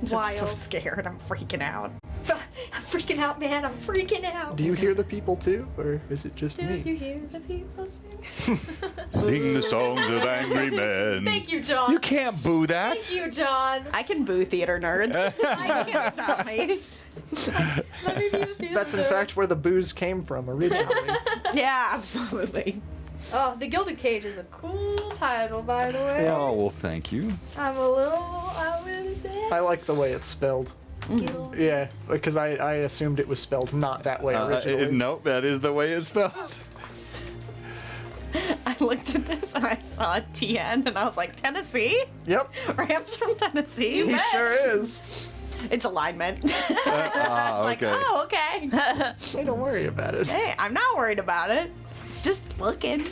Wild. I'm so scared. I'm freaking out. I'm freaking out, man. I'm freaking out. Do you hear the people too, or is it just Do me? you hear the people sing? Sing the songs of angry men. Thank you, John. You can't boo that. Thank you, John. I can boo theater nerds. I can't stop me. Let me be the theater That's in nerd. fact where the booze came from originally. Yeah, absolutely. Oh, the Gilded Cage is a cool title, by the way. Yeah. Oh, well, thank you. I'm a little out with it. I like the way it's spelled. Gilded. Yeah, because I assumed it was spelled not that way originally. Nope, that is the way it's spelled. I looked at this and I saw a TN and I was like, Tennessee? Yep, Rams from Tennessee? he sure is. It's alignment. It's like, okay. oh, okay. Hey, don't worry about it. Hey, I'm not worried about it. It's just looking.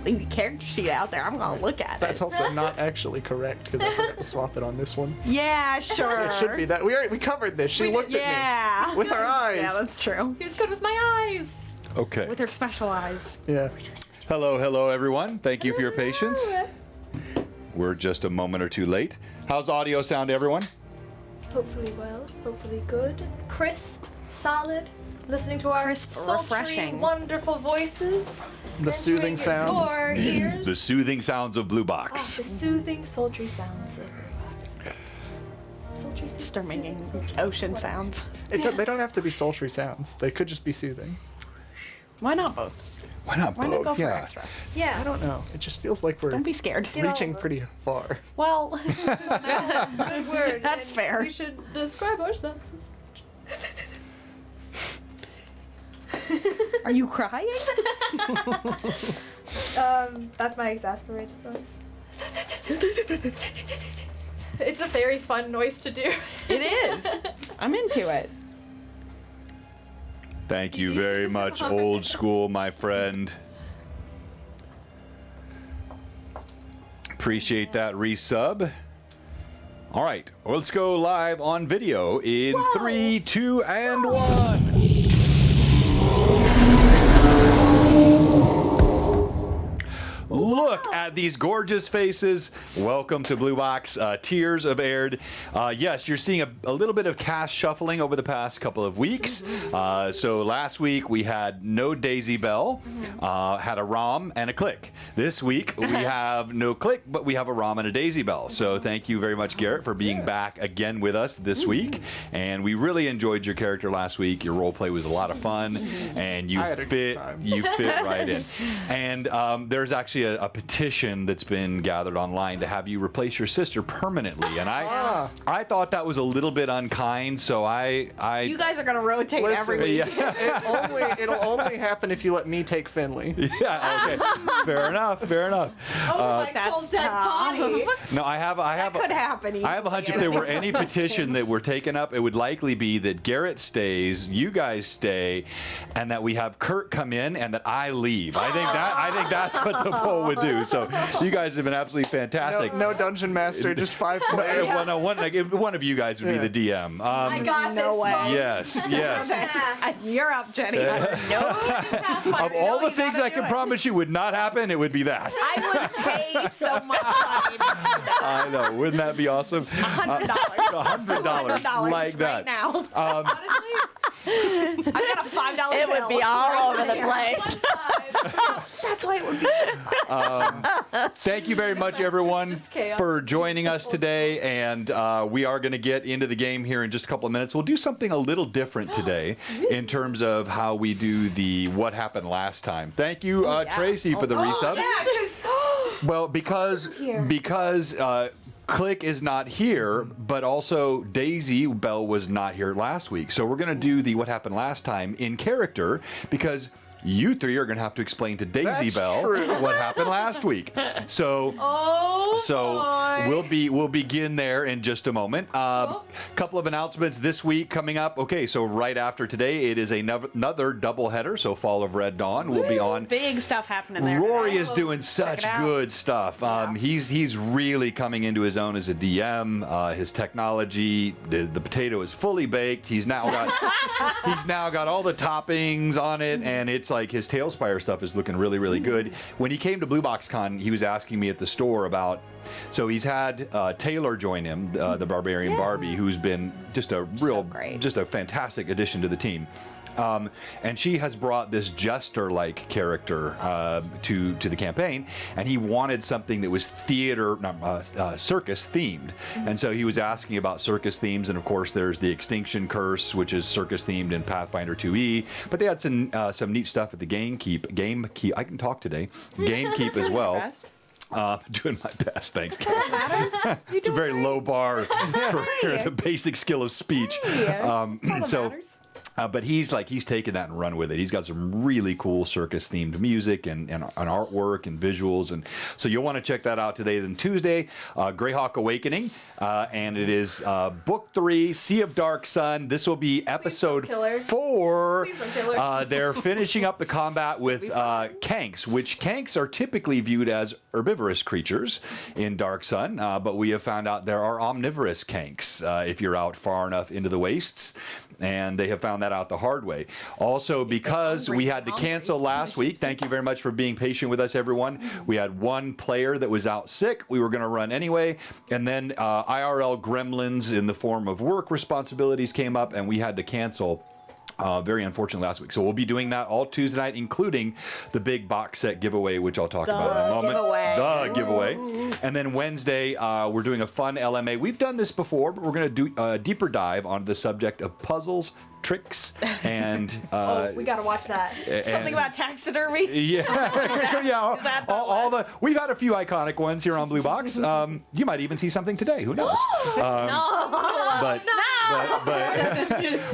Leave the character sheet out there. I'm gonna look at That's it. also not actually correct because I forgot to swap it on this one. Yeah, sure. It should be that. We covered this. She We did, looked at Yeah. me with her eyes. Yeah, that's true. He was good with my eyes. Okay. With her special eyes. Yeah. Hello, everyone. Thank you for your patience. We're just a moment or two late. How's audio sound, everyone? Hopefully well. Hopefully good. Crisp. Solid. Listening to our Crisp, sultry, refreshing. wonderful voices. The soothing entering sounds. Your ears. The soothing sounds of Blue Oh, Box. the soothing, sultry sounds of robots. Sultry, Start soothing, making sultry. ocean sounds. They don't have to be sultry sounds. They could just be soothing. Why not both? Why not Why both? not go for Yeah. extra? Yeah. I don't know. It just feels like we're Don't be scared. Get all reaching over it. pretty far. Well, Good word. That's and fair. We should describe ourselves as are you crying? That's my exasperated voice. It's a very fun noise to do. It is. I'm into it. Thank you very much, old school, my friend. Appreciate that resub. All right, well, let's go live on video in 3, 2, and 1. Look at these gorgeous faces. Welcome to Blue Box, Tears of Aihrde. Yes, you're seeing a little bit of cast shuffling over the past couple of weeks. So last week we had no Daisy Bell, had a Rom and a Click. This week we have no Click, but we have a Rom and a Daisy Bell. So thank you very much, Garrett, for being back again with us this week. And we really enjoyed your character last week. Your role play was a lot of fun, and you I had a good fit time. you fit right in. And there's actually a petition that's been gathered online to have you replace your sister permanently. And I thought that was a little bit unkind, so I You guys are gonna rotate Listen, every week. yeah, It'll only happen if you let me take Finley. yeah, okay, fair enough. Oh my That's dead tough. body. No, I have That could happen. I have a hunch if there were any petition that were taken up, it would likely be that Garrett stays, you guys stay, and that we have Kurt come in, and that I leave. I think that's what the poll would do. So you guys have been absolutely fantastic. No dungeon master, just 5 players. Well, no, one of you guys would be the DM. I got No this. way. folks. Yes. You're up, Jenny. Of all the things I can promise you would not happen, it would be that. I would pay so much money to see that. I know. Wouldn't that be awesome? $100. $100 like that. right now. Honestly, I've got a $5 It would be all over the place. That's why it would be. Thank you very much, everyone, just chaos. for joining us today. And we are going to get into the game here in just a couple of minutes. We'll do something a little different today in terms of how we do the what happened last time. Thank you, Tracy, for the resub. yeah, because Well, because here. Click is not here, but also Daisy Bell was not here last week. So we're going to do the what happened last time in character because you three are going to have to explain to Daisy That's Bell true. what happened last week. So boy. we'll begin there in just a moment. Couple of announcements this week coming up. Okay, so right after today, it is another doubleheader. So Fall of Red Dawn will be on. Big stuff happening there. Rory today. is doing such it out. good stuff. He's really coming into his own as a DM. His technology, the potato is fully baked. He's now got all the toppings on it, and it's like his Tailspire stuff is looking really, really good. When he came to Blue Box Con, he was asking me at the store about. So he's had Taylor join him, the Barbarian Barbie, who's been just a real, just a fantastic addition to the team. And she has brought this jester-like character to the campaign, and he wanted something that was circus themed. And so he was asking about circus themes, and of course there's the Extinction Curse, which is circus themed in Pathfinder 2e. But they had some neat stuff at the Gamekeep. I can talk today. Gamekeep as well. Doing my best, thanks. It's a very low bar for the basic skill of speech. But he's taken that and run with it. He's got some really cool circus-themed music and artwork and visuals, and so you'll want to check that out today. Then Tuesday, Greyhawk Awakening, and it is Book 3, Sea of Dark Sun. This will be episode 4. They're finishing up the combat with Kanks, which Kanks are typically viewed as herbivorous creatures in Dark Sun, but we have found out there are omnivorous Kanks if you're out far enough into the wastes. And they have found that out the hard way. Also, because we had to cancel last week, thank you very much for being patient with us, everyone. We had one player that was out sick. We were going to run anyway. And then IRL gremlins in the form of work responsibilities came up, and we had to cancel. Very unfortunate last week. So we'll be doing that all Tuesday night, including the big box set giveaway, which I'll talk about in a moment. The giveaway. And then Wednesday, we're doing a fun LMA. We've done this before, but we're going to do a deeper dive on the subject of puzzles, tricks, and we gotta watch that. Something about taxidermy. Yeah, all we've had a few iconic ones here on Blue Box. You might even see something today. Who knows?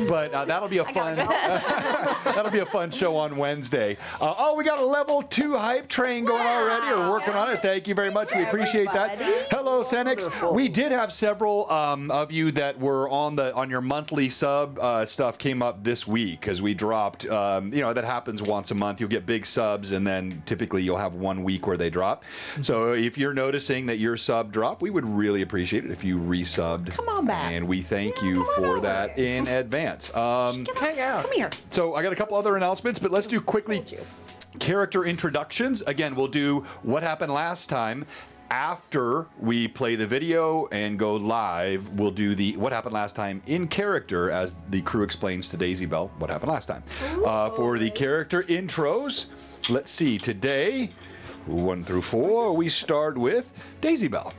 But that'll be a fun that'll be a fun show on Wednesday. We got a level 2 hype train going already. We're working on it. Thank you very much. We appreciate that. Hello, Senix. We did have several of you that were on your monthly sub stuff came up this week because we dropped. That happens once a month. You'll get big subs, and then typically you'll have 1 week where they drop. So if you're noticing that your sub dropped, we would really appreciate it if you resubbed. Come on back. And we thank you for that in advance. Hang out. Come here. So I got a couple other announcements, but let's do quickly character introductions. Again, we'll do what happened last time. After we play the video and go live, we'll do the what happened last time in character as the crew explains to Daisy Bell what happened last time. For the character intros, let's see. Today, 1 through 4, we start with Daisy Bell.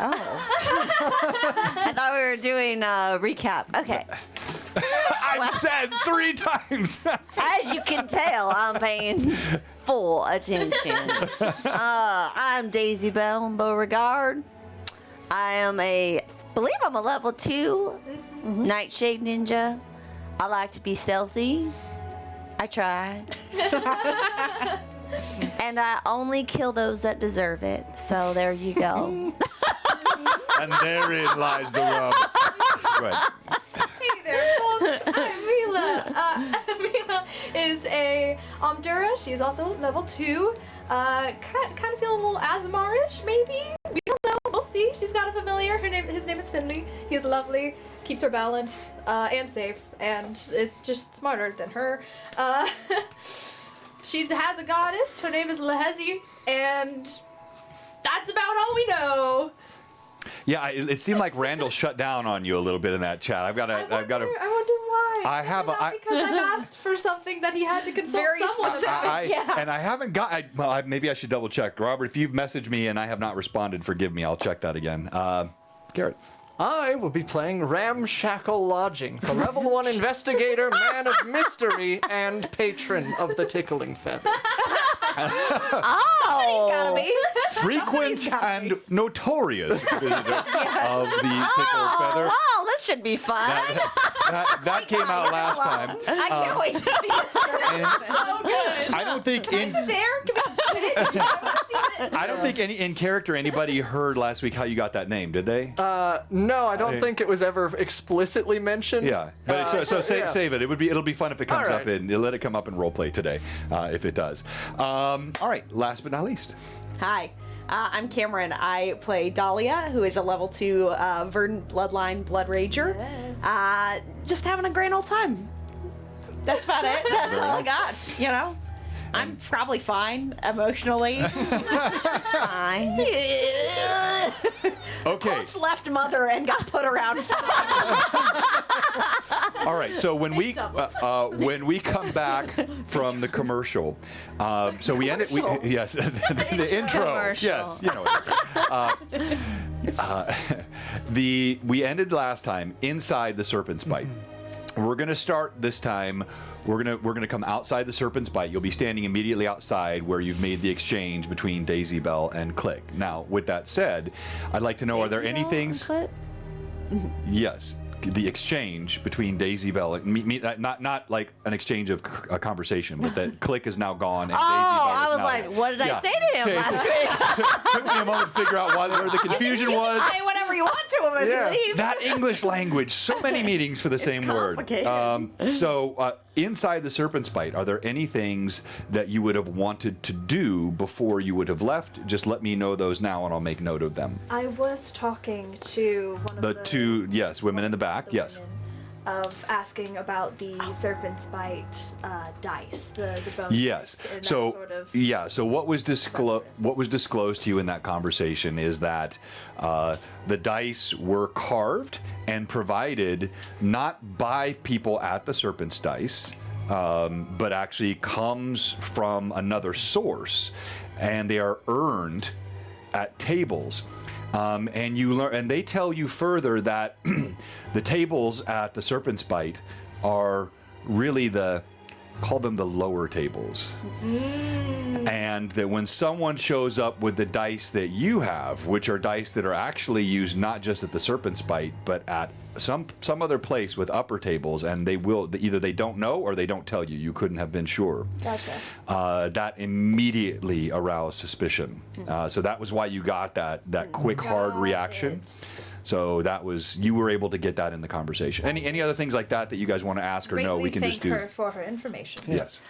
I thought we were doing a recap. Okay. I've said 3 times. As you can tell, I'm paying full attention. I'm Daisy Bell Beauregard. I'm believe I'm a level 2 Nightshade Ninja. I like to be stealthy. I try. And I only kill those that deserve it. So there you go. And therein lies the rub. Right. Hey there, folks. I'm Mila. Mila is a Omdura. She's also level 2. Kind of feeling a little Azamar-ish, maybe? We don't know. We'll see. She's got a familiar. His name is Finley. He's lovely. Keeps her balanced and safe, and is just smarter than her. She has a goddess. Her name is Lehezi, and that's about all we know. Yeah, it seemed like Randall shut down on you a little bit in that chat. I wonder why. Because I've asked for something that he had to consult someone about. And I haven't got. Maybe I should double check. Robert, if you've messaged me and I have not responded, forgive me. I'll check that again. Garrett. I will be playing Ramshackle Lodgings, a level 1 investigator, man of mystery, and patron of the tickling feather. Somebody's gotta be. Frequent and notorious visitor of the tickle feather. Oh, this should be fun. That came out last time. I can't wait to see this. So good. I don't think in There, can we just sit? I want to see this. I don't think in character anybody heard last week how you got that name, did they? No, I don't think it was ever explicitly mentioned. Yeah, but save it. It'll be fun if it comes All up right. and let it come up in roleplay today, if it does. All right, last but not least. Hi, I'm Cameron. I play Dahlia, who is a level 2 Verdant Bloodline Blood Rager. Just having a grand old time. That's about it. That's all I got. You know, I'm probably fine emotionally. Fine. Okay. Colts left mother and got put around. All right. So when we come back from the commercial, so we ended. Yes, the intro. Commercial. Yes, you know. We ended last time inside the serpent's bite. We're gonna start this time. We're gonna come outside the serpent's bite. You'll be standing immediately outside where you've made the exchange between Daisy Bell and Click. Now, with that said, I'd like to know: are there any things? Yes, the exchange between Daisy Bell and not like an exchange of a conversation, but that Click is now gone and Daisy Bell I is was now like, what did I say to him last week? Took me a moment to figure out where the confusion was. Say whatever you want to him as you leave. That English language, so many meanings for the same word. complicated. So inside the serpent's bite, are there any things that you would have wanted to do before you would have left? Just let me know those now, and I'll make note of them. I was talking to one of The the two, yes, women in the back, the yes. women of asking about the serpent's bite dice, the bone Yes. dice, and So that sort of so what was disclosed to you in that conversation is that the dice were carved and provided not by people at the Serpent's Dice, but actually comes from another source, and they are earned at tables. And you learn, and they tell you further that the tables at the Serpent's Bite are really call them the lower tables. And that when someone shows up with the dice that you have, which are dice that are actually used not just at the Serpent's Bite, but at some other place with upper tables, and they will either they don't know or they don't tell you. You couldn't have been sure. Gotcha. That immediately aroused suspicion. So that was why you got that quick, hard reaction. So that was, you were able to get that in the conversation. Any other things like that you guys want to ask, or no? We can just do. Thank her for her information. Yes.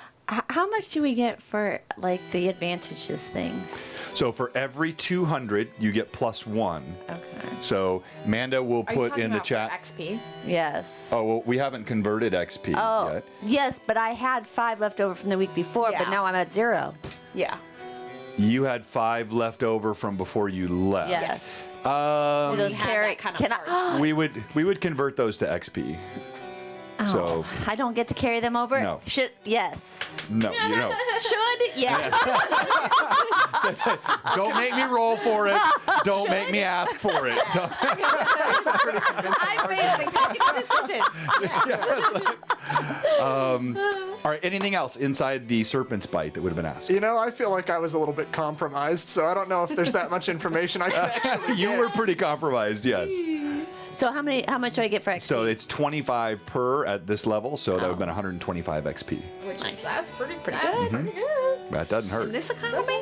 How much do we get for like the advantages things? So for every 200, you get +1. Okay. So Amanda will Are you put talking in the about for chat. XP? Yes. Oh, well, we haven't converted XP Oh, yet. yes, but I had 5 left over from the week before, but Yeah. now I'm at 0. Yeah. You had 5 left over from before you left. Yes. Do Um, those had carry? that kind of Can I? we would convert those to XP. So I don't get to carry them over. No. Should yes. no, you know. Should? Yes. Don't make me roll for it. Don't make me ask for it. Don't- I made an executive decision. All right. Anything else inside the Serpent's Bite that would have been asked? You know, I feel like I was a little bit compromised, so I don't know if there's that much information I can actually You get. were pretty compromised, yes. So how much do I get for XP? So it's 25 per at this level, so that would have been 125 XP. Which Nice. that's pretty Pretty that's good. pretty good. That doesn't hurt. In this economy,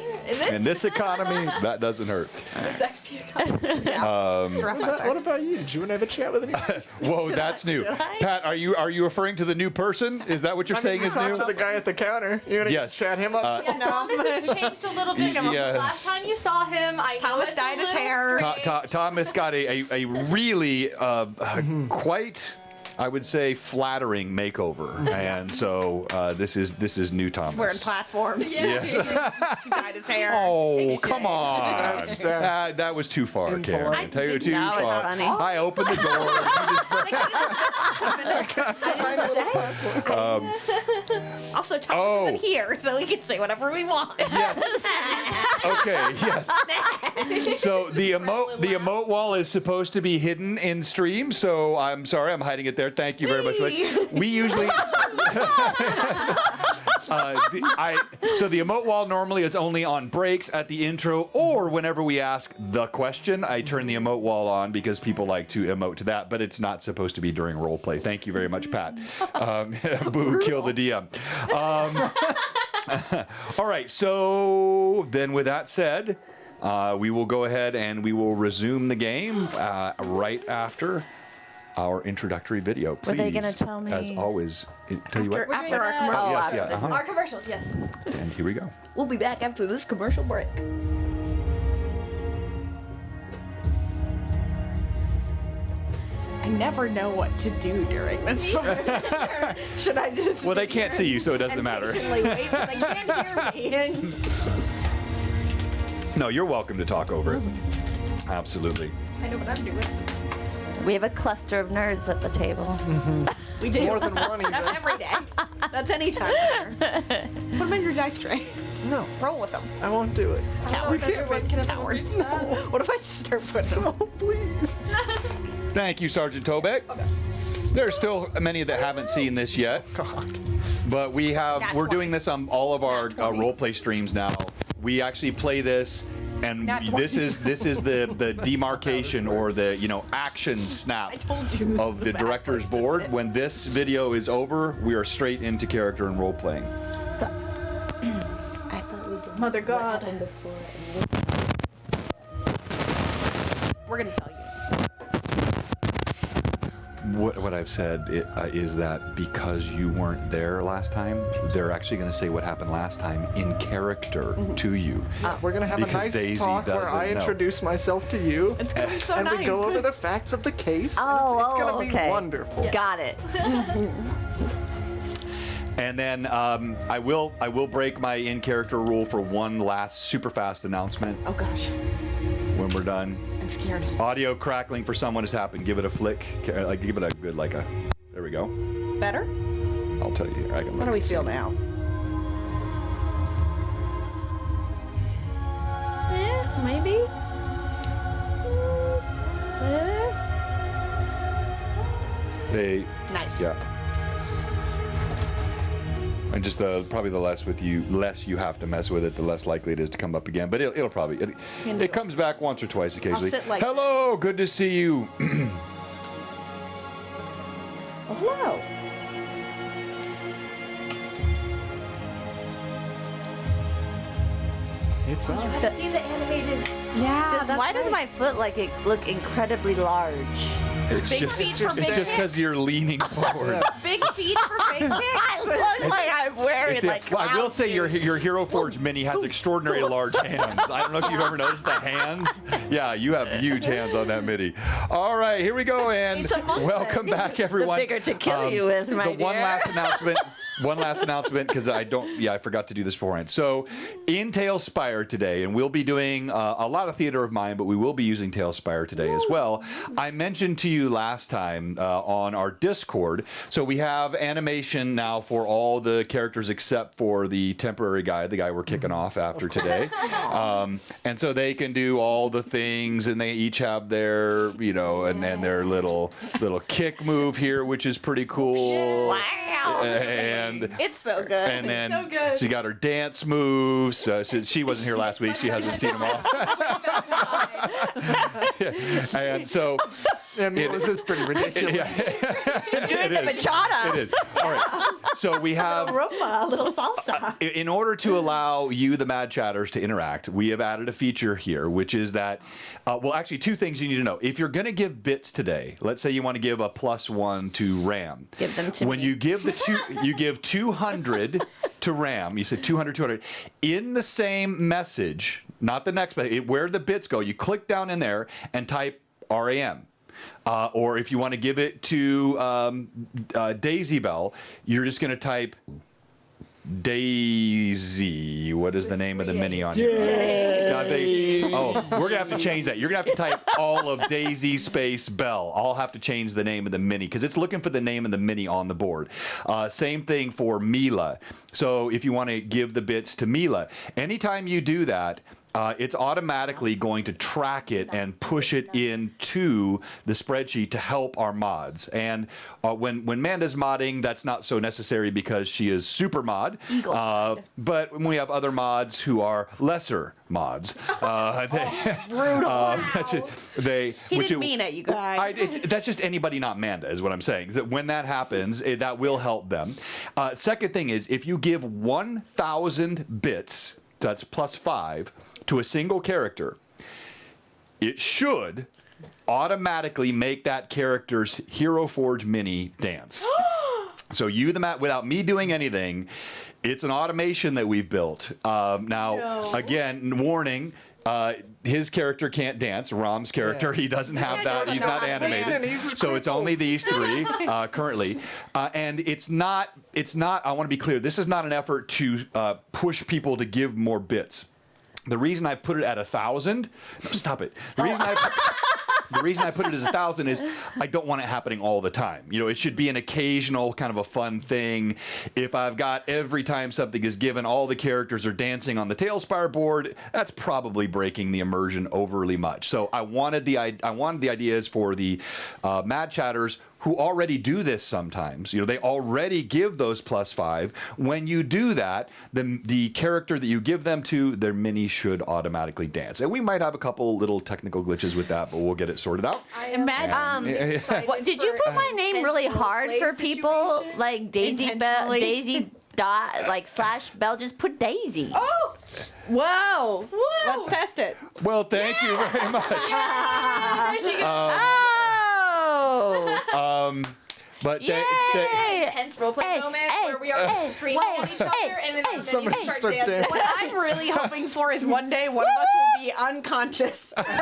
In this economy, that doesn't hurt. This XP account. it's rough out there. What about you? Did you want to have a chat with anyone? Whoa, that's new. Should I? Pat, are you referring to the new person? Is that what you're saying is Talk new? to the guy at the counter. You're gonna Yes. chat him up. Yeah, Thomas has changed a little bit. Yes. Last time you saw him, I know Thomas it's dyed a his little hair. strange. Thomas got a really quite, I would say, flattering makeover, and so this is new Thomas. Wearing platforms. Yes. Dyed his hair. Oh, come on. That's fair. That was too far, Karen. Impolite. I tell you, too know, it's far. funny. I opened the door. Also, Thomas Oh. isn't here, so we can say whatever we want. Yes. Okay, yes. So the emote wall is supposed to be hidden in stream, so I'm sorry, I'm hiding it there. Thank you very much. We usually so the emote wall normally is only on breaks at the intro, or whenever we ask the question, I turn the emote wall on because people like to emote to that, but it's not supposed to be during roleplay. Thank you very much, Pat. Boo, kill the DM. All right, so then with that said, we will go ahead and we will resume the game right after our introductory video. Please, Were they gonna tell me- as always, tell you what? After our gonna- commercial. Oh, Yes, after yeah, the- uh-huh. Our commercial, yes. And here we go. We'll be back after this commercial break. I never know what to do during this part. Should I just? Well, they sit can't here see you, so it doesn't and matter. Patiently wait because they can't hear me. No, you're welcome to talk over it. Absolutely. I know what I'm doing. We have a cluster of nerds at the table. We do. More than one even. That's every day. That's any time. Put them in your dice tray. No, Roll with them. I won't do it. I don't know if everyone can ever reach that. What if I just start putting them? Oh, please. Thank you, Sergeant Tobeck. There's still many that haven't seen this yet, God. but we're 20. doing this on all of our 20. role play streams now. We actually play this, and Nat this 20. is the demarcation or the action snap I told you this of is the a bad director's place to board. sit. When this video is over, we are straight into character and role playing. So, I thought we did. Mother God. We're gonna tell you. What I've said is that because you weren't there last time, they're actually going to say what happened last time in character to you. We're gonna have Because a nice Daisy talk where doesn't I know. introduce myself to you. It's gonna be so and nice. we go over the facts of the case. Oh, and it's gonna be okay. wonderful. Got it. And then I will break my in character rule for one last super fast announcement Oh gosh, when we're done. I'm scared. Audio crackling for someone has happened. Give it a flick. Like give it a good There we go. Better? I'll tell you here. I can How do we feel now? Maybe. They Nice. yeah. And just probably the less you have to mess with it, the less likely it is to come up again. But it'll probably it comes back once or twice occasionally. sit like Hello, good to see you. Oh, hello. It's us. I've seen the animated. Yeah. Why does my foot look incredibly large? It's Big just feet for big because kicks. you're leaning forward. Big feet for big kicks? I look like I'm wearing like. Well, I will clown say your shoes. Hero Forge Mini has extraordinary large hands. I don't know if you've ever noticed the hands. Yeah, you have huge hands on that Mini. All right, here we go, and It's a monkey. welcome back, everyone. bigger to kill you with, my the one dear. last announcement. One last announcement because I forgot to do this beforehand. So, in Tailspire today, and we'll be doing a lot of theater of mine, but we will be using Tailspire today as well. I mentioned to you last time on our Discord. So we have animation now for all the characters except for the temporary guy, the guy we're kicking off after today, and so they can do all the things, and they each have their and their little kick move here, which is pretty cool. Wow. And It's so good. and then so good. she got her dance moves. So she wasn't here last week. She hasn't seen them all. And so And this is pretty ridiculous. doing the bachata. It is. All right. So we have. Rumba, a little salsa. In order to allow you, the Mad Chatters, to interact, we have added a feature here, which is that, actually, two things you need to know. If you're going to give bits today, let's say you want to give a +1 to Ram. Give them to when me. you give you give 200 to Ram. You said 200. In the same message, not the next message, where the bits go, you click down in there and type RAM. Or if you want to give it to Daisy Bell, you're just going to type Daisy. What is the name of the mini on here? We're going to have to change that. You're going to have to type all of Daisy space Bell. I'll have to change the name of the mini because it's looking for the name of the mini on the board. Same thing for Mila. So if you want to give the bits to Mila, anytime you do that, it's automatically going to track it and push it into the spreadsheet to help our mods. And when Manda's modding, that's not so necessary because she is super mod. But when we have other mods who are lesser mods, Brutal. they He didn't mean it, you guys. that's just anybody not Manda, is what I'm saying. Is that when that happens, that will help them. Second thing is, if you give 1,000 bits, that's +5, to a single character, it should automatically make that character's Hero Forge mini dance. So without me doing anything, it's an automation that we've built. Again, warning. his character can't dance. Rom's character, he doesn't have that. He's not animated. So it's only these three currently. And it's not, I want to be clear, this is not an effort to push people to give more bits. The reason I put it at 1,000, no, stop it. The reason I put it as 1,000 is I don't want it happening all the time. You know, it should be an occasional kind of a fun thing. If I've got every time something is given, all the characters are dancing on the Tailspire board, that's probably breaking the immersion overly much. So I wanted the ideas for the Mad Chatters who already do this sometimes. You know, they already give those +5. When you do that, the character that you give them to, their mini should automatically dance. And we might have a couple little technical glitches with that, but we'll get it sorted out. What, did you put my name really hard for people like Daisy Bell, Daisy dot like /Bell? Just put Daisy. Oh! Whoa! Whoa! Let's test it. Well, thank you very much. There she goes. But Intense roleplay moments where we are screaming at each other and then somebody you starts start dancing. dancing. What I'm really hoping for is one day one of us will be unconscious. And then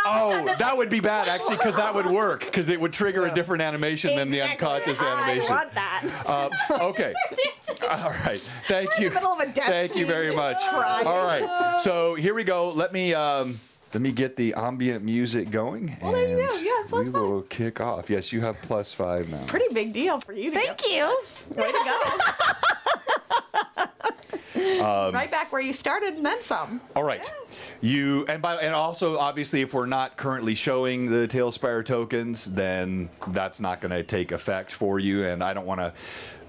all of a sudden it's that would be bad actually, because that would work, because it would trigger a different animation than the unconscious animation. I want that. Okay. All right. Thank you. in the middle of a death Thank you scene, very just much. crying. All right. So here we go. Let me get the ambient music going. Well, there you go. You have we will kick off. Yes, you have +5 now. Pretty big deal for you to Thank you. Way to go. Right back where you started and then some. All right. And also obviously if we're not currently showing the Tailspire tokens, then that's not going to take effect for you, and I don't want to.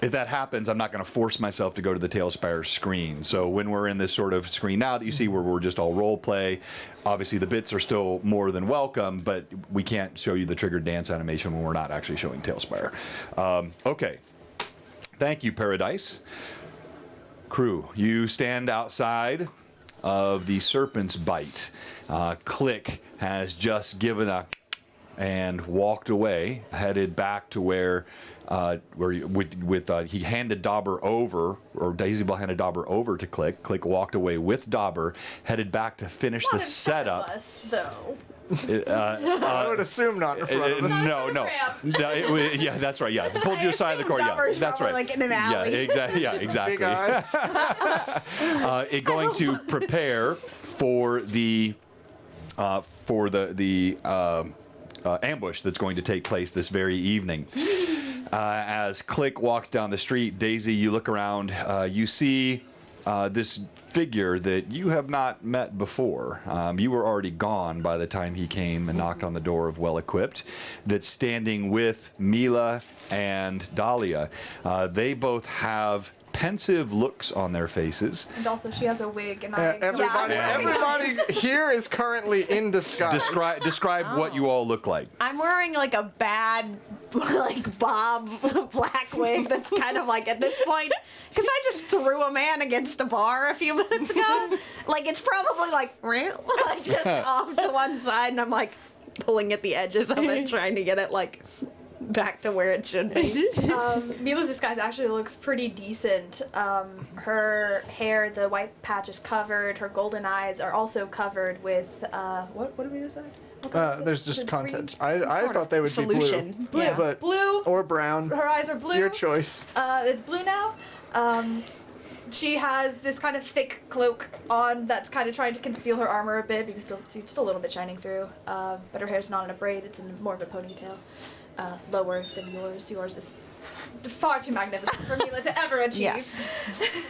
If that happens, I'm not going to force myself to go to the Tailspire screen. So when we're in this sort of screen now that you see where we're just all role play, obviously the bits are still more than welcome, but we can't show you the triggered dance animation when we're not actually showing Tailspire. Okay. Thank you, Paradise. Crew, you stand outside of the Serpent's Bite. Click has just given and walked away, headed back to where he handed Dauber over, or Daisy Bell handed Dauber over to Click. Click walked away with Dauber, headed back to finish the setup. Us, though. I would assume not in front of us. No. Yeah, that's right. Yeah, pulled you aside of the court. Yeah, Dauber's that's probably right. like in an alley. Yeah, exactly. Big eyes. Going to prepare for the ambush that's going to take place this very evening. As Click walks down the street, Daisy, you look around, you see this figure that you have not met before. You were already gone by the time he came and knocked on the door of Well Equipped, that's standing with Mila and Dahlia. They both have pensive looks on their faces. And also, she has a wig, and Everybody here is currently in disguise. Describe what you all look like. I'm wearing like a bad, like Bob black wig that's kind of like at this point, because I just threw a man against a bar a few minutes ago. Like it's probably like just off to one side, and I'm like pulling at the edges of it, trying to get it like back to where it should be. Mila's disguise actually looks pretty decent. Her hair, the white patch is covered. Her golden eyes are also covered with what did we decide? There's just The content. green I thought they would solution. be blue. Yeah. But Blue. or brown. Her eyes are blue. Your choice. It's blue now. She has this kind of thick cloak on that's kind of trying to conceal her armor a bit because it's still just a little bit shining through. But her hair's not in a braid; it's in more of a ponytail, lower than yours. Yours is far too magnificent for Mila to ever achieve. Yes.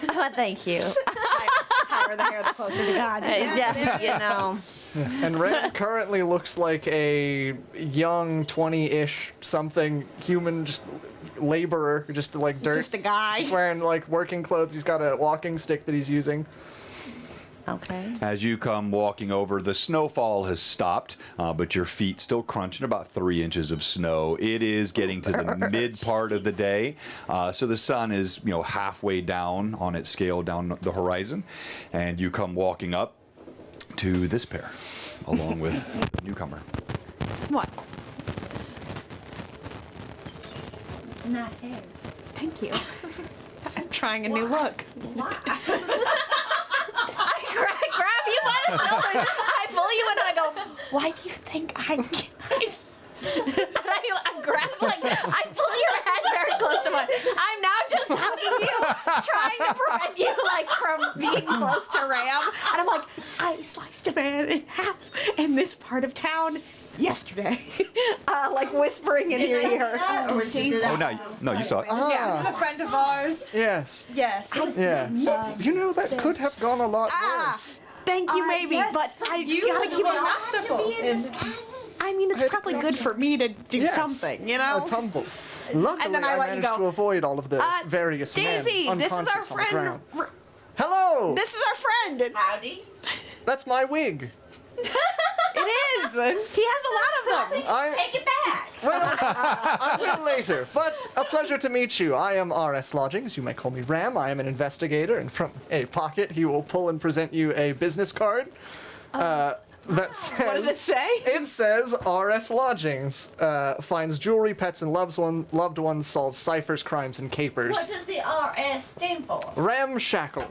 Oh, thank you. Higher the hair, the closer to God. Yeah, you know. And Ren currently looks like a young 20-ish something human, just laborer, just like dirt. Just a guy. Just wearing like working clothes. He's got a walking stick that he's using. Okay. As you come walking over, the snowfall has stopped, but your feet still crunching about 3 inches of snow. It is getting to the mid part of the day, so the sun is halfway down on its scale down the horizon, and you come walking up to this pair, along with the newcomer. What? Nice hair. Thank you. I'm trying a new look. I grab I pull you in and I go, why do you think I I grab, I pull your head very close to mine. I'm now just hugging you, trying to prevent you, from being close to Ram. And I'm like, I sliced a man in half in this part of town yesterday. Whispering in your ear. Oh, no, you saw it. Yeah, this is a friend of ours. Yes. Yes. Yeah. You know, that could have gone a lot Ah, worse. thank you, maybe, yes. but I You gotta would keep be it. masterful. I mean, it's probably good for me to do Yes. something, you know? A tumble. Luckily, And then I let you managed go. to avoid all of the various men Daisy, this is our unconscious on the friend. ground. Hello! This is our friend. Howdy. That's my wig. It is. He has a lot of them. Take it back. Well, I will later, but a pleasure to meet you. I am R.S. Lodgings. You may call me Ram. I am an investigator, and from a pocket, he will pull and present you a business card. That says, What does it say? It says R.S. Lodgings finds jewelry, pets, and loved ones, solves ciphers, crimes, and capers. What does the RS stand for? Ramshackle.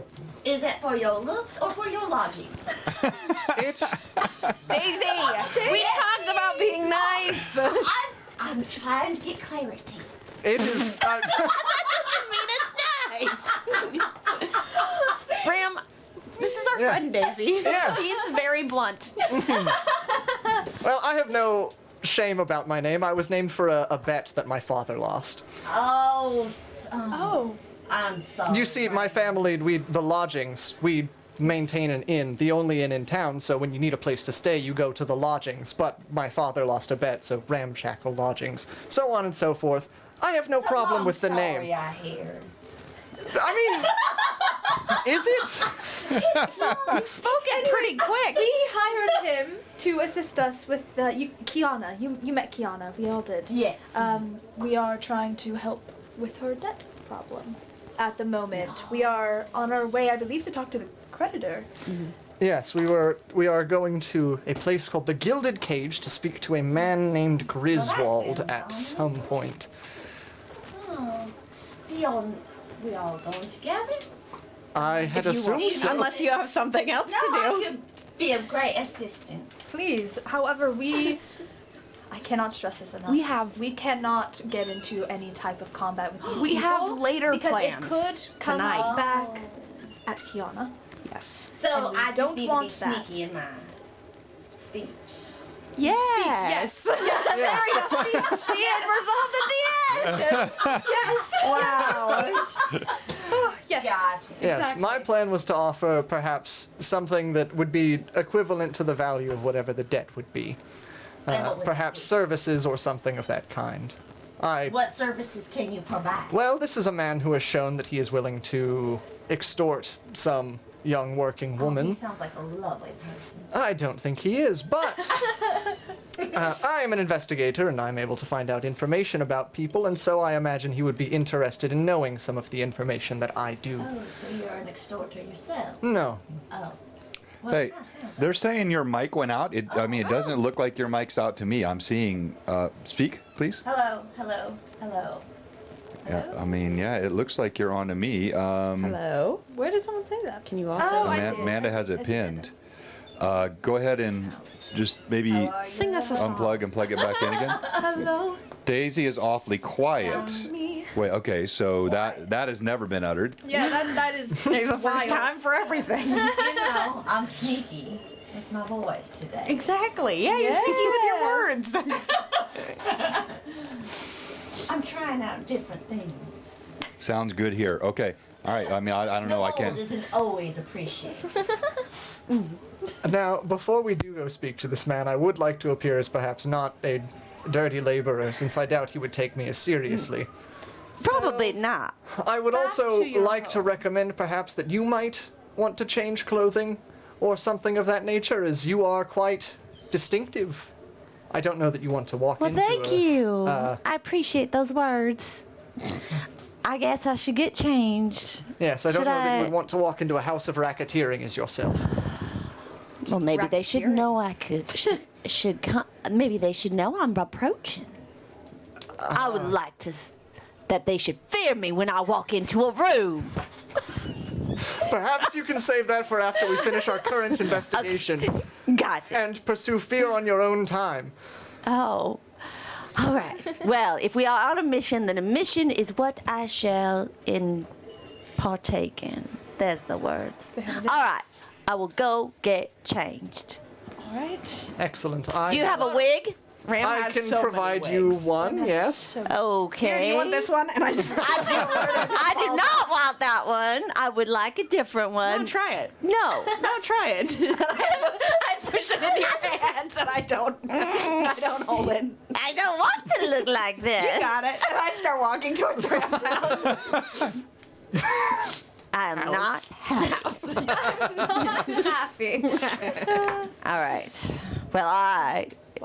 Is that for your looks or for your lodgings? It. Daisy, we talked about being nice. I'm trying to get clarity. It is. That doesn't mean it's nice. Ram, this is our Yes. friend Daisy. Yes. She's very blunt. Well, I have no shame about my name. I was named for a bet that my father lost. Oh, I'm sorry. You see, my family, the lodgings, we maintain an inn, the only inn in town, so when you need a place to stay, you go to the lodgings. But my father lost a bet, so Ramshackle Lodgings, so on and so forth. I have no problem with the name. Sorry, I hear. I mean, is it? Spoken pretty quick. We hired him to assist us with Kiana. You met Kiana. We all did. Yes. We are trying to help with her debt problem. At the moment, we are on our way, I believe, to talk to the creditor. Yes, we are going to a place called the Gilded Cage to speak to a man named Griswold at some point. Oh, we all going together? I had assumed so. Unless you have something else to I do. could be of great assistance. Please, however, I cannot stress this enough. We cannot get into any type of combat with these We people have later because plans it could come tonight. back at Kiana. Yes. So And we I just don't need want to be that. sneaky in my speech. Yes. Yes, See it resolved at the end. Yes. Wow. Yes. Gotcha. yes. Exactly. My plan was to offer perhaps something that would be equivalent to the value of whatever the debt would be. And what would Perhaps it services or something of that kind. be? What services can you provide? Well, this is a man who has shown that he is willing to extort some young working woman. He sounds like a lovely person. I don't think he is, but I am an investigator and I'm able to find out information about people, and so I imagine he would be interested in knowing some of the information that I do. Oh, so you're an extorter yourself? No. Oh. Well, Hey, that sounds they're saying your mic went out. It doesn't look like your mic's out to me. I'm seeing. Speak, please. Hello. Yeah, I mean, yeah, it looks like you're on to me. Hello. Where did someone say that? Can you also Oh, I see it. Amanda has it I see it. pinned. Go ahead and just maybe sing us a song? unplug and plug it back in again. Hello. Daisy is awfully quiet. Me. Wait, okay, so that has never been uttered. Yeah, that is. It's the first wild. time for everything. You know, I'm sneaky with my voice today. Exactly. Yeah, you're speaking with your words. I'm trying out different things. Sounds good here. Okay, all right. I mean, I don't know. I The can't. old isn't always appreciated. Now, before we do go speak to this man, I would like to appear as perhaps not a dirty laborer, since I doubt he would take me as seriously. Probably not. I would Back also to your like to home. recommend perhaps that you might want to change clothing or something of that nature, as you are quite distinctive. I don't know that you want to walk Well, into thank you. uh, I appreciate those words. I guess I should get changed. Yes, I don't Should know that you I- would want to walk into a house of racketeering as yourself. Well, maybe they should know I could. Should come. Maybe they should know I'm approaching. I would like to. That they should fear me when I walk into a room. Perhaps you can save that for after we finish our current investigation Gotcha. and pursue fear on your own time. Oh. All right. Well, if we are on a mission, then a mission is what I shall partake in. There's the words. All right. I will go get changed. All right. Excellent. Do you have a wig? Ram I has can so many provide you wigs. one, yes. Okay. Here, do you want this one? And I just I did not want that one. I would like a different one. No, try it. No. No, try it. I push it into your hands and I don't hold it. I don't want to look like this. You got it. And I start walking towards Ram's house. I am not happy. Happy. All right. Well,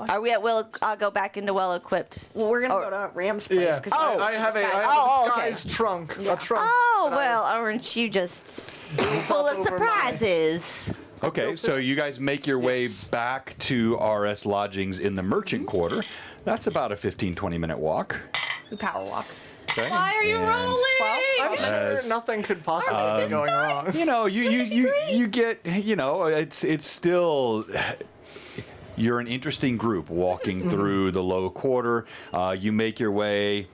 are we at well? I'll go back into well equipped. Well, we're gonna Oh. go to Ram's place. Yeah. 'cause I have a Oh, okay. disguised trunk. A trunk. Oh that I- well, aren't you just full of over my- surprises? Okay, so you guys make your way Yes. back to RS Lodgings in the Merchant Quarter. That's about a 15-20 minute walk. we power walk. Okay. Why are you And, rolling? I'm sure As- nothing could possibly be going wrong. You know, you get, you know, it's still. You're an interesting group walking through the low quarter. You make your way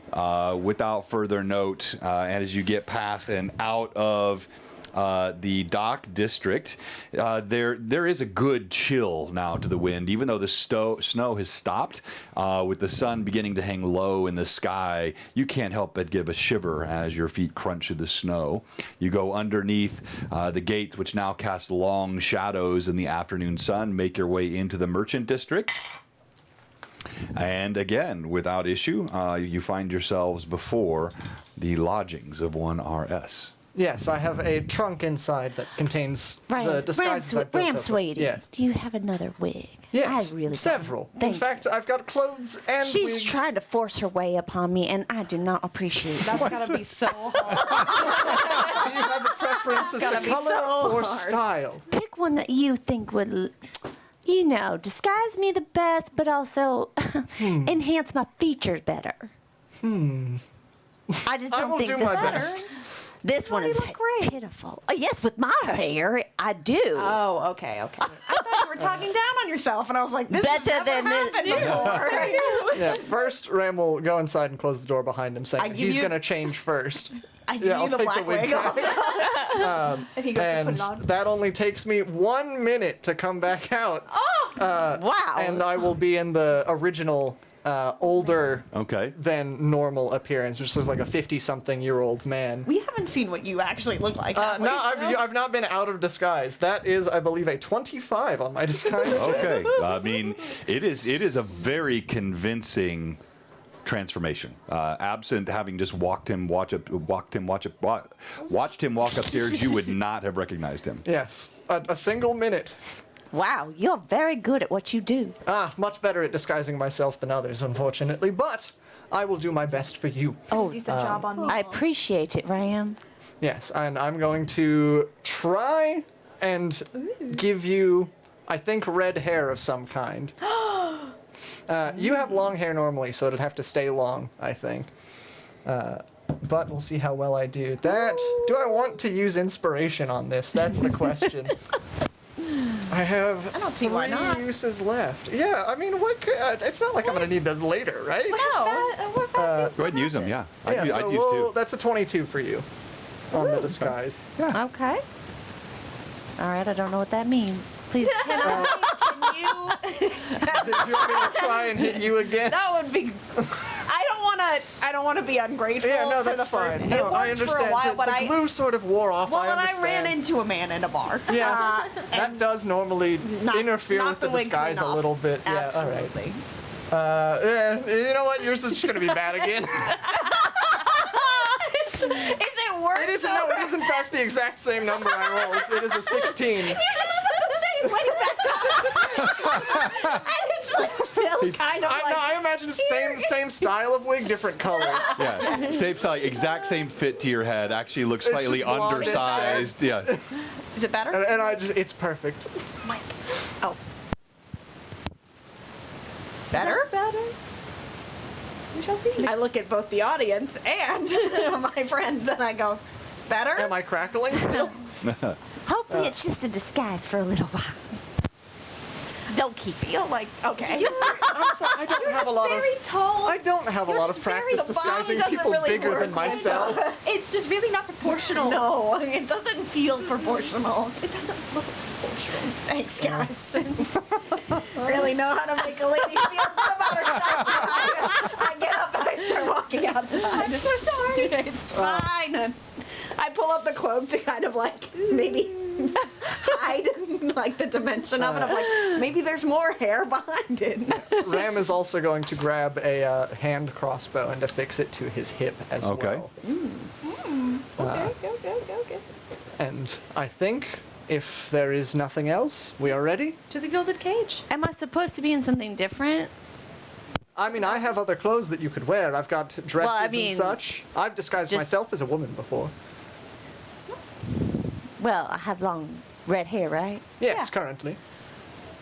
without further note, and as you get past and out of the dock district, there is a good chill now to the wind, even though the snow has stopped. With the sun beginning to hang low in the sky, you can't help but give a shiver as your feet crunch through the snow. You go underneath the gates, which now cast long shadows in the afternoon sun, make your way into the merchant district. And again, without issue, you find yourselves before the lodgings of one RS. Yes, I have a trunk inside that contains the disguises I built Ram, up. sweetie, Yes. do you have another wig? Yes, I really several. don't. Thank In fact, I've got clothes and She's wigs. trying to force her way upon me, and I do not appreciate that. That's gotta be so hard. Do you have a preference as to gotta be color so or hard. style? Pick one that you think would, disguise me the best, but also enhance my features better. I just I don't will think do this my one. best. This one is look great. pitiful. Oh, yes, with my hair, I do. Oh, okay. I thought you were talking down on yourself, and I was like, this has Better never than this. happened before. Yeah, first Ram will go inside and close the door behind him, saying I that give he's you- going to change first. I give I'll you the take black wig back. also. And he goes to put And it on. that only takes me 1 minute to come back out. Wow. And I will be in the original, older Okay. than normal appearance, which looks like a 50-something-year-old man. We haven't seen what you actually look like. have we? No, I've not been out of disguise. That is, I believe, a 25 on my disguise check. Okay. I mean, it is a very convincing transformation. Absent having just watched him walk upstairs, you would not have recognized him. Yes, a single minute. Wow, you're very good at what you do. Much better at disguising myself than others, unfortunately, but I will do my best for you. Decent job on me. I appreciate it, Ram. Yes, and I'm going to try and give you, I think, red hair of some kind. You have long hair normally, so it'd have to stay long, I think. But we'll see how well I do. Do I want to use inspiration on this? That's the question. I have don't see why not. 3 uses left. Yeah, I mean, it's not like I'm going to need those later, right? No. Go ahead and use them, yeah. Yeah, I'd so use two. that's a 22 for you on the disguise. Okay. All right, I don't know what that means. Please. Can you? Do you want me to try and hit you again? That would be. I don't want to be ungrateful. Yeah, no, for that's the first, fine. No, it I worked understand. for a while, the but glue sort of wore off. Well, I when I understand. ran into a man in a bar. Yes, that does normally interfere knock with the wig disguise clean a off. little bit. Yeah, all right. Absolutely. Yeah, you know what? Yours is just going to be bad again. Is it worse? It is, no, it is in fact the exact same number I rolled. It is a 16. You just put the same wig back on. And it's like still kind of like. I imagine same style of wig, different color. Yeah, same style, exact same fit to your head. Actually looks It's slightly just blonde undersized. Yes. Is it better? And it's perfect. Oh. Better? Better. We shall see. I look at both the audience and my friends and I go, better? Am I crackling still? Hopefully, it's just a disguise for a little while. Don't keep it. Feel like okay. I'm sorry, I don't have a lot of. Very tall. I don't have a lot of practice the bomb disguising doesn't people really bigger work than like myself. It's just really not proportional. No, it doesn't feel proportional. It doesn't look proportional. Thanks, guys. Really know how to make a lady feel good about herself. I get up and I start walking outside. I'm so sorry. It's fine. I pull up the cloak to kind of like maybe hide like the dimension of it. I'm like, maybe there's more hair behind it. Ram is also going to grab a hand crossbow and affix it to his hip as Okay. well. Okay. And I think if there is nothing else, we are ready. To the Gilded Cage. Am I supposed to be in something different? I mean, I have other clothes that you could wear. I've got dresses mean, and such. I've disguised just- myself as a woman before. Well, I have long red hair, right? Yes, currently.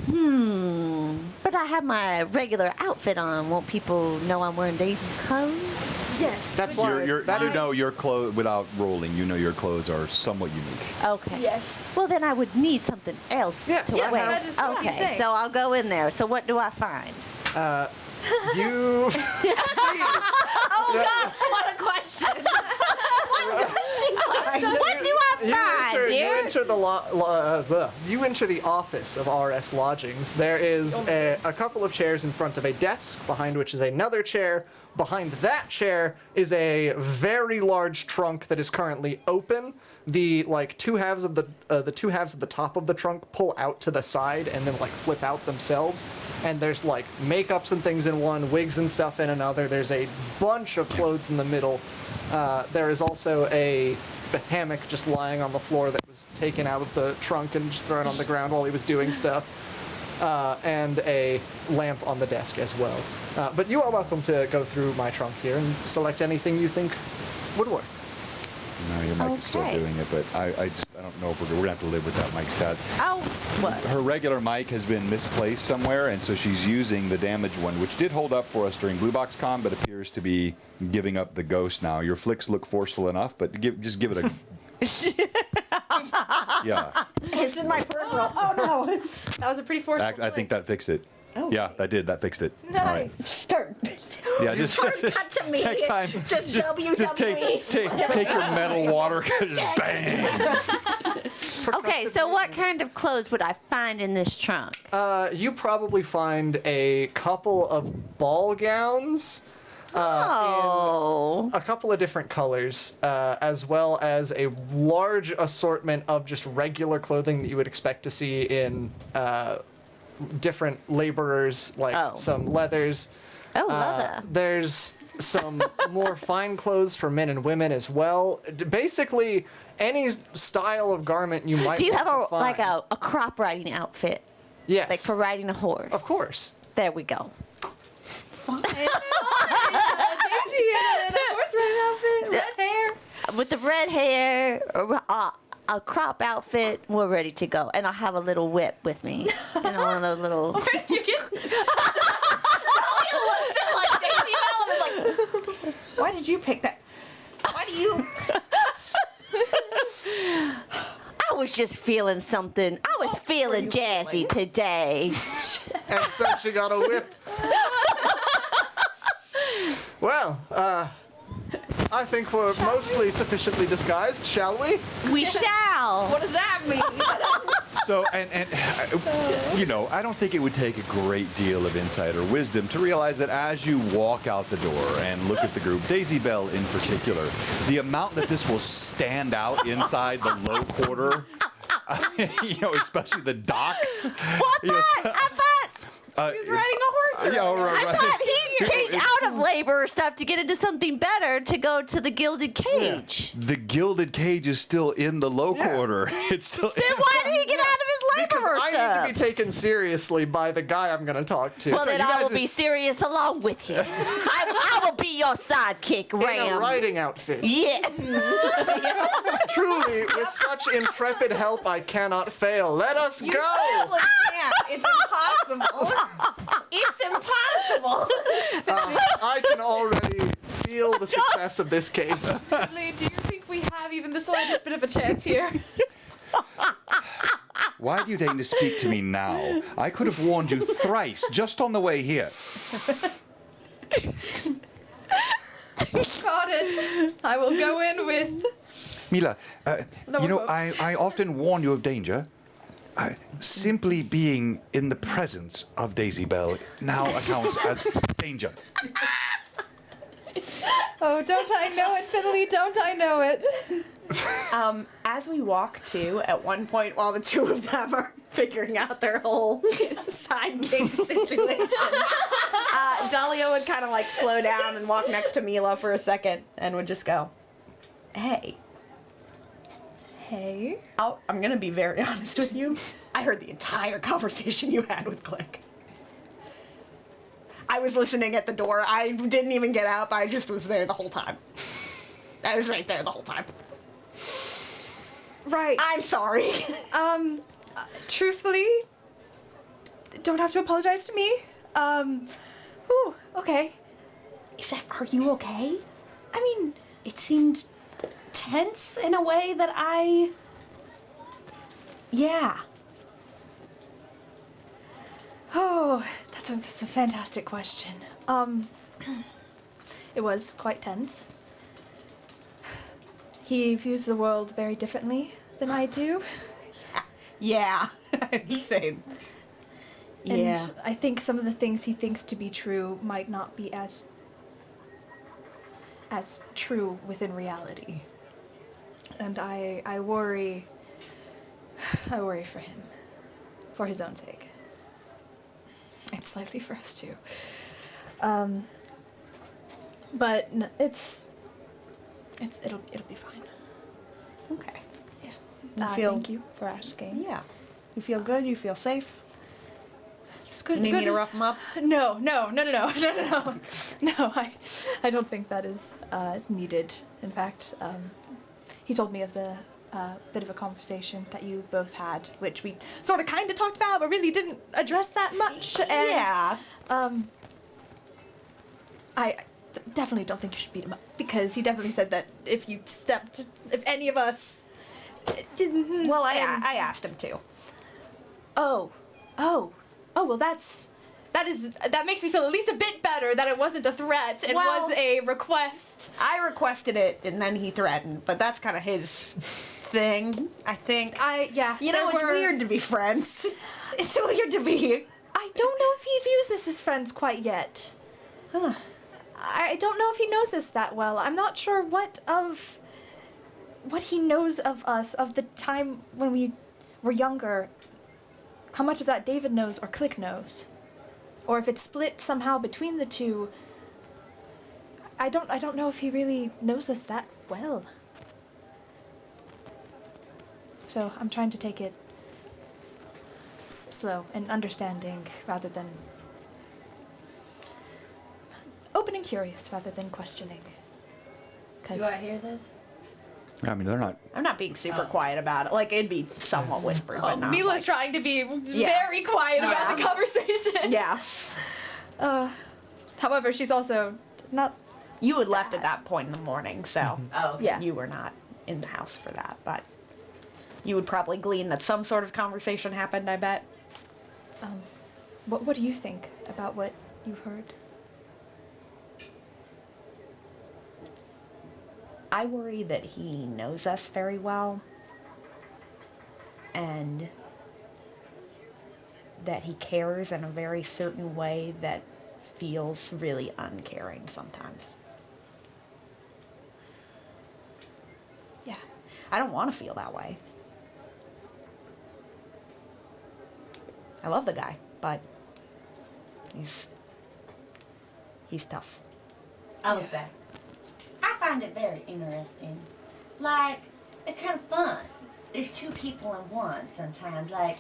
But I have my regular outfit on. Won't people know I'm wearing Daisy's clothes? Yes. That's why. You that is- know your clothes without rolling. You know your clothes are somewhat unique. Okay. Yes. Well, then I would need something else Yes, to yes, wear. I just what you Okay, say. so I'll go in there. So what do I find? You. Oh gosh, what a question! What do I find, You dear? enter you enter the office of RS Lodgings. There is a couple of chairs in front of a desk, behind which is another chair. Behind that chair is a very large trunk that is currently open. The two halves of the top of the trunk pull out to the side and then flip out themselves. And there's makeups and things in one, wigs and stuff in another. There's a bunch of clothes in the middle. There is also a hammock just lying on the floor that was taken out of the trunk and just thrown on the ground while he was doing stuff. And a lamp on the desk as well. But you are welcome to go through my trunk here and select anything you think would work. No, your mic is still Okay. doing it, but I don't know if we're gonna have to live with that mic stat. Oh, what? Her regular mic has been misplaced somewhere, and so she's using the damaged one, which did hold up for us during Blue Box Con, but appears to be giving up the ghost now. Your flicks look forceful enough, but just give it a. Yeah, It's in my peripheral. Oh no! That was a pretty forceful I think that fixed it. Yeah, that fixed it. All right. Start. Yeah, just Cut to me. next time. Just Just WWE. take your metal water, just bang. Okay, so what kind of clothes would I find in this trunk? You probably find a couple of ball gowns. Oh. A couple of different colors, as well as a large assortment of just regular clothing that you would expect to see in different laborers, some leathers. Oh, leather. There's some more fine clothes for men and women as well. Basically, any style of garment you might Do you have want to find. a crop riding outfit? Yes. Like for riding a horse? Of course. There we go. Daisy in a horse riding outfit, red hair. With the red hair, a crop outfit, we're ready to go. And I'll have a little whip with me. You know, one of those little... Where did you get? Why did you pick that? Why do you? I was just feeling something. I was feeling jazzy today. And so she got a whip. Well, I think we're mostly sufficiently disguised, shall we? We shall. What does that mean? So, and I don't think it would take a great deal of insight or wisdom to realize that as you walk out the door and look at the group, Daisy Bell in particular, the amount that this will stand out inside the low quarter, especially the docks. What the? I thought He's riding a horse. Yeah, right. I thought he changed out of labor stuff to get into something better to go to the Gilded Cage. The Gilded Cage is still in the low quarter. It's still. Then why did he get out of his Because laborer I stuff? need to be taken seriously by the guy I'm going to talk to. Well, So then you I guys will be serious along with you. I will be your sidekick, in a Ram. riding outfit. Yes. Truly, with such intrepid help, I cannot fail. Let us You go! simply can't. It's impossible. It's impossible. I can already feel the success of this case. Lee, do you think we have have even the slightest bit of a chance here. Why do you deign to speak to me now? I could have warned you thrice just on the way here. Got it. I will go in with. Mila, No you know, hopes. I often warn you of danger. Simply being in the presence of Daisy Bell now accounts as danger. Oh, don't I know it, Fiddly? Don't I know it? As we walk to, at one point while the two of them are figuring out their whole side gig situation, Dahlia would kind of like slow down and walk next to Mila for a second and would just go, "Hey, Hey. I'm gonna be very honest with you. I heard the entire conversation you had with Click. I was listening at the door. I didn't even get up. I just was there the whole time. I was right there the whole time. Right. I'm sorry." Truthfully, don't have to apologize to me. Whew, okay. Are you okay? I mean, It seemed tense in a way that I. Yeah. oh, that's a fantastic question. It was quite tense. He views the world very differently than I do. Yeah, I'd say. And Yeah. I think some of the things he thinks to be true might not be as true within reality. And I worry for him. For his own sake. And slightly for us too. But it'll be fine. Okay. Yeah. You feel- Thank you for asking. Yeah. You feel good? You feel safe? It's good. You need me to as- rough him up? No. No. I don't think that is needed. In fact, he told me of the bit of a conversation that you both had, which we sort of kind of talked about, but really didn't address that much. And, Yeah. I definitely don't think you should beat him up, because he definitely said that if any of us didn't. Well, I and- asked him to. Oh, well, that makes me feel at least a bit better that it wasn't a threat. It Well- was a request. I requested it, and then he threatened, but that's kind of his thing, I think. You know, It's weird to be friends. It's weird to be. I don't know if he views us as friends quite yet. I don't know if he knows us that well. I'm not sure what he knows of us, of the time when we were younger. How much of that David knows or Click knows. Or if it's split somehow between the two. I don't know if he really knows us that well. So I'm trying to take it slow and understanding rather than open and curious rather than questioning. Do I hear this? I mean, they're not. I'm not being super quiet about it. Like, it'd be somewhat whispered, but not. Mila's like- trying to be very quiet about the conversation. Yeah. However, she's also not. You had left at that point in the morning, so Oh, okay. Yeah. you were not in the house for that, but you would probably glean that some sort of conversation happened, I bet. What do you think about what you heard? I worry that he knows us very well, and that he cares in a very certain way that feels really uncaring sometimes. Yeah. I don't want to feel that way. I love the guy, but he's tough. I look back. I find it very interesting. Like, it's kind of fun. There's two people in one sometimes. Like,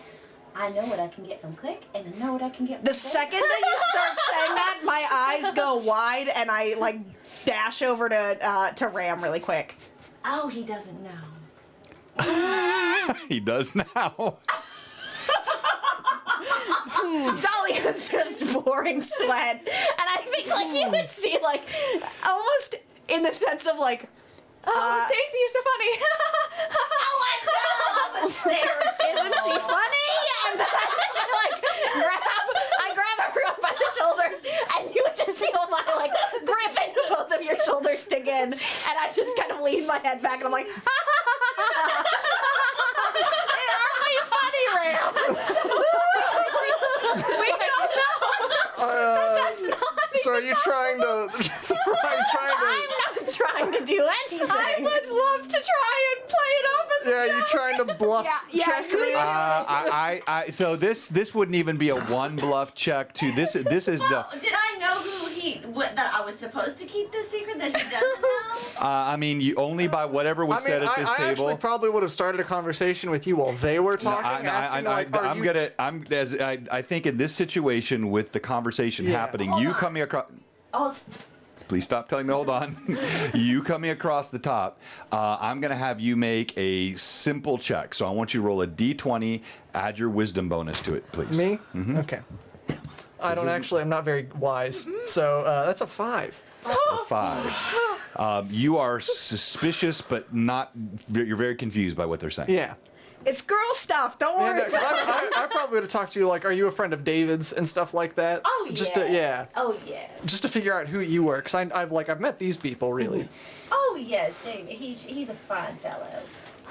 I know what I can get from Click, and I know what I can get from The Click. second that you start saying that, my eyes go wide and I like dash over to Ram really quick. Oh, he doesn't know. He does now. Dahlia's just pouring sweat, and I think like you would see like almost in the sense of like Oh, Daisy, you're so funny. Isn't she funny? And then I grab everyone by the shoulders, and you would just feel my like grip into both of your shoulders dig in, and I just kind of lean my head back, and I'm like, aren't we funny, Ram? We don't know. That's not. So are you trying to? I'm not trying to do anything. I would love to try and play it off as Yeah, you trying to bluff Yeah, check me? So this wouldn't even be a one bluff check. This is the. Did I know that I was supposed to keep this secret that he doesn't know? I mean, you only by whatever was said at this I table. actually probably would have started a conversation with you while they were talking. I think in this situation with the conversation happening, you coming across. Oh, Please stop telling me to hold on. You coming across the top, I'm going to have you make a simple check. So I want you to roll a d20, add your wisdom bonus to it, please. Me? Okay. I'm not very wise. So that's a 5. A 5. You are suspicious, but not. You're very confused by what they're saying. Yeah. It's girl stuff. Don't worry. And, I probably would have talked to you like, are you a friend of David's and stuff like that? oh Just yes. to, Oh yes. just to figure out who you were, because I've met these people really. Oh yes, David. He's a fine fellow.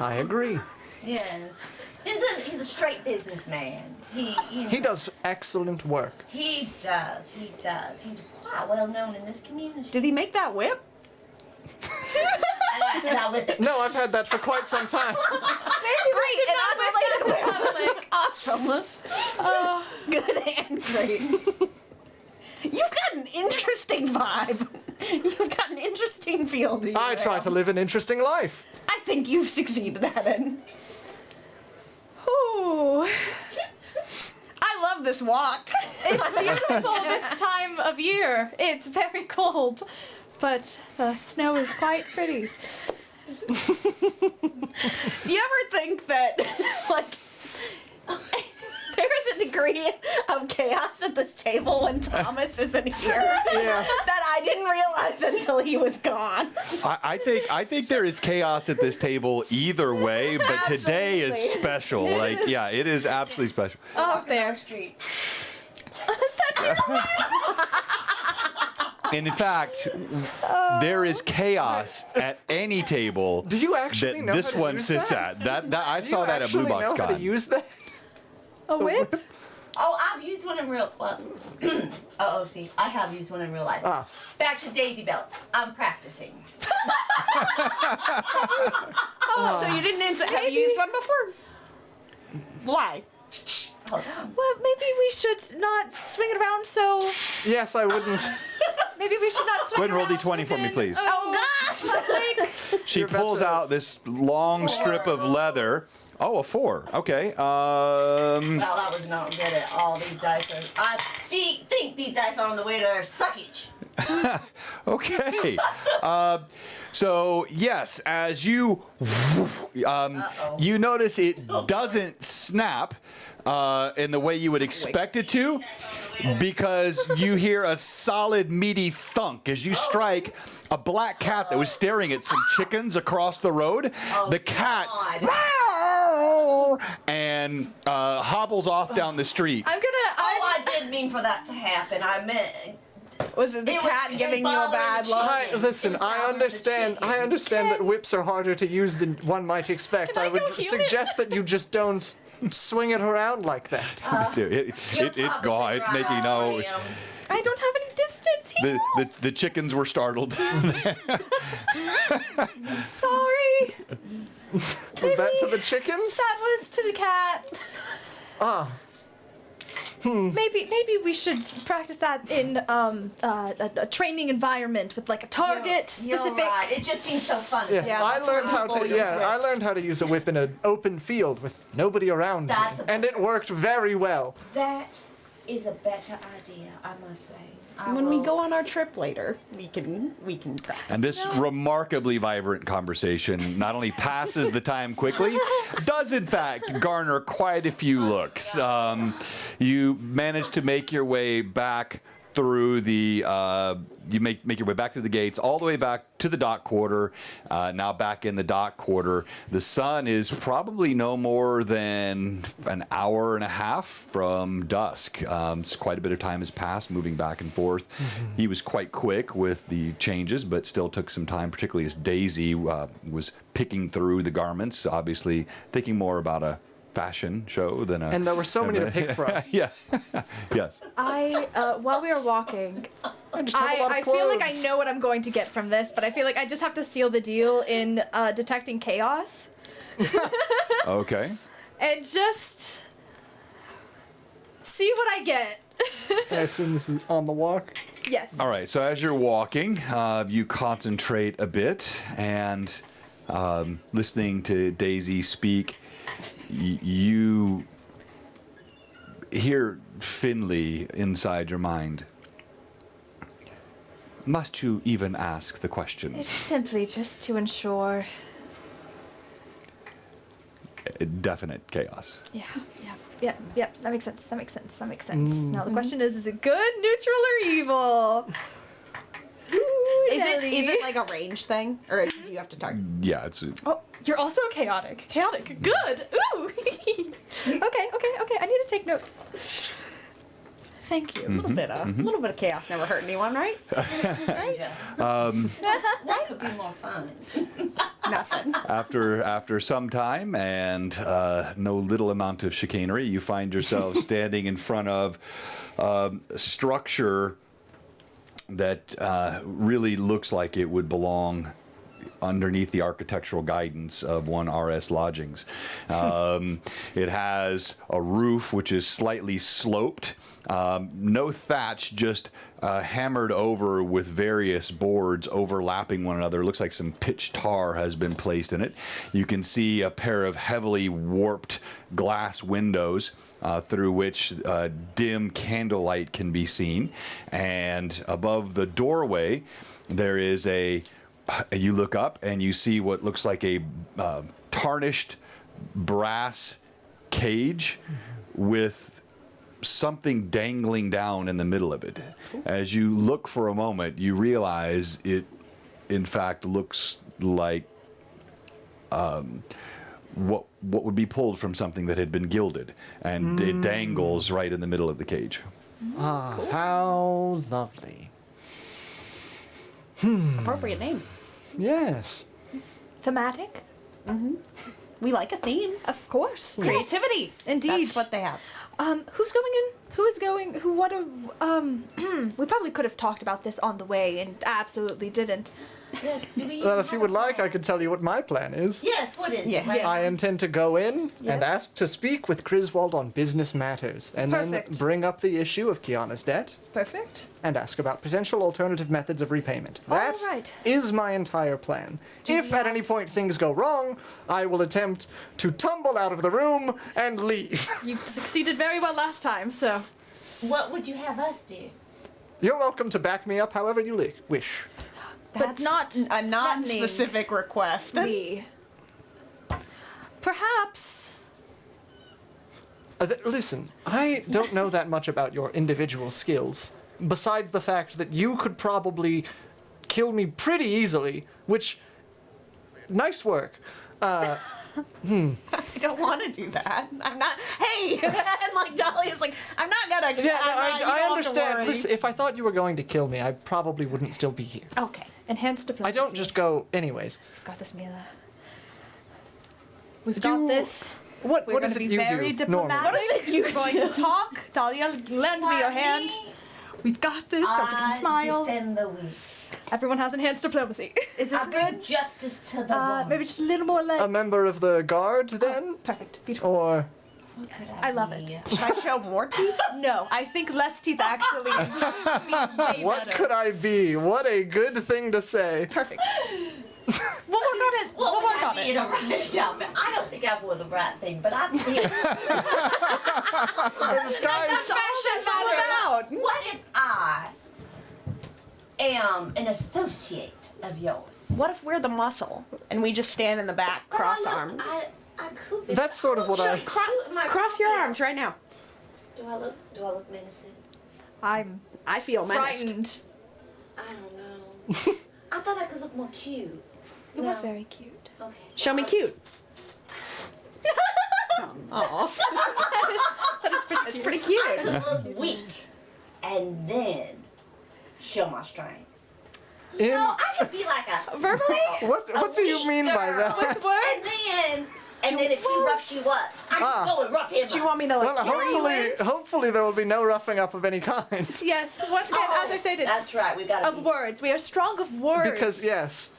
I agree. Yes. He's a straight businessman. He does excellent work. He does. He's quite well known in this community. Did he make that whip? No, I've had that for quite some time. Great and unrelated whip. Awesome. Good and great. You've got an interesting vibe. You've got an interesting feel to you. I try to live an interesting life. I think you've succeeded at it. Ooh. I love this walk. It's beautiful this time of year. It's very cold, but the snow is quite pretty. You ever think that, like, there is a degree of chaos at this table when Thomas isn't here Yeah. that I didn't realize until he was gone? I think there is chaos at this table either way, but today is Absolutely. special. Like, yeah, it is absolutely special. Oh, there. Street. And in fact, there is chaos at any table Do you actually that know this how to one use sits that? at. I Do saw you that at Blue actually Box know how to Con. use that? A whip? Oh, I've used one in real. Well, see, I have used one in real life. Ah. Back to Daisy Belt. I'm practicing. Oh, so you didn't have you used one before? Why? Hold on. Well, maybe we should not swing it around so... Yes, I wouldn't. Maybe we should not swing Go ahead and roll around D20 for me, within please. a Oh, gosh! public- She You're about pulls to- out this long strip of leather. Oh, a 4. Okay. Well, that was not good at all. These dice are. I think these dice are on the way to suckage. Okay. So yes, as you you notice it doesn't snap in the way you would expect it to, because you hear a solid meaty thunk as you strike a black cat that was staring at some chickens across the road. The cat and hobbles off down the street. I'm gonna... I didn't mean for that to happen. I meant. Was it the It was- cat it giving you a bothered bad the look? chicken. Listen, I understand that whips are harder to use than one might expect. Can I I would go human? suggest that you just don't swing it around like that. It's gone. It's making no. I don't have any distance here. The chickens were startled. Sorry. Was that to the chickens? That was to the cat. Ah. Maybe we should practice that in a training environment with like a target specific. You're right. It just seems so fun. Yeah, I that's learned what how people to. use Yeah, I whips. learned how to use a whip in an open field with nobody around me, That's a- and it worked very well. That is a better idea, I must say. When we go on our trip later, we can practice. And this remarkably vibrant conversation not only passes the time quickly, does in fact garner quite a few looks. You manage to make your way back through the you make your way back through the gates, all the way back to the dock quarter. Now back in the dock quarter, the sun is probably no more than an hour and a half from dusk. It's quite a bit of time has passed, moving back and forth. He was quite quick with the changes, but still took some time, particularly as Daisy was picking through the garments, obviously thinking more about a fashion show than a. And there were so many to pick from. Yeah. Yes. While we were walking, I just have a lot of I feel like I clothes. know what I'm going to get from this, but I feel like I just have to seal the deal in detecting chaos Okay. and just see what I get. I assume this is on the walk. Yes. All right. So as you're walking, you concentrate a bit and listening to Daisy speak. You hear Finley inside your mind. Must you even ask the question? It's simply just to ensure. Definite chaos. Yeah. That makes sense. Now the question is it good, neutral, or evil? Ooh, Is Nelly. it like a range thing, or do you have to target? Yeah, it's Oh, you're also chaotic. Chaotic. Good. Ooh. okay. I need to take notes. Thank you. A little bit of chaos never hurt anyone, right? That could be more fun. Nothing. after some time and no little amount of chicanery, you find yourself standing in front of a structure that really looks like it would belong underneath the architectural guidance of one RS Lodgings. It has a roof which is slightly sloped, no thatch, just hammered over with various boards overlapping one another. It looks like some pitch tar has been placed in it. You can see a pair of heavily warped glass windows through which dim candlelight can be seen. And above the doorway, there is you look up and you see what looks like a tarnished brass cage with something dangling down in the middle of it. As you look for a moment, you realize it, in fact, looks like what would be pulled from something that had been gilded, and it dangles right in the middle of the cage. Ah, how lovely. Appropriate name. Yes. Thematic? We like a theme. Of course. Creativity. Indeed. That's what they have. Who's going in? Who is going? Who? What? We probably could have talked about this on the way and absolutely didn't. Yes, do we Well, even if you have would a like, plan? I could tell you what my plan is. Yes, what is Yes. it? Right? I intend to go in and ask to speak with Griswold on business matters, and then Perfect. bring up the issue of Kiana's debt, Perfect. and ask about potential alternative methods of repayment. That is right. my entire plan. If at any point things go wrong, I will attempt to tumble out of the room and leave. You succeeded very well last time, so. What would you have us do? You're welcome to back me up however you wish. But not a non-specific request. me. Perhaps. Listen, I don't know that much about your individual skills, besides the fact that you could probably kill me pretty easily, which. Nice work. I don't want to do that. I'm not. Hey, and like Dolly is like, I'm not gonna. Yeah, I'm not, you don't I have to understand. worry. Listen, if I thought you were going to kill me, I probably wouldn't still be here. Okay. Enhanced diplomacy. I don't just go anyways. We've got this, Mila. We've got this. What We're is going it to be you very do diplomatic. normally? What is it you We're going to talk. Dahlia, lend me your hand. We've got this. Don't forget to smile. Defend the weak. Everyone has enhanced diplomacy. Is this I bring good? justice to the world. Maybe just a little more like. A member of the guard, then? Perfect. Beautiful. Or. I love it. Should I show more teeth? No, I think less teeth actually would be way What better. could I be? What a good thing to say. Perfect. We'll work on it. We'll work on You it. know, right now, I don't think I wore the right thing, but I feel. The disguise. That's what fashion's all about. What if I am an associate of yours? What if we're the muscle? And we just stand in the back, cross arms. I could be. That's sort of what I. Cross your arms right now. Do I look menacing? I'm I feel menaced. frightened. I don't know. I thought I could look more cute. You No. are very cute. Okay. Show me cute. Oh, That is pretty it's cute. pretty I cute. could look weak and then show my strength. In, No, I could be like a Verbally? what do you weak mean by girl. that? With words? And then if he roughs you up, I can go and rough him Do you up. want me to like Well, carry you in? hopefully there will be no roughing up of any kind. Yes. Once again, as I stated, That's right. We got of words. We are strong of words.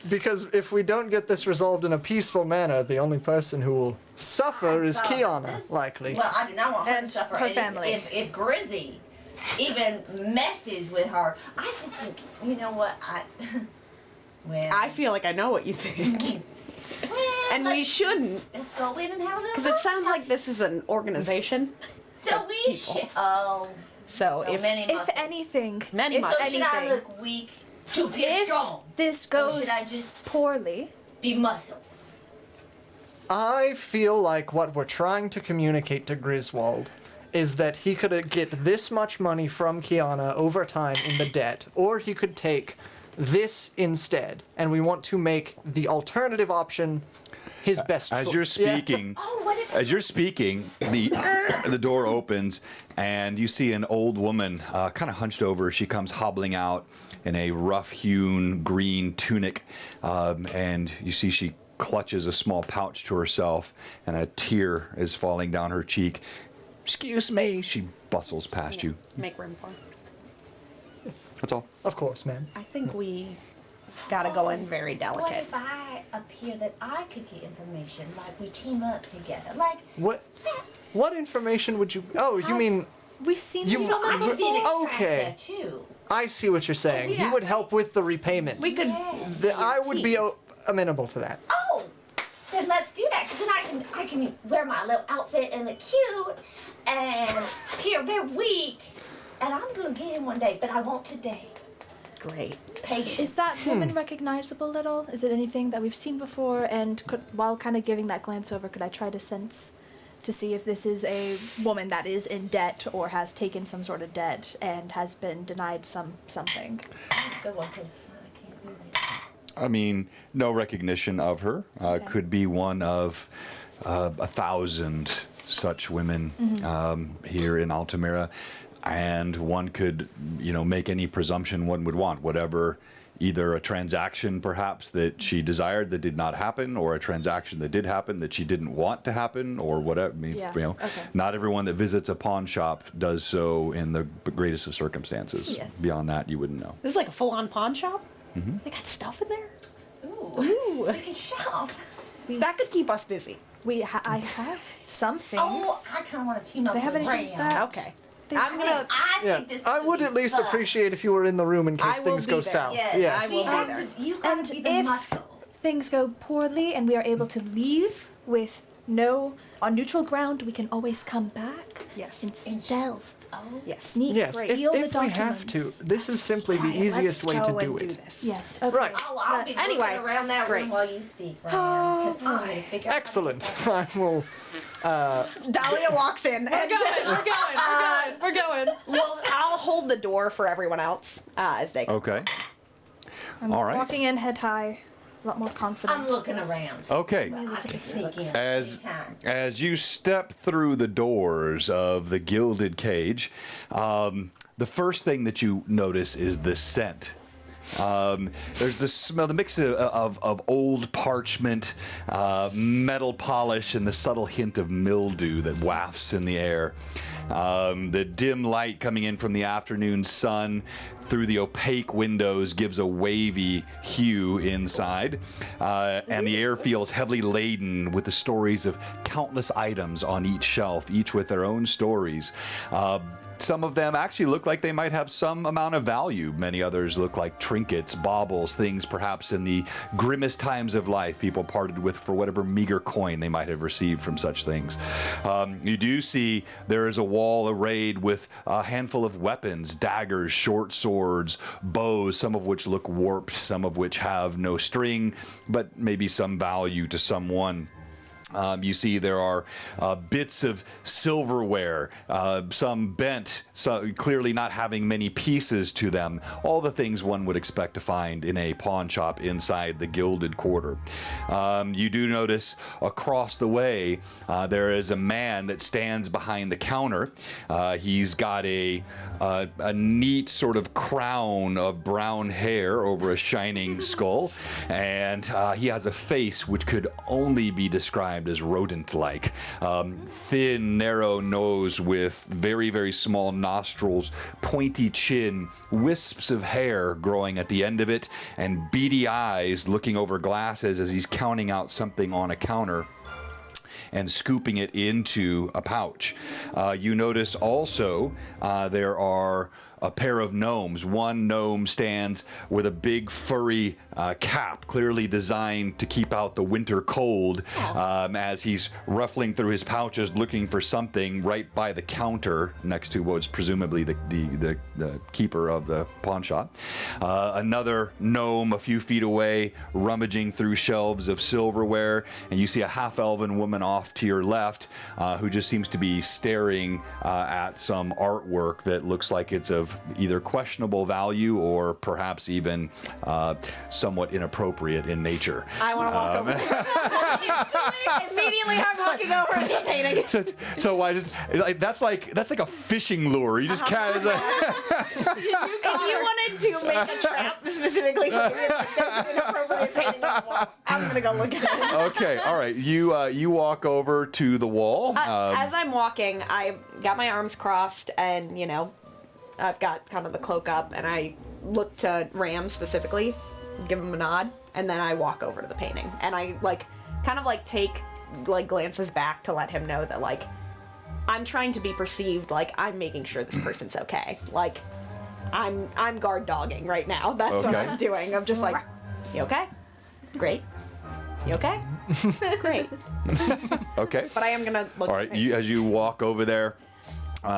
Because if we don't get this resolved in a peaceful manner, the only person who will suffer is Kiana, likely. Well, I do not want her And to suffer. her And family. If Grizzy even messes with her, I just think, you know what? Well, I feel like I know what you think. And we shouldn't, let's go in and have a little. because it sounds like this is an organization. So we should. Oh, So no, if many If muscles. anything, many If much, so, should I anything. look weak to appear if strong? this Or goes should I just poorly, be muscle? I feel like what we're trying to communicate to Griswold is that he could get this much money from Kiana over time in the debt, or he could take this instead, and we want to make the alternative option his best As choice. you're Yeah. speaking, Oh, what if? as you're speaking, the door opens and you see an old woman, kind of hunched over. She comes hobbling out in a rough-hewn green tunic, and you see she clutches a small pouch to herself, and a tear is falling down her cheek. "Excuse me," she bustles past you. make room for. That's all. Of course, ma'am. I think we gotta go in very What delicate. if I appear that I could get information, like we team up together, like What information would you? Oh, you mean? we've seen You- this I woman could be an before. Okay. extractor too. I see what you're saying. yeah. You would help with the repayment. We could. Yes. I would be amenable to that. Oh, then let's do that. Cause then I can wear my little outfit and look cute and appear very weak. And I'm gonna get him one day, but I won't today. Great. Patience. Is that woman recognizable at all? Is it anything that we've seen before? And while kind of giving that glance over, could I try to sense to see if this is a woman that is in debt or has taken some sort of debt and has been denied something? Good one, cause I can't do that. I mean, no recognition of her. Okay. Could be one of 1,000 such women here in Altamira, and one could, make any presumption one would want, whatever. Either a transaction, perhaps, that she desired that did not happen, or a transaction that did happen that she didn't want to happen, or whatever. I mean, Yeah, okay. not everyone that visits a pawn shop does so in the greatest of circumstances. Yes. Beyond that, you wouldn't know. This is like a full-on pawn shop. They got stuff in there. Ooh, Ooh, we can shop. that could keep us busy. I have some things. Oh, I kind of want to team up They have with anything Ram. that- Okay. I'm gonna. I Yeah, think this I could would be at least fun. appreciate if you were in the room in case I will things be go there. south. Yes, Yeah. I will be there. You've got And to be the if muscle. things go poorly and we are able to leave with on neutral ground, we can always come back. Yes. In stealth. Oh, Yes. Sneak, Yes, steal the if we have documents. to, this is simply the Quiet, easiest way let's to go do and it. this. Yes. Okay. Right. Oh, I'll be Let's- Anyway, looking around that great. room while you speak, Ram. 'Cause I'm gonna figure out. Excellent. I will. Dahlia walks in. We're going. Well, I'll hold the door for everyone else as they come. Okay. I'm All right. walking in head high, a lot more confident. I'm looking around. Okay. I can sneak in As anytime. as you step through the doors of the Gilded Cage, the first thing that you notice is the scent. There's this smell, the mix of old parchment, metal polish, and the subtle hint of mildew that wafts in the air. The dim light coming in from the afternoon sun through the opaque windows gives a wavy hue inside, and the air feels heavily laden with the stories of countless items on each shelf, each with their own stories. Some of them actually look like they might have some amount of value. Many others look like trinkets, baubles, things perhaps in the grimmest times of life people parted with for whatever meager coin they might have received from such things. You do see there is a wall arrayed with a handful of weapons, daggers, short swords, bows, some of which look warped, some of which have no string, but maybe some value to someone. You see there are bits of silverware, some bent, so clearly not having many pieces to them. All the things one would expect to find in a pawn shop inside the Gilded Quarter. You do notice across the way there is a man that stands behind the counter. He's got a neat sort of crown of brown hair over a shining skull, and he has a face which could only be described as rodent-like. Thin, narrow nose with very, very small nostrils, pointy chin, wisps of hair growing at the end of it, and beady eyes looking over glasses as he's counting out something on a counter and scooping it into a pouch. You notice also there are a pair of gnomes. One gnome stands with a big furry cap, clearly designed to keep out the winter cold, as he's ruffling through his pouches looking for something right by the counter next to what's presumably the keeper of the pawn shop. Another gnome a few feet away rummaging through shelves of silverware, and you see a half-elven woman off to your left who just seems to be staring at some artwork that looks like it's of either questionable value or perhaps even somewhat inappropriate in nature. I want to walk over. Immediately, I'm walking over and just painting. So I just that's like a fishing lure. You just can't. If you wanted to make a trap specifically for me, it's like there's an inappropriate painting on the wall. I'm gonna go look at it. Okay, all right. You walk over to the wall. As I'm walking, I've got my arms crossed, and I've got kind of the cloak up, and I look to Ram specifically, give him a nod, and then I walk over to the painting, and I take glances back to let him know that I'm trying to be perceived like I'm making sure this person's okay. Like I'm guard dogging right now. That's what I'm doing. I'm just like, you okay? Great. You okay? Great. Okay. But I am gonna look. All right. As you walk over there,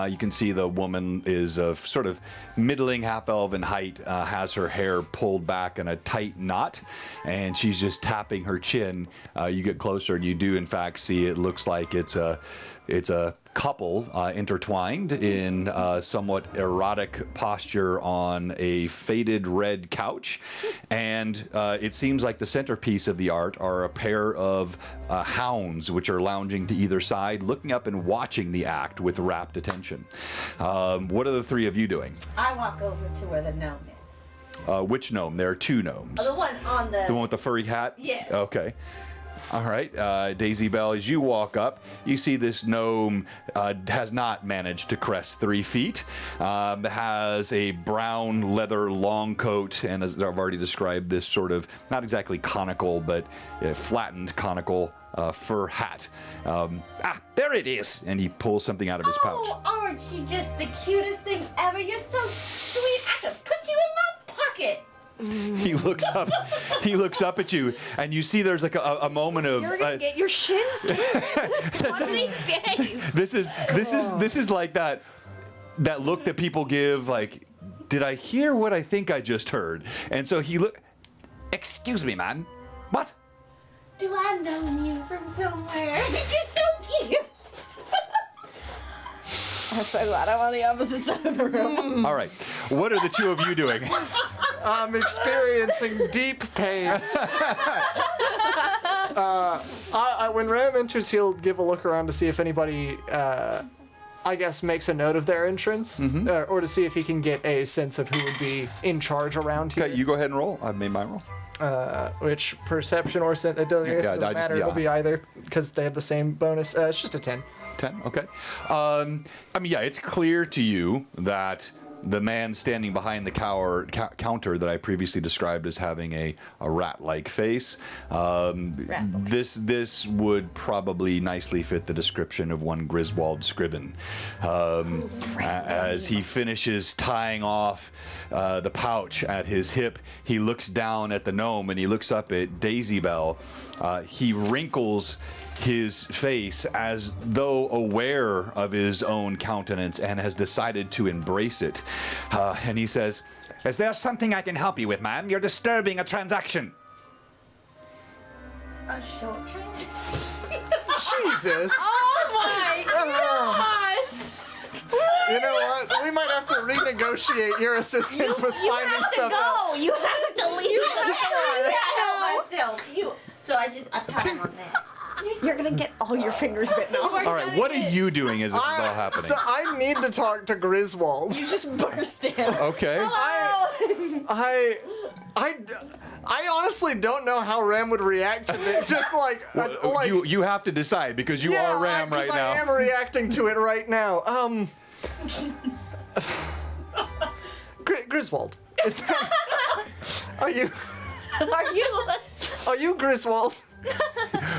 you can see the woman is of sort of middling half-elven height, has her hair pulled back in a tight knot, and she's just tapping her chin. You get closer, and you do, in fact, see it looks like it's a couple intertwined in somewhat erotic posture on a faded red couch, and it seems like the centerpiece of the art are a pair of hounds which are lounging to either side, looking up and watching the act with rapt attention. What are the three of you doing? I walk over to where the gnome is. Which gnome? There are two gnomes. The one on the... The one with the furry hat? Yes. Okay. All right, Daisy Bell, as you walk up, you see this gnome has not managed to crest 3 feet, has a brown leather long coat, and as I've already described, this sort of, not exactly conical, but flattened conical fur hat. There it is! And he pulls something out of his pouch. Oh, aren't you just the cutest thing ever? You're so sweet. I could put you in my pocket. He looks up. He looks up at you, and you see there's like a moment of. You're gonna get your shins one of these days. This is like that look that people give. Like, did I hear what I think I just heard? And so he look. Excuse me, man. What? Do I know you from somewhere? You're so cute. I'm so glad I'm on the opposite side of the room. All right. What are the two of you doing? I'm experiencing deep pain. When Ram enters, he'll give a look around to see if anybody, I guess, makes a note of their entrance, or to see if he can get a sense of who would be in charge around here. Okay, you go ahead and roll. I've made my roll. Which perception or sense? It doesn't matter. It'll be either because they have the same bonus. It's just a 10. 10. Okay. I mean, yeah, it's clear to you that the man standing behind the counter that I previously described as having a rat-like face, this would probably nicely fit the description of one Griswold Scriven. As he finishes tying off the pouch at his hip, he looks down at the gnome and he looks up at Daisy Bell. He wrinkles his face as though aware of his own countenance and has decided to embrace it. And he says, "Is there something I can help you with, ma'am? You're disturbing a transaction." A short transaction? Jesus. Oh my gosh! You know what? We might have to renegotiate your assistance with You finding have to stuff. go. You have to leave the store. help myself. So I pat him on that. You're gonna get all your fingers bitten off. All right, what are you doing as this is all happening? So I need to talk to Griswold. You just burst in. Okay. I honestly don't know how Ram would react to this. Just like, You have to decide because you are Ram right now. I am reacting to it right now. Griswold, is that? Are you Griswold?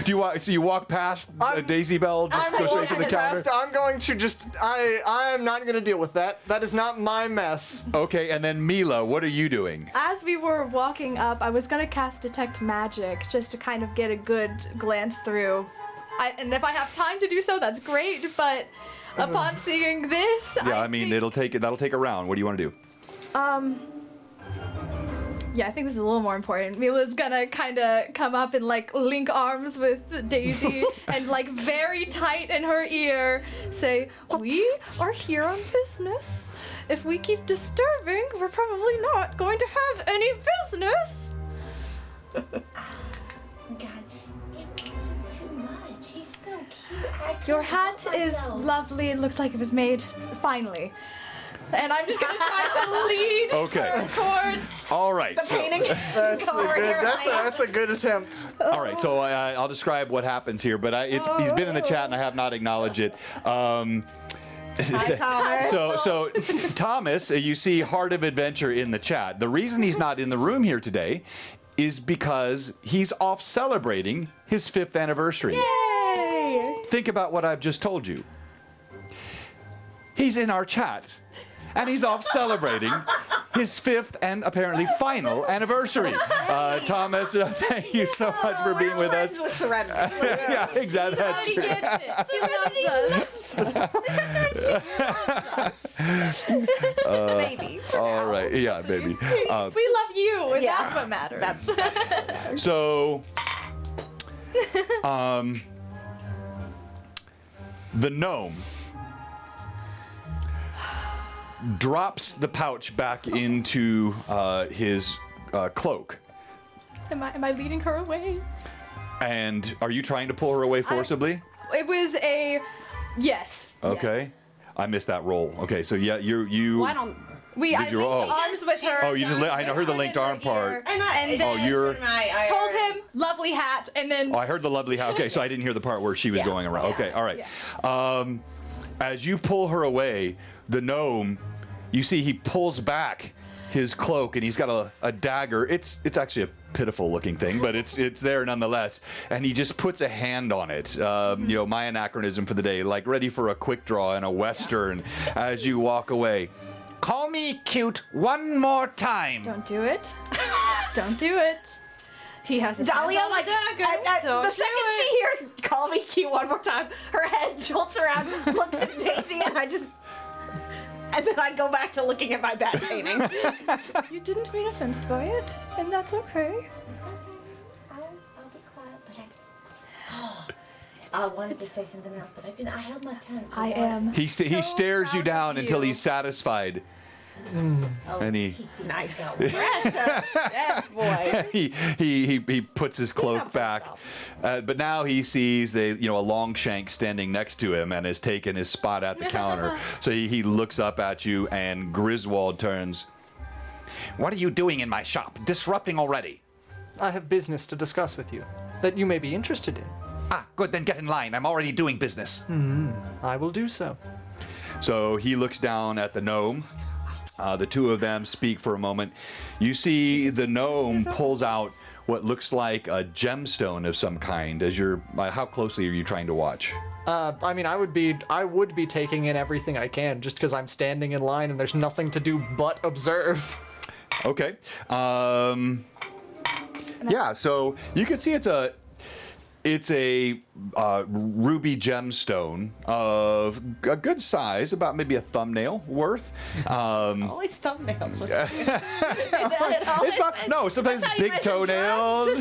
Do you walk? So you walk past Daisy Bell, just go straight to the counter. I'm going to just. I'm not going to deal with that. That is not my mess. Okay, and then Mila, what are you doing? As we were walking up, I was gonna cast Detect Magic just to kind of get a good glance through. And if I have time to do so, that's great. But upon seeing this, Yeah, I mean that'll take a round. What do you want to do? Yeah, I think this is a little more important. Mila's gonna kind of come up and like link arms with Daisy and like very tight in her ear say, "We are here on business. If we keep disturbing, we're probably not going to have any business." God, it's just too much. He's so cute. Your hat is lovely. It looks like it was made finally. And I'm just gonna try to lead Okay. her towards All right. the painting. That's a good attempt. All right, so I'll describe what happens here, but he's been in the chat and I have not acknowledged it. Hi, Thomas. So Thomas, you see Heart of Adventure in the chat. The reason he's not in the room here today is because he's off celebrating his 5th anniversary. Yay! Think about what I've just told you. He's in our chat. And he's off celebrating his 5th and apparently final anniversary. Thomas, thank you so much for being with us. With Serenity. Yeah, exactly. That's She true. gets it. She loves us. Baby. All right, yeah, baby. We love you, and Yeah. that's what matters. So, the gnome drops the pouch back into his cloak. Am I leading her away? And are you trying to pull her away forcibly? It was a yes. Okay. I missed that roll. Okay, so yeah, you. Why don't I you- linked oh. arms with her. Oh, you just. I heard the linked arm part. And Oh, then you're. told him lovely hat, and then Oh, I heard the lovely hat. Okay, so I didn't hear the part where she was Yeah. going around. Yeah. Okay, all right. As you pull her away, the gnome, you see he pulls back his cloak and he's got a dagger. It's actually a pitiful looking thing, but it's there nonetheless. And he just puts a hand on it. You know, my anachronism for the day, like ready for a quick draw and a western as you walk away. Call me cute one more time. don't do it. Don't do it. He has his Dahlia, hands on like, the dagger. Don't the do second it. she hears "call me cute" one more time, her head jolts around, looks at Daisy, and then I go back to looking at my bat painting. You didn't mean offense by it, and that's okay. I'll be quiet, but I wanted to say something else, but I didn't. I held my tongue. I am. He stares you proud down of until you. he's satisfied. And he Nice. Pressure. Yes, boy. he puts his cloak up for back, but now he sees a long shank standing next to him and has taken his spot at the counter. So he looks up at you, and Griswold turns. What are you doing in my shop? Disrupting already. I have business to discuss with you that you may be interested in. Ah, good. Then get in line. I'm already doing business. I will do so. So he looks down at the gnome. The two of them speak for a moment. You see the gnome pulls out what looks like a gemstone of some kind. How closely are you trying to watch? I mean, I would be taking in everything I can just because I'm standing in line and there's nothing to do but observe. Okay. Yeah. So you can see it's a ruby gemstone of a good size, about maybe a thumbnail worth. Always thumbnails. It's not. No, sometimes big toenails.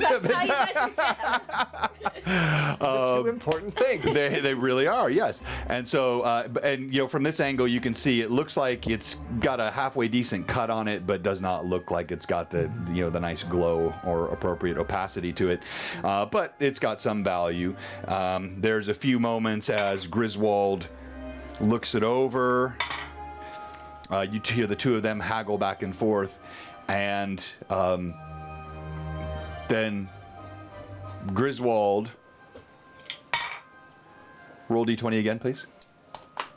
Two important things. They really are, yes. And so, and you know, from this angle, you can see it looks like it's got a halfway decent cut on it, but does not look like it's got the the nice glow or appropriate opacity to it. But it's got some value. There's a few moments as Griswold looks it over. You hear the two of them haggle back and forth, and then Griswold. Roll d20 again, please.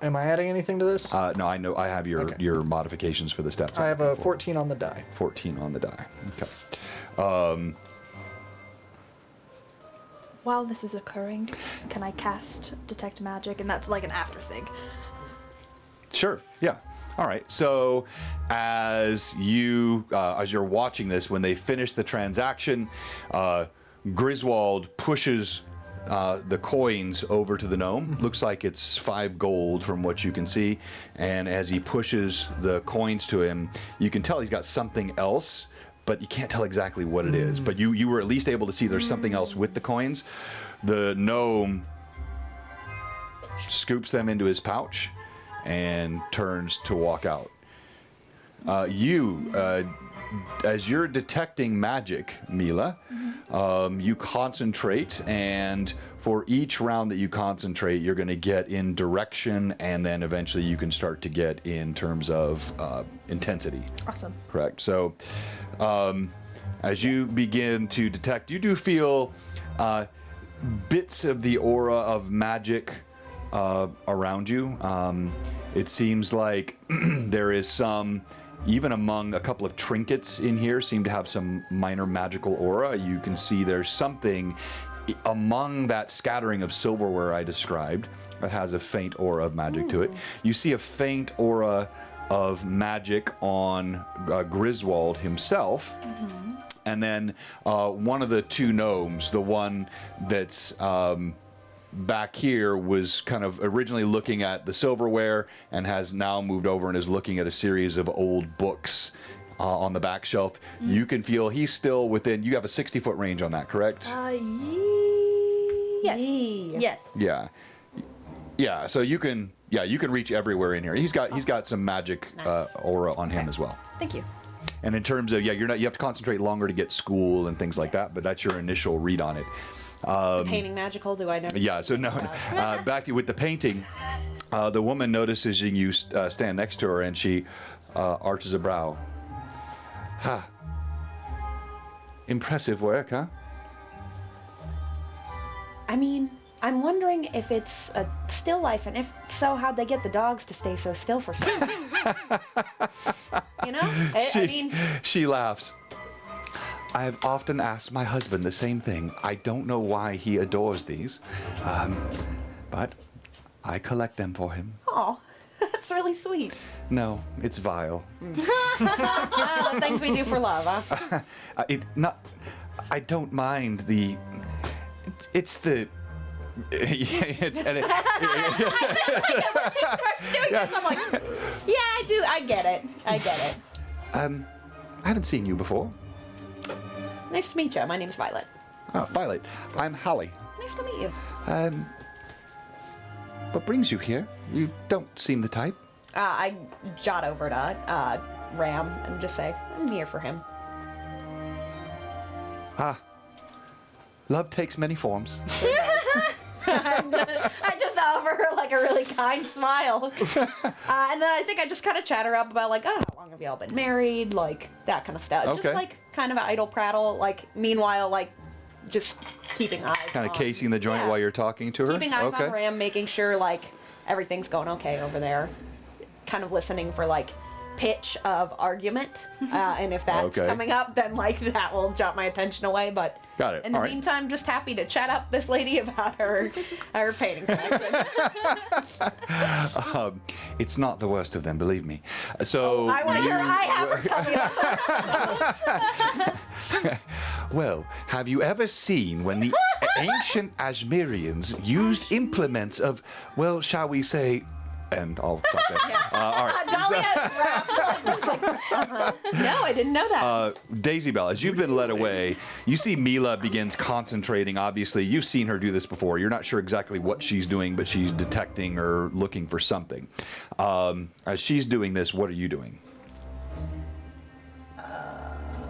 Am I adding anything to this? No, I know. I have your modifications for the stats. I have a 14 on the die. 14 on the die. Okay. While this is occurring, can I cast Detect Magic? And that's like an after thing. Sure. Yeah. All right. So, as you're watching this, when they finish the transaction, Griswold pushes the coins over to the gnome. Looks like it's 5 gold from what you can see. And as he pushes the coins to him, you can tell he's got something else, but you can't tell exactly what it is. But you were at least able to see there's something else with the coins. The gnome scoops them into his pouch and turns to walk out. As you're detecting magic, Mila, you concentrate, and for each round that you concentrate, you're going to get in direction, and then eventually you can start to get in terms of intensity. Awesome. Correct. So, as you begin to detect, you do feel bits of the aura of magic around you. It seems like there is some. Even among a couple of trinkets in here seem to have some minor magical aura. You can see there's something among that scattering of silverware I described that has a faint aura of magic to it. You see a faint aura of magic on Griswold himself. And then one of the two gnomes, the one that's back here, was kind of originally looking at the silverware and has now moved over and is looking at a series of old books on the back shelf. You can feel he's still within. You have a 60-foot range on that, correct? Yes. Yes. Yeah. Yeah. So you can reach everywhere in here. He's got some magic aura on him as well. Thank you. And in terms of you have to concentrate longer to get school and things like that. But that's your initial read on it. Painting magical? Do I know? Yeah, so no. Back to with the painting, the woman notices you stand next to her, and she arches a brow. Ha. Impressive work, huh? I mean, I'm wondering if it's a still life, and if so, how'd they get the dogs to stay so still for so long? You know? I mean... She laughs. I have often asked my husband the same thing. I don't know why he adores these, but I collect them for him. Oh, that's really sweet. No, it's vile. The things we do for love, huh? I don't mind the. It's the. It's, and it, When she starts doing this, I'm like, yeah, I do. I get it. I haven't seen you before. Nice to meet you. My name's Violet. Oh, Violet. I'm Holly. Nice to meet you. What brings you here? You don't seem the type. I jot over to Ram and just say, I'm here for him. Love takes many forms. I just offer her like a really kind smile. And then I think I just kind of chat her up about like, how long have y'all been married? Like that kind of stuff. Okay. Just like kind of idle prattle. Like meanwhile, like just keeping eyes Kind of on, casing the joint while you're talking to her? keeping eyes Okay. on Ram, making sure like everything's going okay over there. Kind of listening for like pitch of argument. And if that's Okay. coming up, then like that will jump my attention away. But Got it. in the All right. meantime, just happy to chat up this lady about her painting collection. It's not the worst of them, believe me. So I want to hear. I have her tell me about well, have you ever seen when the Ancient Ajmirians used implements of, well, shall we say, and I'll stop there. All right. No, I didn't know that. Daisy Bell, as you've been led away, you see Mila begins concentrating. Obviously, you've seen her do this before. You're not sure exactly what she's doing, but she's detecting or looking for something. As she's doing this, what are you doing?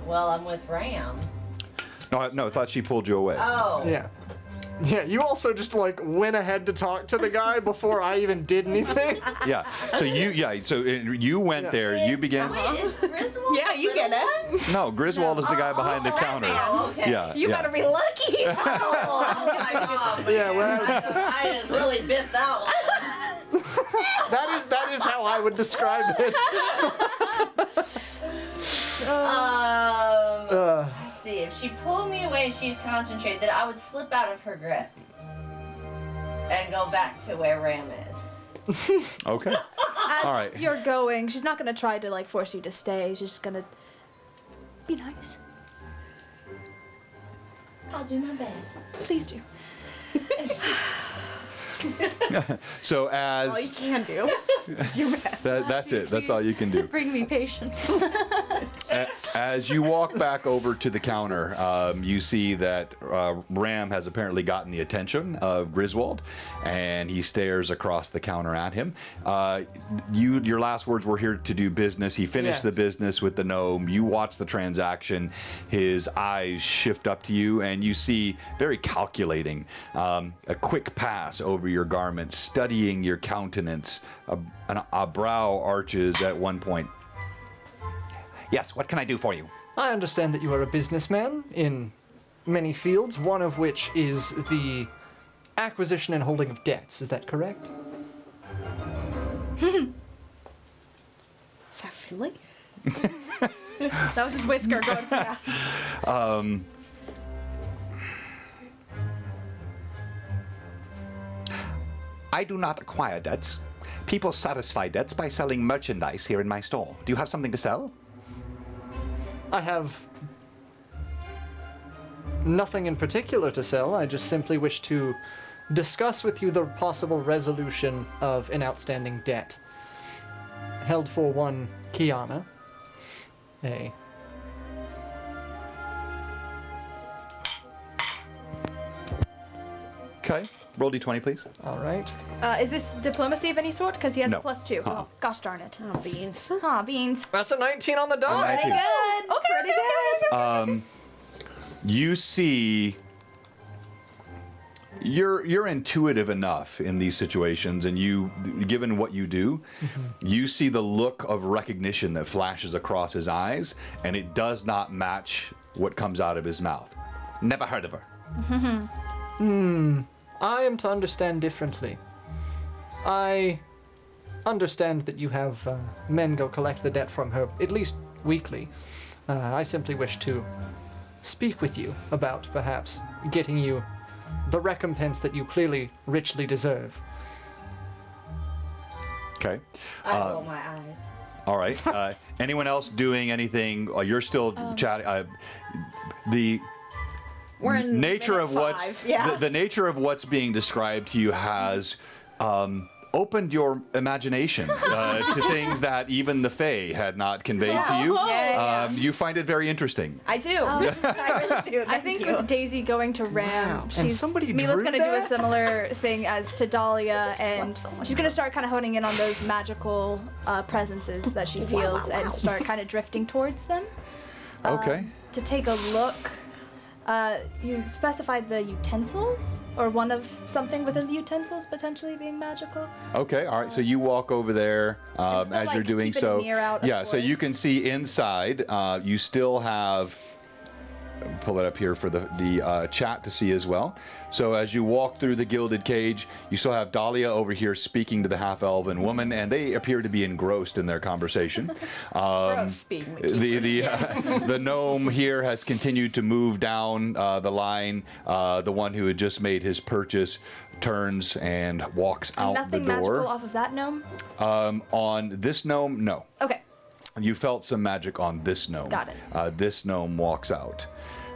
Well, I'm with Ram. No, I thought she pulled you away. Oh. Yeah. Yeah, you also just like went ahead to talk to the guy before I even did anything. Yeah. So you went there. You began. Wait, is Griswold Yeah, you get it. No, Griswold is the guy behind the counter. Oh, okay. Yeah. You yeah. better be lucky. Yeah, well, I just really bit that one. that is how I would describe it. Let's see. If she pulled me away and she's concentrated, then I would slip out of her grip and go back to where Ram is. Okay. As All right. you're going, she's not gonna try to like force you to stay. She's just gonna be nice. I'll do my best. Please do. So as All you can do is your best. that's it. That's all you can do. Bring me patience. As you walk back over to the counter, you see that Ram has apparently gotten the attention of Griswold, and he stares across the counter at him. Your last words were here to do business. He finished Yes. the business with the gnome. You watch the transaction. His eyes shift up to you, and you see, very calculating, a quick pass over your garment, studying your countenance. A brow arches at one point. Yes, what can I do for you? I understand that you are a businessman in many fields, one of which is the acquisition and holding of debts. Is that correct? Is that Finley? That was his whisker going for I do not acquire debts. People satisfy debts by selling merchandise here in my store. Do you have something to sell? I have nothing in particular to sell. I just simply wish to discuss with you the possible resolution of an outstanding debt held for one Kiana. Okay. Roll d20, please. All right. Is this diplomacy of any sort? Because he has No. a +2. Oh, gosh darn it. Oh, beans. Aw, beans. That's a 19 on the dot. 19. Okay, pretty good. You see, you're intuitive enough in these situations, and given what you do, you see the look of recognition that flashes across his eyes, and it does not match what comes out of his mouth. Never heard of her. I am to understand differently. I understand that you have men go collect the debt from her, at least weekly. I simply wish to speak with you about perhaps getting you the recompense that you clearly richly deserve. Okay. I roll my eyes. All right. Anyone else doing anything? You're still chatting. We're in Nature minute of what's five, yeah. the nature of what's being described to you has opened your imagination to things that even the Fae had not conveyed to you. Yeah. You find it very interesting. I do. I really do. I think with Daisy going to Ram, And she's somebody Mila's drew gonna do a that? similar thing as to Dahlia, and she's gonna start kind of honing in on those magical presences that she feels and start kind of drifting towards them. Okay. To take a look, you specified the utensils, or one of something within the utensils potentially being magical. Okay, all right. So you walk over there And still, as like, you're doing keeping so. a mirror out, of Yeah, so you course. can see inside. You still have. Pull it up here for the chat to see as well. So as you walk through the gilded cage, you still have Dahlia over here speaking to the half-elven woman, and they appear to be engrossed in their conversation. Gross being the The gnome here has continued to move down the line. The one who had just made his purchase turns and walks out Nothing the magical door. off of that gnome. On this gnome, no. Okay. You felt some magic on this gnome. Got it. This gnome walks out.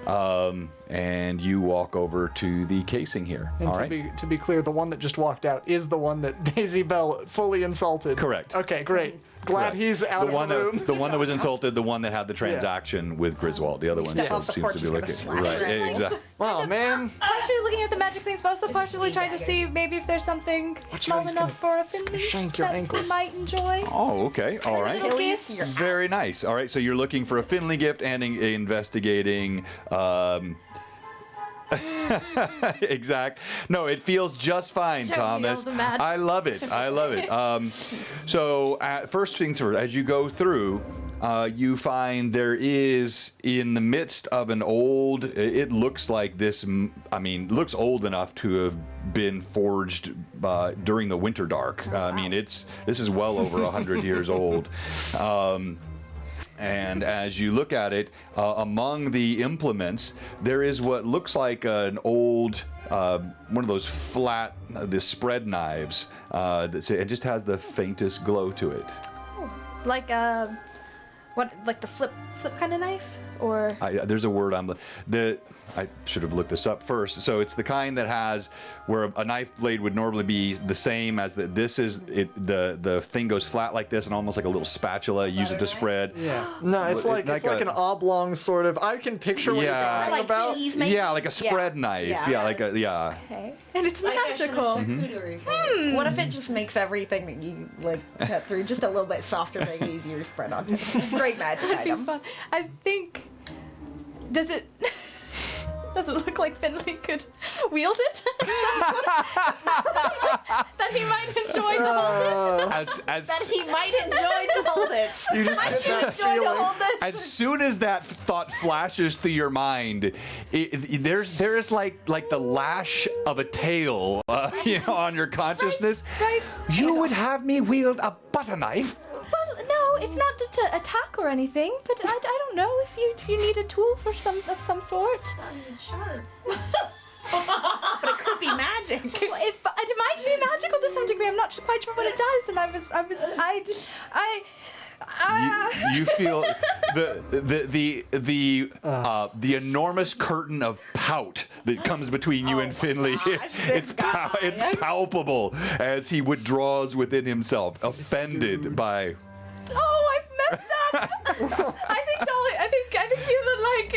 And you walk over to the casing here. And All to right. be clear, the one that just walked out is the one that Daisy Bell fully insulted. Correct. Okay, great. Glad Correct. he's out the of one the room. the one that was insulted, the one that had the transaction with Griswold. The other one Step off the seems porch, to be he's gonna looking slap right. you. Exactly. Wow, man. Partially looking at the magic things, but also partially trying to see maybe if there's something small he's enough for a Finley shank your that ankles. we might enjoy. Oh, okay. All right. Little Achilles, gifts. you're Very nice. All right, so you're looking for a Finley gift and investigating. Exact. No, it feels just fine, Show me all Thomas. the magic. I love it. I love it. So, first things first, as you go through, you find there is in the midst of an old. It looks like this. I mean, looks old enough to have been forged during the Winter Dark. I mean, this is well over 100 years old. And as you look at it, among the implements, there is what looks like an old, one of those flat, the spread knives. It just has the faintest glow to it. Like like the flip kind of knife, or There's a word I should have looked this up first. So it's the kind that has where a knife blade would normally be the same as this is it. The thing goes flat like this and almost like a little spatula. Use it to spread. Yeah. No, it's like an oblong sort of. I can picture what Yeah. you're talking like about. cheese making. Yeah, like a spread knife. Yeah. Yeah, like a okay, and it's magical. What if it just makes everything that you like cut through just a little bit softer, make it easier to spread onto? Great magic item. Fun. I think. Does it look like Finley could wield it? That he might enjoy to hold it? That he might enjoy to hold it. You just Might get you that enjoy to feeling. hold this? as soon as that thought flashes through your mind, there is like the lash of a tail, on your consciousness. Right. You would have me wield a butter knife? Well, no, it's not to attack or anything, but I don't know if you need a tool for some sort. But it could be magic. Well, it might be magical to some degree. I'm not quite sure what it does, and You feel the enormous curtain of pout that comes between you and Finley. It's palpable as he withdraws within himself, offended by. Oh, I've messed up. I think Mila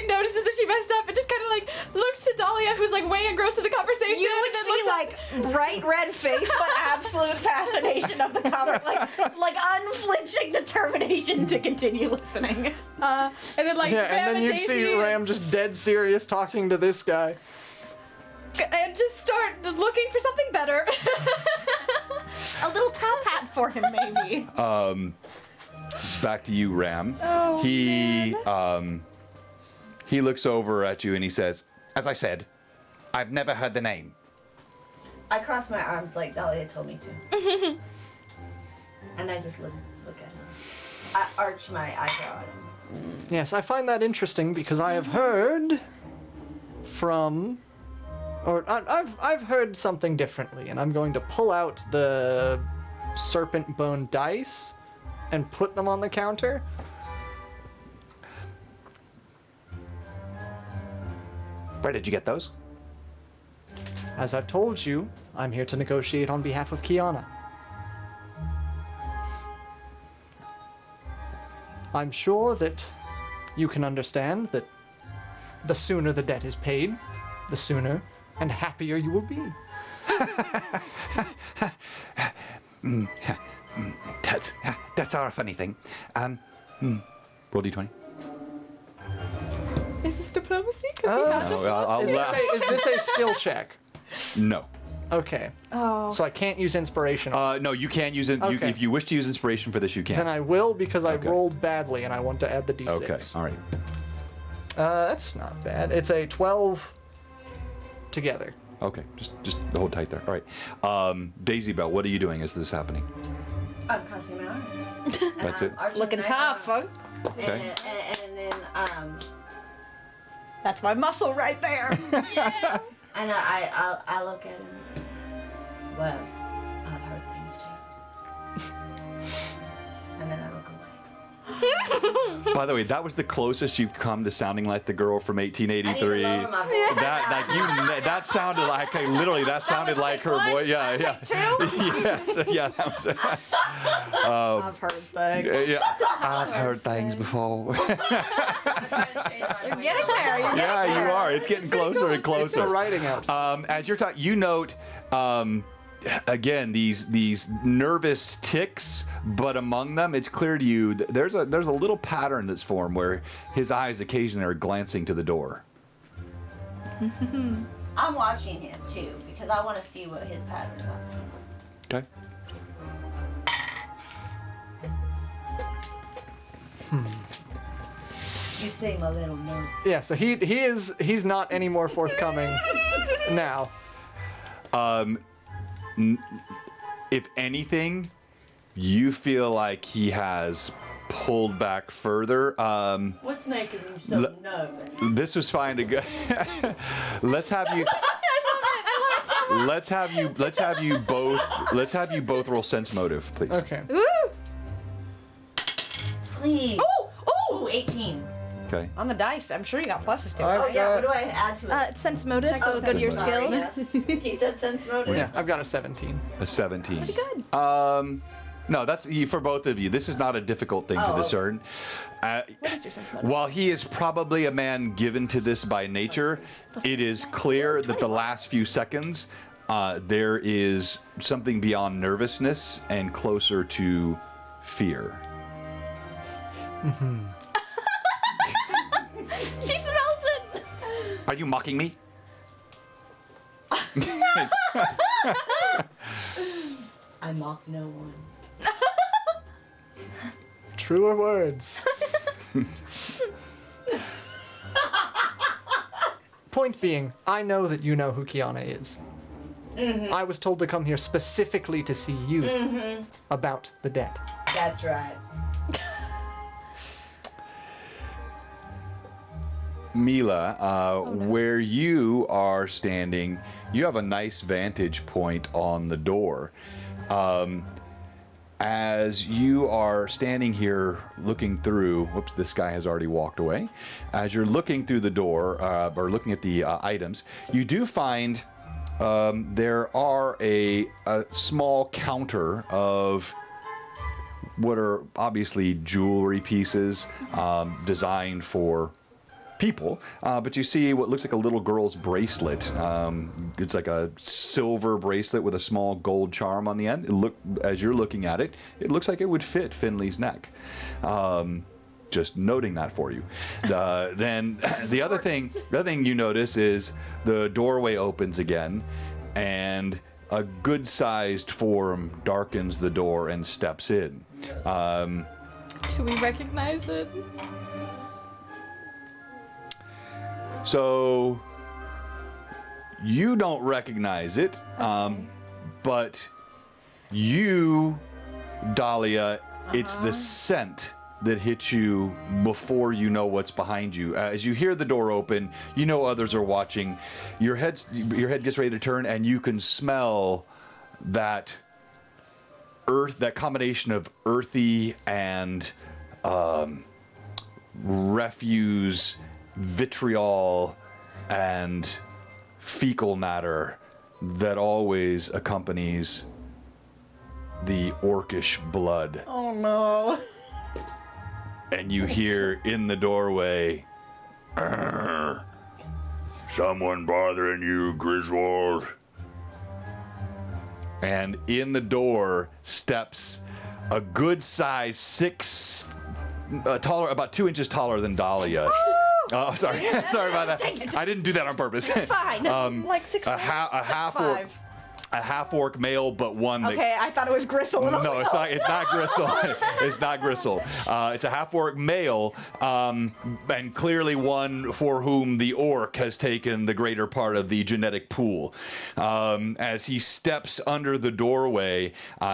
notices that she messed up and just kind of looks to Dahlia, who's way engrossed in the conversation. You would and then see looks up. bright red face, but absolute fascination of the cover, like unflinching determination to continue listening. And then Yeah, Ram and then you'd Daisy, see Ram just dead serious talking to this guy. and just start looking for something better. A little top hat for him, maybe. Back to you, Ram. Oh, He looks over at you and he says, As I said, I've never heard the name. I cross my arms like Dahlia told me to. And I just look at him. I arch my eyebrow at him. Yes, I find that interesting because I have heard from, or I've heard something differently, and I'm going to pull out the serpent bone dice and put them on the counter. Where did you get those? As I've told you, I'm here to negotiate on behalf of Kiana. I'm sure that you can understand that the sooner the debt is paid, the sooner and happier you will be. That's our funny thing. roll d20. Is this diplomacy? Because he has No, a plus. Is this a skill check? No. Okay. Oh. So I can't use inspiration. No, you can use it. Okay. If you wish to use inspiration for this, you can. Then I will because I Okay. rolled badly and I want to add the d6. Okay, all right. That's not bad. It's a 12 together. Okay, just hold tight there. All right. Daisy Bell, what are you doing as this is happening? I'm crossing my arms. That's it? Looking tough, huh? Okay. And then, That's my muscle right there. and I look at him. Well, I've heard things too. And then I look away. By the way, that was the closest you've come to sounding like the girl from 1883. That sounded like that sounded like her voice. Yeah, yeah. Yes, yeah. That was, I've heard things. yeah, I've heard things before. You're getting there. Yeah, you are. It's getting closer and It's closer. the writing out. As you're talking, you note again these nervous ticks, but among them, it's clear to you that there's a little pattern that's formed where his eyes occasionally are glancing to the door. I'm watching him too because I want to see what his patterns are. Okay. You seem a little nervous. Yeah, so he's not any more forthcoming now. If anything, you feel like he has pulled back further. What's making you so nervous? This was fine to go. Let's have you. Let's have you both roll sense motive, please. Okay. Please. Ooh, 18. Okay. On the dice, I'm sure you got pluses to it. I've Oh yeah, what got- do I add to it? Sense motive, so go to your Sorry, skills. yes. He said sense motive. Yeah, I've got a 17. A 17. Pretty good. No, that's for both of you. This is not a difficult thing to discern. What is your sense motive? While he is probably a man given to this by nature, it is clear that the last few seconds there is something beyond nervousness and closer to fear. She smells it. Are you mocking me? I mock no one. Truer words. Point being, I know that you know who Kiana is. I was told to come here specifically to see you about the debt. That's right. Mila, where you are standing, you have a nice vantage point on the door. As you are standing here looking through, whoops, this guy has already walked away. As you're looking through the door, or looking at the items, you do find there are a small counter of what are obviously jewelry pieces designed for people, but you see what looks like a little girl's bracelet. It's like a silver bracelet with a small gold charm on the end. As you're looking at it, it looks like it would fit Finley's neck. Just noting that for you. Then the other thing you notice is the doorway opens again, and a good-sized form darkens the door and steps in. Do we recognize it? So you don't recognize it, but you, Dahlia, it's the scent that hits you before you know what's behind you. As you hear the door open, you know others are watching. Your head gets ready to turn, and you can smell that that combination of earthy and refuse, vitriol, and fecal matter that always accompanies the orcish blood. Oh no. And you hear in the doorway, "Someone bothering you, Griswold?" And in the door steps a good size about 2 inches taller than Dahlia. Oh, sorry. Sorry about that. I didn't do that on purpose. It's fine. Like 6'5". A half orc male, but one that. Okay, I thought it was Gristle. And I was No, like, it's not. It's not Gristle. It's not Gristle. It's a half orc male, and clearly one for whom the orc has taken the greater part of the genetic pool. As he steps under the doorway,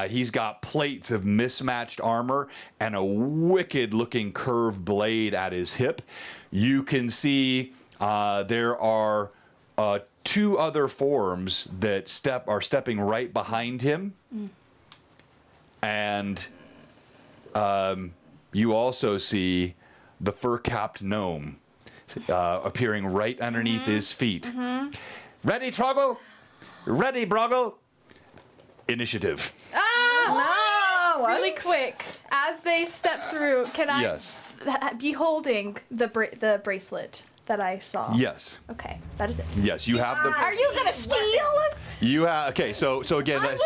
he's got plates of mismatched armor and a wicked-looking curved blade at his hip. You can see there are 2 other forms that are stepping right behind him, and you also see the fur-capped gnome appearing right underneath his feet. Ready, Troggle? Ready, Broggle? Initiative. Really quick, as they step through, can I Yes. be holding the bracelet that I saw? Yes. Okay, that is it. Yes, you have the. Are you gonna steal? You have. Okay, so again, I would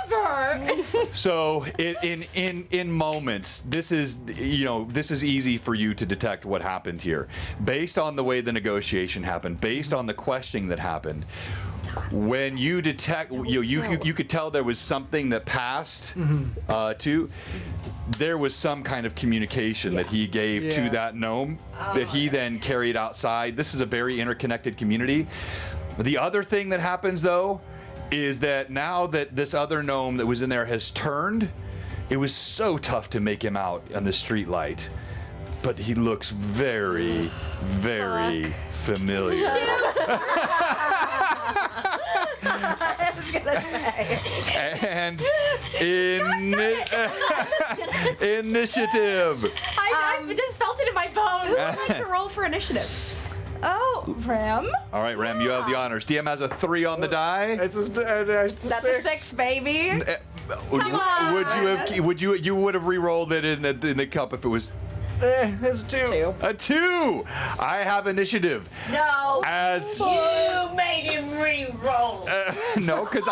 never. so in moments, this is easy for you to detect what happened here, based on the way the negotiation happened, based on the questioning that happened. When you detect, you could tell there was something that passed to. There was some kind of communication that he gave to that gnome that he then carried outside. This is a very interconnected community. The other thing that happens, though, is that now that this other gnome that was in there has turned, it was so tough to make him out on the street light. But he looks very, very familiar. I was gonna say. And initiative. I just felt it in my bones. I'd like to roll for initiative. Oh, Ram. All right, Ram, you have the honors. DM has a 3 on the die. It's a That's a 6, baby. Would you would have re-rolled it in the cup if it was it's 2. a 2? I have initiative. No. As You made him re-roll. no, because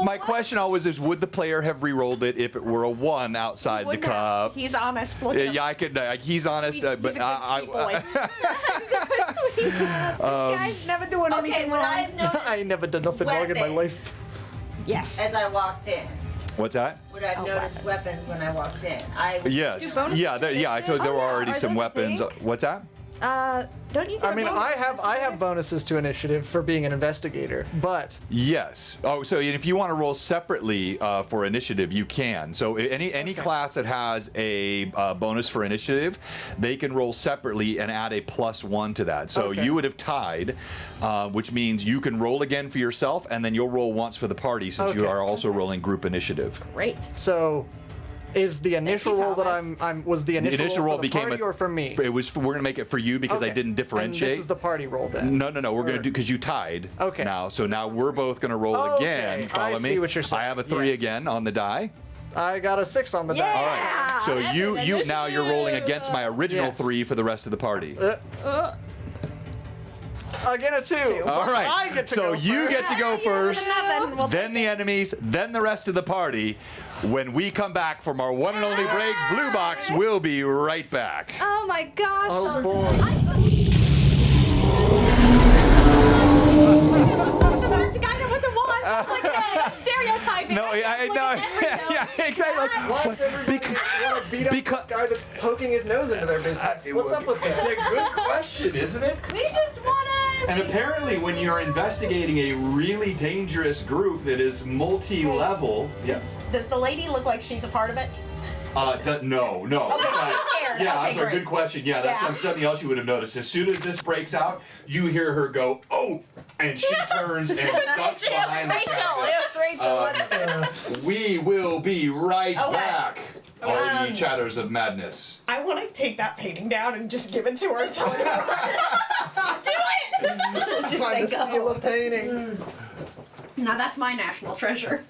my question always is, would the player have re-rolled it if it were a 1 outside the cup? He's honest. Look at him. Yeah, I could. He's honest, but He's a good sweet boy. This guy's never doing Okay, anything what wrong. I've noticed I ain't never done nothing wrong in my Weapon. life. Yes. as I walked in, what's that? what I've noticed weapons when I walked in. I was Yes. Do bonuses Yeah. to I told there were already Are some those a weapons. thing? What's that? Don't you get I mean, a bonus I have bonuses to initiative for being an investigator, but Yes. Oh, so if you want to roll separately for initiative, you can. So any class that has a bonus for initiative, they can roll separately and add a +1 to that. So Okay. you would have tied, which means you can roll again for yourself, and then you'll roll once for the party since you Okay. are also rolling group initiative. Great. so is the initial roll that Thomas. was the The initial, initial roll roll for the became party or for me? It was. We're gonna make it for you because I Okay. didn't And differentiate. this is the party roll then. No. We're gonna Or- do because you tied. Okay. Now, so now we're both gonna roll Okay, again. I Follow see me. what you're saying. I have a 3 Yes. again on the die. I got a 6 on the die. All right. So you now you're rolling against my original Yes. 3 for the rest of the party. Again a 2. All right. I get to so go you first. get to go first. Nothing. We'll Then the enemies. Then the rest of the party. When we come back from our one and only break, Blue Box will be right back. Oh my gosh. Oh boy. Magic item was a wand. It's like that. Stereotyping. No, I Look know. at every note. Yeah, exactly. Why does everybody want to beat up because- this guy that's poking his nose into their business? What's up with It's that? a good question, isn't it? We just wanna. And apparently, when you're investigating a really dangerous group that is multi-level, yes. Does the lady look like she's a part of it? No. Okay, she's scared. Yeah, Okay, I'm sorry. great. Good question. Yeah, that's Yeah. something else you would have noticed. As soon as this breaks out, you hear her go, "Oh!" and she turns and ducks behind the cabinet. It was Rachel. We will be right Okay. back. All ye chatters of madness. I want to take that painting down and just give it to her and tell her to run. Do it! Just Trying say to steal go. a painting. Now that's my national treasure.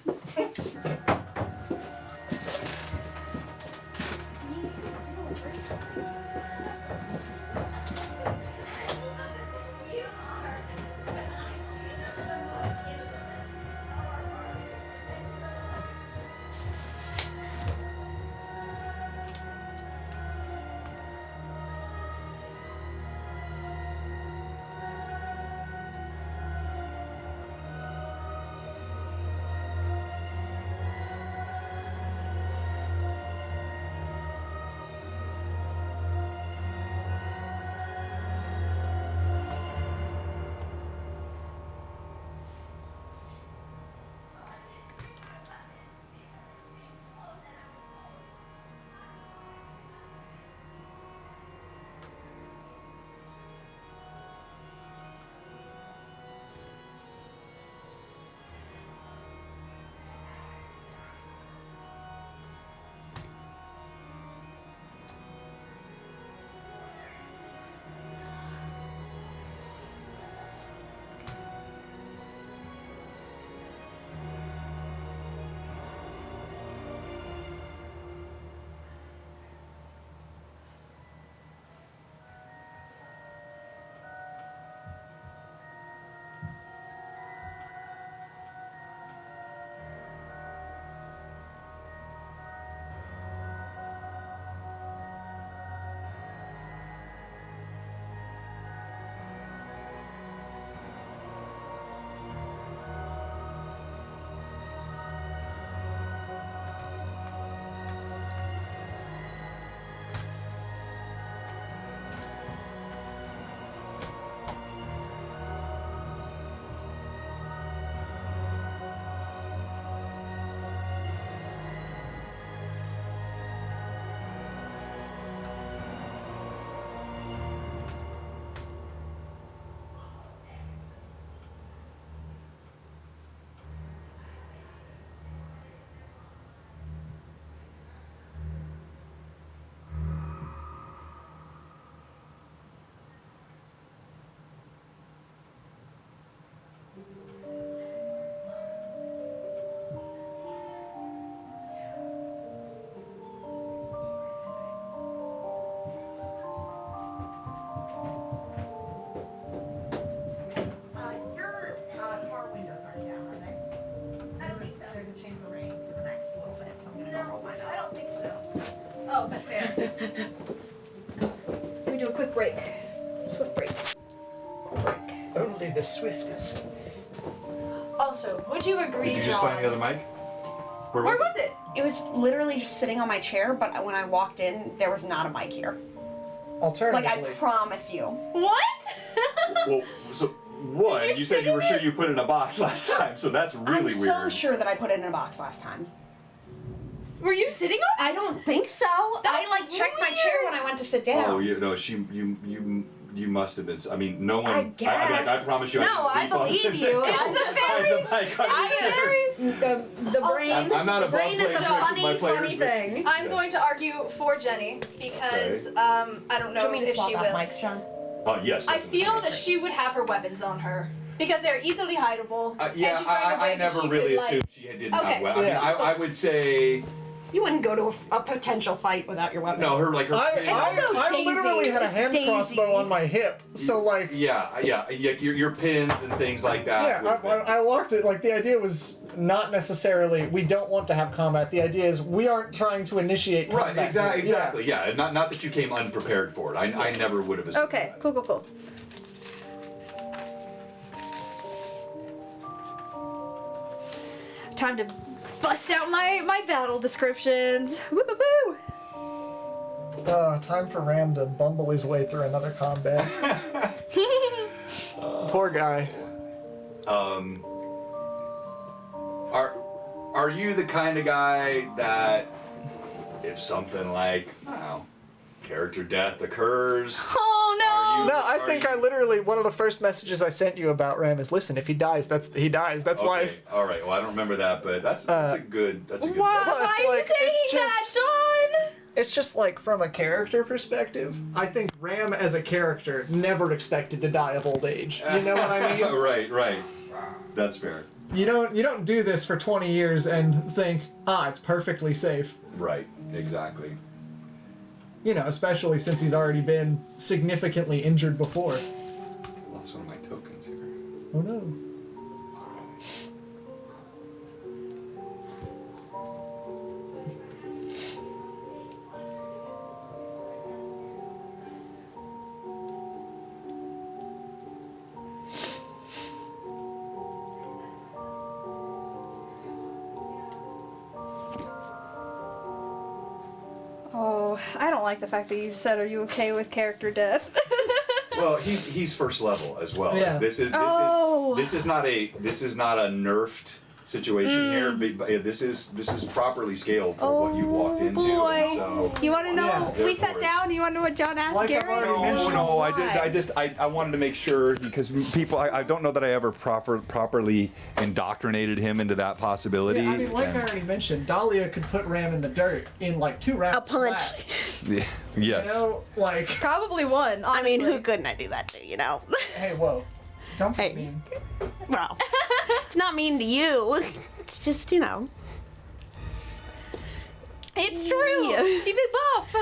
Only the swiftest. Also, would you agree, Did you John? just find the other mic? Where was it? It was literally just sitting on my chair, but when I walked in, there was not a mic here. Alternatively. Like, I promise you. What? Well, so one, Did you you said sit you were in sure it? you put it in a box last time, so that's really I'm weird. so sure that I put it in a box last time. Were you sitting on it? I don't think so. I That's like checked my chair when I went to sit down. Oh, you must have been. I mean, no one. I guess. I promise you. No, I believe you. The brain. I'm not the above brain is a playing tricks with my funny players, thing. I'm going to argue for Jenny because I don't know Do you want me to if swap she out will. mics, John? Oh yes. I definitely. feel that she would have her weapons on her because they're easily hideable. Yeah, and she's wearing a I wig that never she really could, assumed she didn't Okay. have weapons. Yeah. I mean, I would say You wouldn't go to a potential fight without your weapons. no. Her pins- I Daisy. literally had a It's hand Daisy. crossbow on my hip, so like. Yeah. Your pins and things like that. Yeah, would've been- I walked it. Like, the idea was not necessarily we don't want to have combat. The idea is we aren't trying to initiate combat. Right, exactly, here. exactly. Yeah, not that you came unprepared for it. I never would have assumed. Okay, that. cool. Time to bust out my battle descriptions. Woo-hoo-hoo. Time for Ram to bumble his way through another combat. Poor guy. Are you the kind of guy that if something like, I don't know, character death occurs? Oh no! No, I think I literally one of the first messages I sent you about Ram is listen, if he dies, he dies. That's Okay, life. all right. Well, I don't remember that, but that's a good. That's a good. Why, Well, it's why are you like- saying it's that, just- John? It's just like from a character perspective, I think Ram as a character never expected to die of old age. You know what I mean? Right. That's fair. You don't do this for 20 years and think, it's perfectly safe. Right. Exactly. You know, especially since he's already been significantly injured before. Lost one of my tokens here. Oh no. Oh, I don't like the fact that you said, "Are you okay with character death?" Well, he's first level as well. Yeah. This is Oh. this is not a nerfed situation here. But this is properly scaled for what you walked into. boy. And so You want to know? Yeah. We sat Therefore, down. You want to know what John asked Like I've Gary? already mentioned. no, I wanted to make sure because people, I don't know that I ever properly indoctrinated him into that possibility. Yeah, I mean, like I and- already mentioned, Dahlia could put Ram in the dirt in like 2 rounds. A punch. flat. Yeah, yes. You know, like, Probably one. I mean, honestly. who couldn't I do that to, you know? hey, whoa. Don't be Hey. mean. Well, it's not mean to you. It's just, you know. It's true. Yeah. She big buff.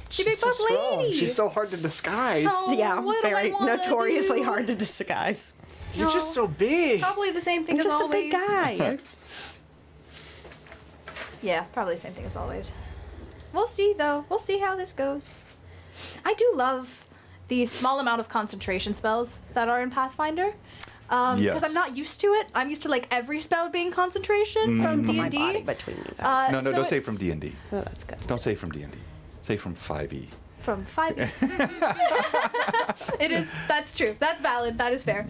She big She's so buff strong. lady. She's so hard to disguise. Oh, Yeah, what do I very wanna notoriously do? hard to disguise. You're just so big. Probably the same thing I'm as just a always. big guy. Yeah, probably the same thing as always. We'll see, though. We'll see how this goes. I do love the small amount of concentration spells that are in Pathfinder. Because Yes. I'm not used to it. I'm used to like every spell being concentration from My body D&D. between you guys. No, so don't say it's from D&D. Oh, that's good. Don't say from D&D. Say from 5e. From 5e. It is. That's true. That's valid. That is fair.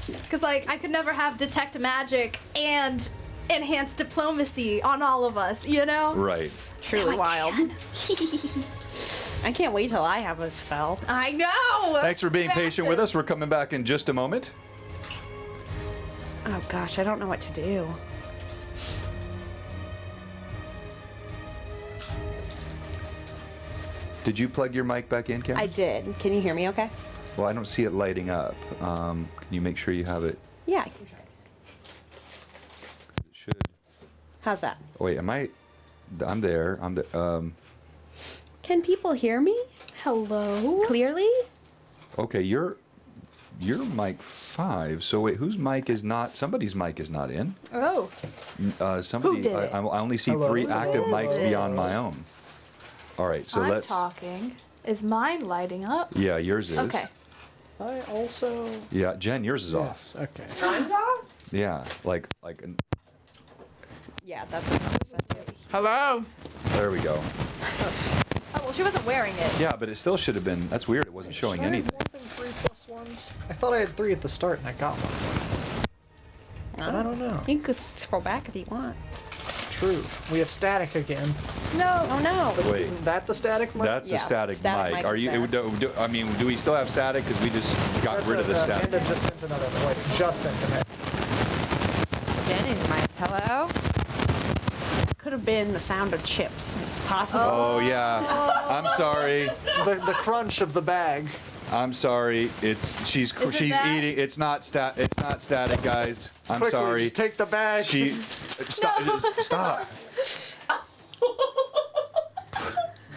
Because like I could never have detect magic and enhance diplomacy on all of us. You know. Right. Truly Now I wild. I can't wait till I have a spell. I know. Thanks for being patient with us. We're coming back in just a moment. Oh gosh, I don't know what to do. Did you plug your mic back in, Kim? I did. Can you hear me okay? Well, I don't see it lighting up. Can you make sure you have it? Yeah, I can try. It should. How's that? Oh, wait, I'm there. Can people hear me Hello. clearly? Okay, you're mic 5. So wait, whose mic is not? Somebody's mic is not in. Oh. Somebody. Who did it? I only see Hello? 3 active mics beyond my own. All right, so I'm let's. talking. Is mine lighting up? Yeah, yours is. Okay. I also. Yeah, Jen, yours is off. Yes, okay. Yeah, like. Yeah, that's. Hello. There we go. Oh, well, she wasn't wearing it. Yeah, but it still should have been. That's weird. It wasn't showing Should I have anything. more than 3 plus ones? I thought I had 3 at the start and I got one. But I don't know. You could scroll back if you want. True. We have static again. No. Oh no. But Wait. isn't that the static mic? That's Yeah, a static static mic. mic Are is you? there. I mean, do we still have static? Because we just got That's rid of the static. Amanda just sent another. Wait, just sent another. Jenny's mic. Hello? Could have been the sound of chips. It's possible. Oh yeah. I'm sorry. The crunch of the bag. I'm sorry. She's that- eating. It's not static, guys. I'm Quickly, sorry. just take the bag. Stop.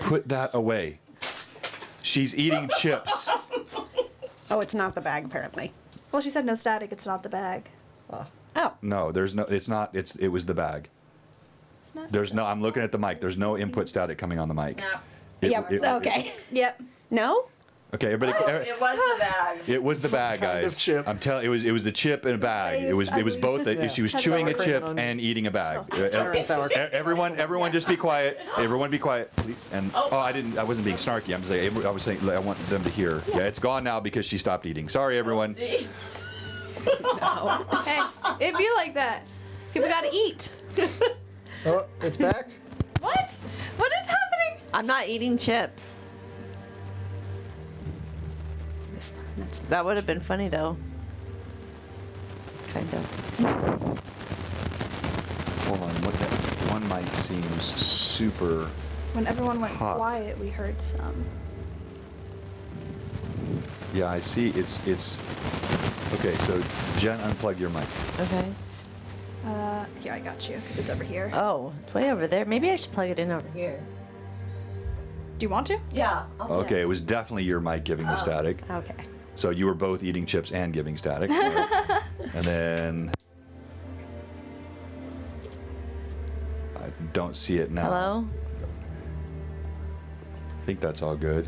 Put that away. She's eating chips. Oh, it's not the bag apparently. Well, she said no static. It's not the bag. Oh. No, there's no. It's not. It was the bag. It's not There's no. I'm looking at the mic. There's no input static coming on the mic. Yep. Okay. Yep. No. Okay, everybody. It was the bag. It was the bag, kind guys. of chip? I'm telling. It was the chip and a bag. It was both. Yeah. She was Has chewing a sour chip cream on- and eating a bag. sour cream. Everyone, just be quiet. Everyone, be quiet, please. And I wasn't being snarky. I'm just saying. I was saying. I want them to hear. Yeah, it's gone now because she stopped eating. Sorry, everyone. Hey, it'd be like that. People gotta eat. Oh, it's back. What? What is happening? I'm not eating chips. That would have been funny though. Kind of. Hold on. What that one mic seems super. When everyone went Hot. quiet, we heard some. Yeah, I see. It's. Okay, so Jen, unplug your mic. Okay. Here, I got you, because it's over here. Oh, it's way over there. Maybe I should plug it in over here. Do you want to? Yeah. Okay, it was definitely your mic giving the static. Okay. So you were both eating chips and giving static. Right? And then I don't see it now. Hello? I think that's all good.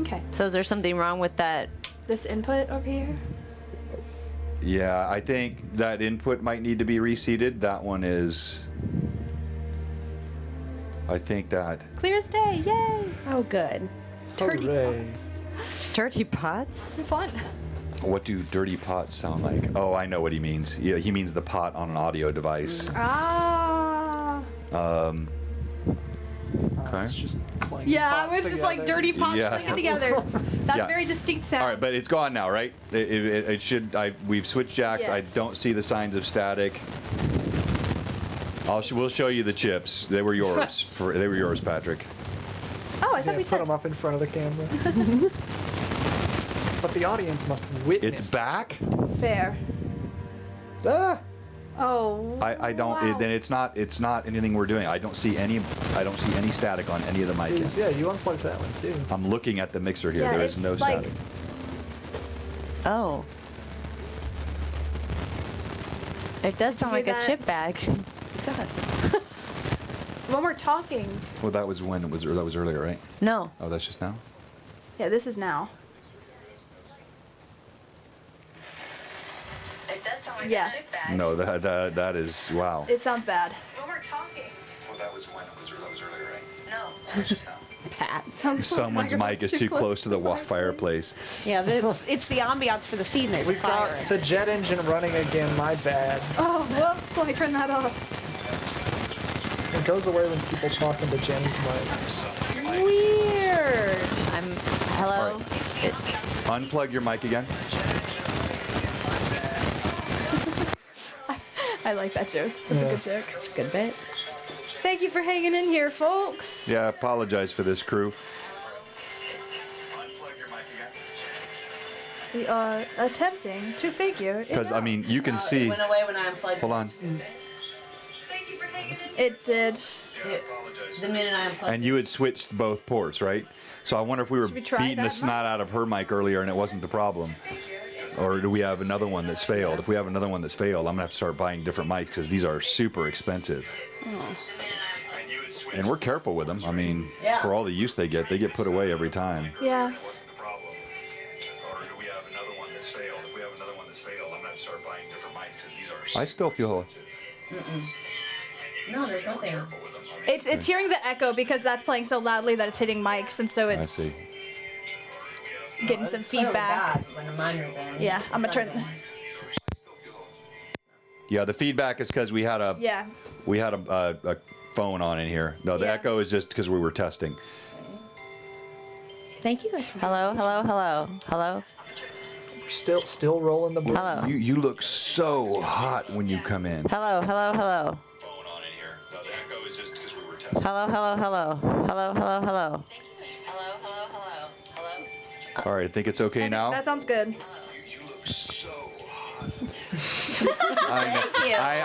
Okay. So is there something wrong with that? This input over here? Yeah, I think that input might need to be reseated. That one is. I think that. Clear as day, yay! Oh, good. Dirty Hooray. pots. Dirty pots? Fun. What do dirty pots sound like? Oh, I know what he means. Yeah, he means the pot on an audio device. Ah. Okay. It's just clanging Yeah, pots it was just like together. dirty pots Yeah. clicking together. That's Yeah. a very distinct sound. All right, but it's gone now, right? It should. We've switched jacks. I Yes. don't see the signs of static. We'll show you the chips. They were yours. They were yours, Patrick. Oh, I Yeah, thought we put said. them up in front of the camera. But the audience must witness. It's back. Fair. Ah! Oh. I don't. Wow. Then it's not. It's not anything we're doing. I don't see any static on any of the mic ends. Yeah, you unplugged that one too. I'm looking at the mixer here. Yeah, there is it's no like- static. Oh. It does sound Hear like a that? chip bag. It does. When we're talking. Well, that was when it was. That was earlier, right? No. Oh, that's just now. Yeah, this is now. It does sound like Yeah. a chip bag. No, that is wow. It sounds bad. When we're talking. Well, that was when it was. That was earlier, right? No. Pat. Someone's mic is too close to the fireplace. Yeah, it's the ambiance for the scene that We've got the jet engine running again, my bad. Oh, whoops. Let me turn that off. It goes away when people talk into Jenny's mic. Weird. Hello? All Unplug your mic again. I like that joke. That's a good joke. It's a good bit. Thank you for hanging in here, folks. Yeah, I apologize for this crew. We are attempting to figure it Because, I out. mean, you can see. Went away when I unplugged. Hold on. It did. The minute I unplugged. And you had switched both ports, right? So I wonder if we were Should we try beating the that snot out of her mic earlier and it wasn't the problem. Or do we have another one that's failed? If we have another one that's failed, I'm going to have to start buying different mics because these are super expensive. And we're careful with them. I mean, for all the use they get put away every time. Yeah. That wasn't the problem. Or do we have another one that's failed? If we have another one that's failed, I'm going to start buying different mics because these are. I still feel. No, there's nothing. It's hearing the echo because that's playing so loudly that it's hitting mics, and so I it's see. getting some feedback. When the miner's in. Yeah, I'm gonna turn. Yeah, the feedback is because we had a a phone on in here. No, the Yeah. echo is just because we were testing. Thank you guys for. Hello. Still rolling the blue. Hello. You look so hot when you come in. Hello. Phone on in here. No, the echo is just because we were testing. Hello. All right, I think it's okay now. That sounds good. You look so hot.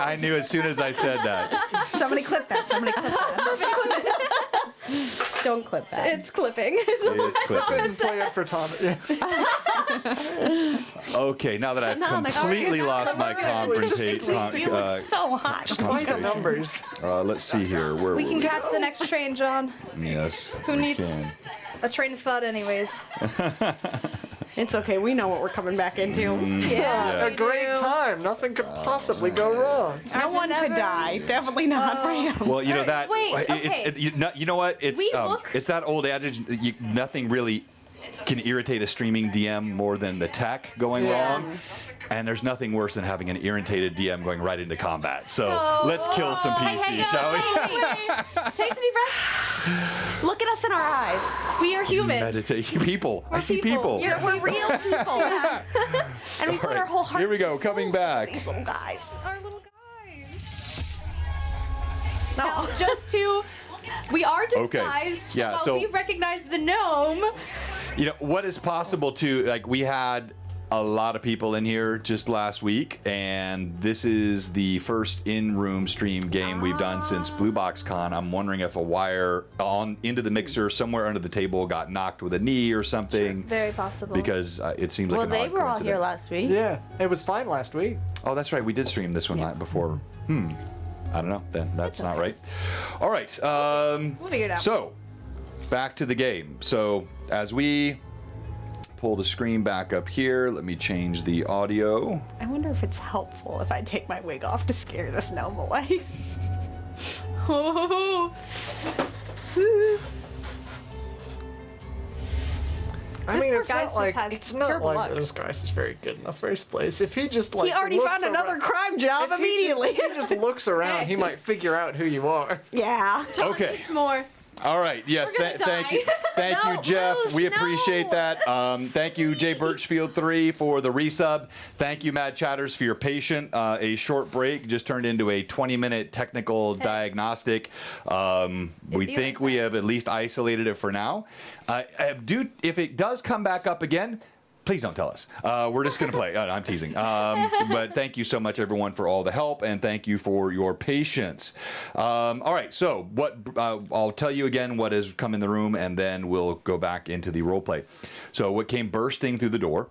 I knew as soon as I said that. Somebody clip that. Don't clip that. It's clipping. It's clipping. Play it for Tom. Yeah. Okay, now that I've completely lost my You look so hot. Play the numbers. let's see here. Where We were can catch the next train, John. Yes. Who we needs a train of thought, anyways? It's okay. We know what we're coming back into. Yeah. A great time. Nothing could possibly go wrong. No one could die. Definitely not Ram. can. Well, you know that. wait, okay. You know what? It's We look- it's that old adage. Nothing really can irritate a streaming DM more than the tech going wrong. And there's nothing worse than having an irritated DM going right into combat. So let's kill some PC, shall we? Take some deep breaths. Look at us in our eyes. We are humans. Meditate. People. I see people. We're real people. And we put our whole heart. Here we go. Coming back. These little guys. Our little guys. Now, we are disguised, Yeah, so so- while we recognize the gnome. You know, what is possible to, like, we had a lot of people in here just last week, and this is the first in-room stream game we've done since Blue Box Con. I'm wondering if a wire into the mixer somewhere under the table got knocked with a knee or something. Very possible. Because it seems like Well, an they odd were all coincidence. here last week. Yeah, it was fine last week. Oh, that's right. We did stream this one night before. I don't know. That's not right. All right. We'll figure it out. So, back to the game. So, as we pull the screen back up here, let me change the audio. I wonder if it's helpful if I take my wig off to scare this gnome away. I mean, poor it's guy not just like has it's not terrible like luck. this guy's is very good in the first place. If he just like He already looks found another around- crime job if he immediately. just, he just looks around, he might figure out who you are. Yeah. Okay. It's more. All right. Yes. We're gonna Thank you. die. Thank you, No, Jeff. Moose, We no. appreciate that. Thank you, Jay Birchfield 3 for the resub. Thank you, Mad Chatters, for your patient. A short break just turned into a 20-minute technical diagnostic. We be think like we have at least isolated it for now. If it does come back up again, please don't tell us. We're just going to play. I'm teasing. But thank you so much, everyone, for all the help, and thank you for your patience. All right, so I'll tell you again what has come in the room, and then we'll go back into the role play. So what came bursting through the door,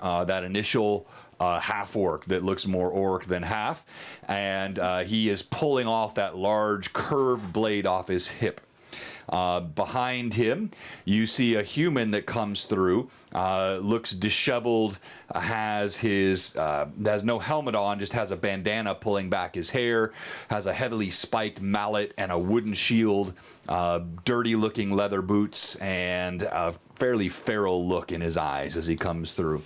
that initial half orc that looks more orc than half, and he is pulling off that large curved blade off his hip. Behind him, you see a human that comes through, looks disheveled, has no helmet on, just has a bandana pulling back his hair, has a heavily spiked mallet and a wooden shield, dirty-looking leather boots, and a fairly feral look in his eyes as he comes through.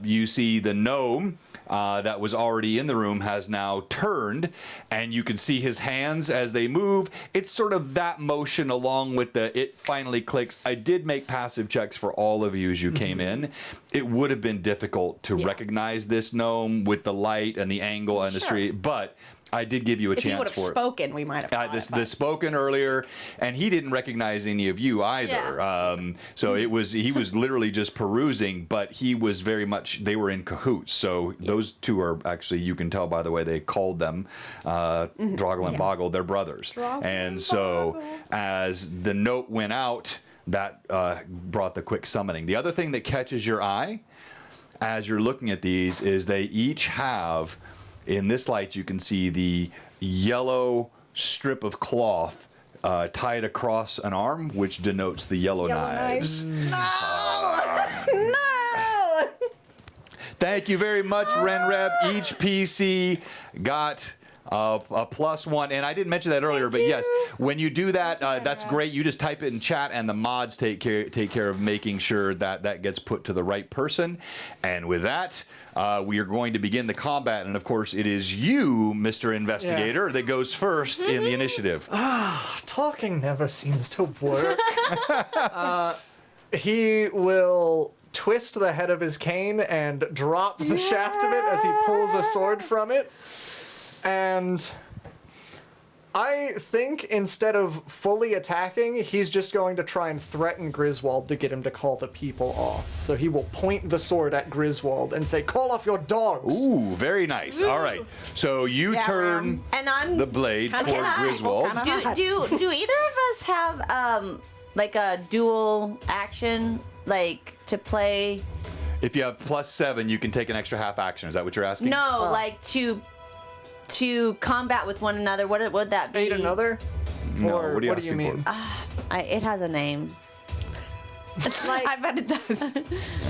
You see the gnome that was already in the room has now turned, and you can see his hands as they move. It's sort of that motion along with it finally clicks. I did make passive checks for all of you as you came in. It would have been difficult to recognize this gnome with the light and the angle and the street, but I did give you a If he would chance have for it. spoken, we might have. The spoken earlier, and he didn't recognize any of you either. Yeah. So he was literally just perusing, but he was very much, they were in cahoots. So those two are actually, you can tell by the way they called them, Droggle and Boggle, they're brothers. And so as the note went out, that brought the quick summoning. The other thing that catches your eye as you're looking at these is they each have, in this light you can see the yellow strip of cloth tied across an arm, which denotes the yellow knives. No! Thank you very much, Renreb. Each PC got a +1, and I didn't mention that earlier, but yes, when you do that, that's great. You just type it in chat, and the mods take care of making sure that that gets put to the right person. And with that, we are going to begin the combat, and of course, it is you, Mr. Investigator, that goes first in the initiative. Talking never seems to work. He will twist the head of his cane and drop the shaft of it as he pulls a sword from it. And I think instead of fully attacking, he's just going to try and threaten Griswold to get him to call the people off. So he will point the sword at Griswold and say, "Call off your dogs." Ooh, very nice. All right. So you turn And I'm the blade toward Can I- Griswold. do either of us have like a dual action like to play? If you have +7, you can take an extra half action. Is that what you're asking? No, like to combat with one another. What would that be? Aid another? No, Or what are you what do you asking mean? for? It has a name. I bet it does.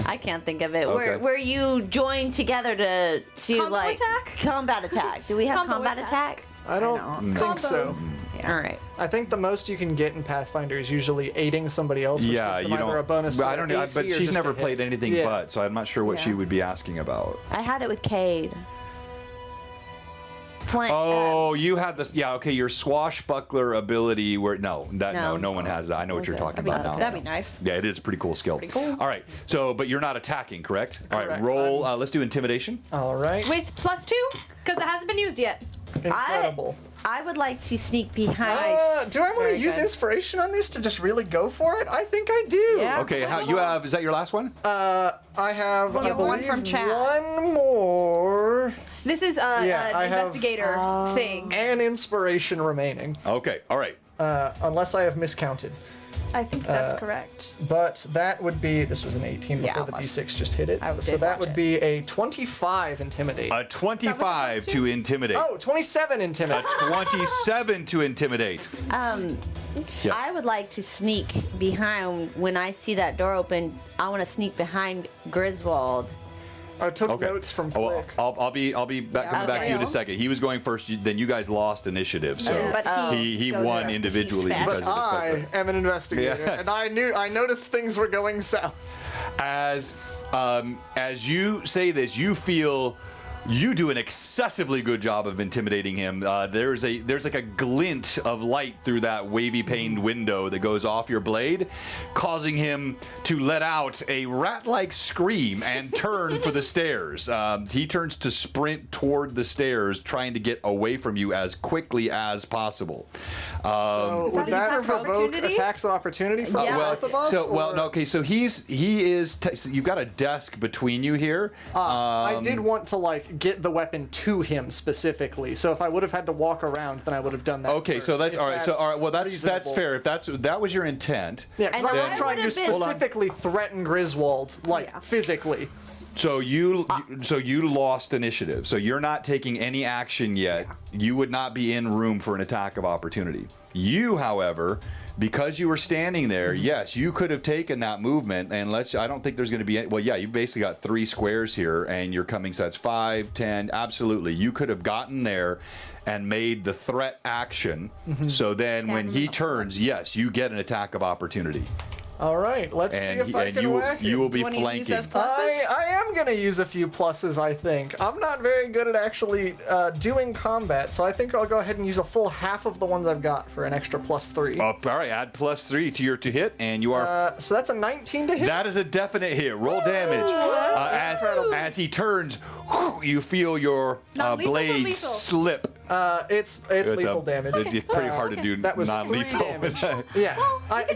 I can't think of it. Okay. Where you join together to Combo like attack? combat attack. Do we have Combo combat attack? I don't think so. Combos. All right. I think the most you can get in Pathfinder is usually aiding somebody else, which Yeah, gives them you either don't. a bonus But to I don't their know. AC But or she's just never a hit. played anything Yeah. but, so I'm not sure what she would be asking about. I had it with Cade. Flank. Oh, you had this. Yeah, okay. Your swashbuckler ability. Where no one has that. I know what you're talking about now. That'd be nice. Yeah, it is a pretty cool skill. Pretty cool. All right. So, but you're not attacking, correct? All right. Correct. Roll. Let's do intimidation. All right. With +2, because that hasn't been used yet. Incredible. I would like to sneak behind. Do I want to Very use good. inspiration on this to just really go for it? I think I do. Yeah. Okay. How you have? Is that your last one? I have, I have one believe, from chat. one more. This is Yeah, I an have- investigator thing. And inspiration remaining, Okay. All right. unless I have miscounted. I think that's correct. But that would be, this was an 18 Yeah, before it the was. D6 just hit it. I So did that watch would it. be a 25 intimidate. A 25 to intimidate. Oh, 27 A intimidate. 27 to intimidate. Yeah. I would like to sneak behind when I see that door open. I want to sneak behind Griswold. I took Okay. notes from Oh, Click. I'll be coming back to you in a second. He was going first. Then you guys lost initiative, so But he goes won first 'cause individually he's because fast. of his I buckler. am an investigator, Yeah. and I noticed things were going south. As you say this, you feel you do an excessively good job of intimidating him. There's like a glint of light through that wavy paned window that goes off your blade, causing him to let out a rat-like scream and turn for the stairs. He turns to sprint toward the stairs, trying to get away from you as quickly as possible. So would an that attack of provoke opportunity? attacks of opportunity from Yeah. both of us? well, or- no, okay, so he is. So you've got a desk between you here. I did want to get the weapon to him specifically. So if I would have had to walk around, then I would have done that. Okay, so first, that's if all right. So all right, well that's reasonable. fair. If that was your intent. Yeah, because And I I was trying to would've been- specifically threaten Griswold, physically. So you lost initiative. So you're not taking any action yet. You would not be in room for an attack of opportunity. You, however, because you were standing there, yes, you could have taken that movement. And I don't think there's going to be any. Well, yeah, you've basically got 3 squares here, and you're coming. So that's 5, 10. Absolutely, you could have gotten there and made the threat action. So then, when he turns, yes, you get an attack of opportunity. All right, let's see if I can whack you him. will be Wanna use flanking. those pluses? I am gonna use a few pluses. I think I'm not very good at actually doing combat, so I think I'll go ahead and use a full half of the ones I've got for an extra +3. All right, add +3 to your to hit, and you are. So that's a 19 to hit. That is a definite hit. Roll damage. As he turns, you feel your Non-lethal or blade lethal? slip. It's lethal damage. It's pretty hard to do That was 3 non-lethal. damage. Yeah,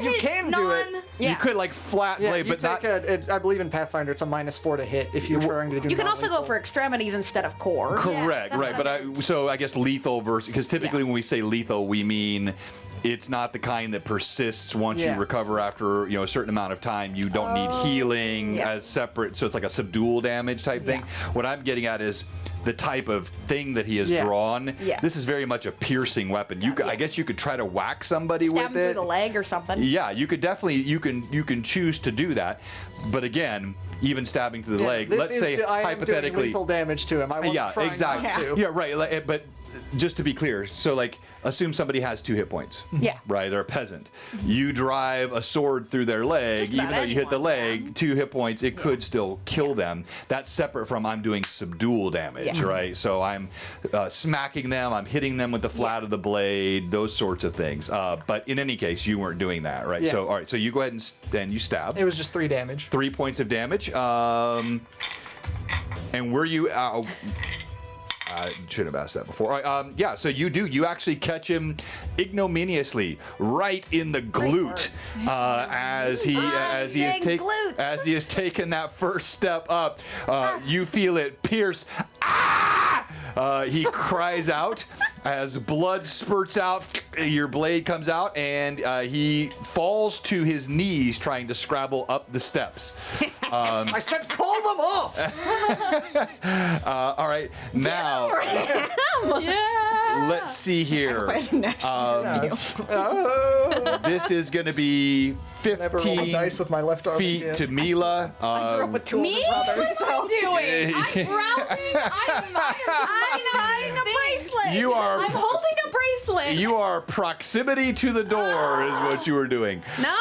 you hit can do it. You could like flat Yeah, blade, you but not. take I believe in Pathfinder it's a -4 to hit if you're trying to do. You can also go non-lethal. for extremities instead of core. Correct, that's right? what But I so I guess lethal versus because typically when we say lethal, we mean it's not the kind that persists once you Yeah. recover after a certain amount of time. You don't need healing Yeah. as separate, so it's like a subdual damage type thing. What I'm getting at is the type of thing that he has drawn. Yeah. This is very much a piercing weapon. I guess you could try to whack somebody Stab with him it. through the leg or something. Yeah, you could definitely you can choose to do that, but again, even stabbing through the leg. This Let's is say I am doing hypothetically, lethal damage to him. I wasn't trying exactly. not to. Yeah, right. But just to be clear, so like, assume somebody has 2 hit points. Yeah. Right, they're a peasant. You drive a sword through their leg, Just about even though you hit the anyone, leg, 2 hit points, it could still kill them. That's separate from I'm doing subdual damage, right? So I'm smacking them, I'm hitting them with the flat of the blade, those sorts of things. But in any case, you weren't doing that, right? Yeah. So all right, so you go ahead and you stab. It was just 3 damage. 3 points of damage. And were you? I should have asked that before. All right, yeah, so you actually catch him ignominiously right in the glute as he has taken that first step up. You feel it pierce. Ah! He cries out as blood spurts out. Your blade comes out, and he falls to his knees trying to scrabble up the steps. I said, pull them off. All right, now let's see here. This is going to be Never rolled 15 dice with my left arm feet again. to Mila. with 2 Me? older brothers, What am I so. doing? I'm browsing. I'm Tying a bracelet. You are I'm holding a bracelet. you are proximity to is what you were doing. No,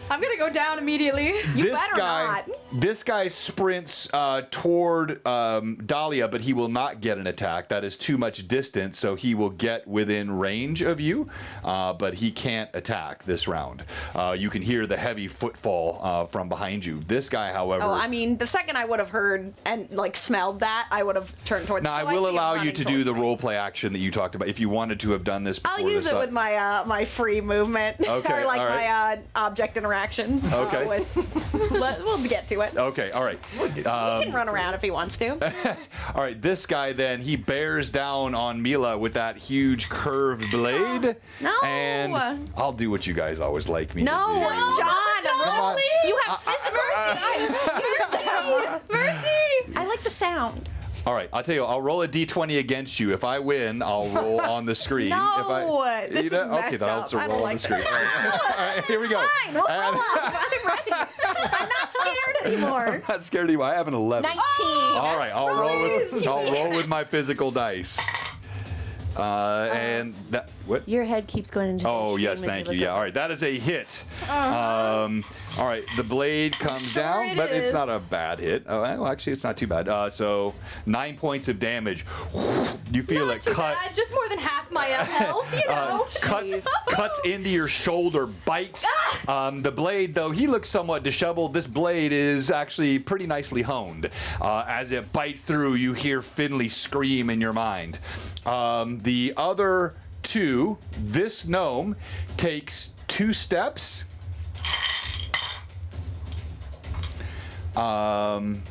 I'm gonna go down immediately. You better not. This guy sprints toward Dahlia, but he will not get an attack. That is too much distance, so he will get within range of you, but he can't attack this round. You can hear the heavy footfall from behind you. This guy, however... Oh, I mean, the second I would have heard and like smelled that, I would have turned towards. Now, so I will see him allow you running to do towards the me. role play action that you talked about if you wanted to have done this before. I'll use it with my my free movement Okay, or like all right. my object interaction. Okay. We'll get to it. Okay, all right. He can run around if he wants to. All right, this guy then, he bears down on Mila with that huge curved blade. No. And I'll do what you guys always like me No, to do. John, you have physical eyes. Use them. Mercy. I like the sound. All right, I'll tell you, I'll roll a d20 against you. If I win, I'll roll on the screen. No, this is okay, messed then I'll up. just I roll don't on like the screen. All right, here we go. Fine, we'll roll up. I'm ready. I'm not scared anymore. I'm not scared of you. I have an 11. 19. All right, I'll roll with my physical dice. And that what? Your head keeps going into. Oh the yes, stream when thank look you. Yeah, up. all right, that is a hit. All right, the blade comes down, it but it's is. not a bad hit. Oh, well, actually, it's not too bad. So 9 points of damage. You feel Not it too cut. bad. Just more than half my health, you know. Cuts into your shoulder, bites. The blade, though, he looks somewhat disheveled. This blade is actually pretty nicely honed. As it bites through, you hear Finley scream in your mind. The other two, this gnome takes 2 steps. And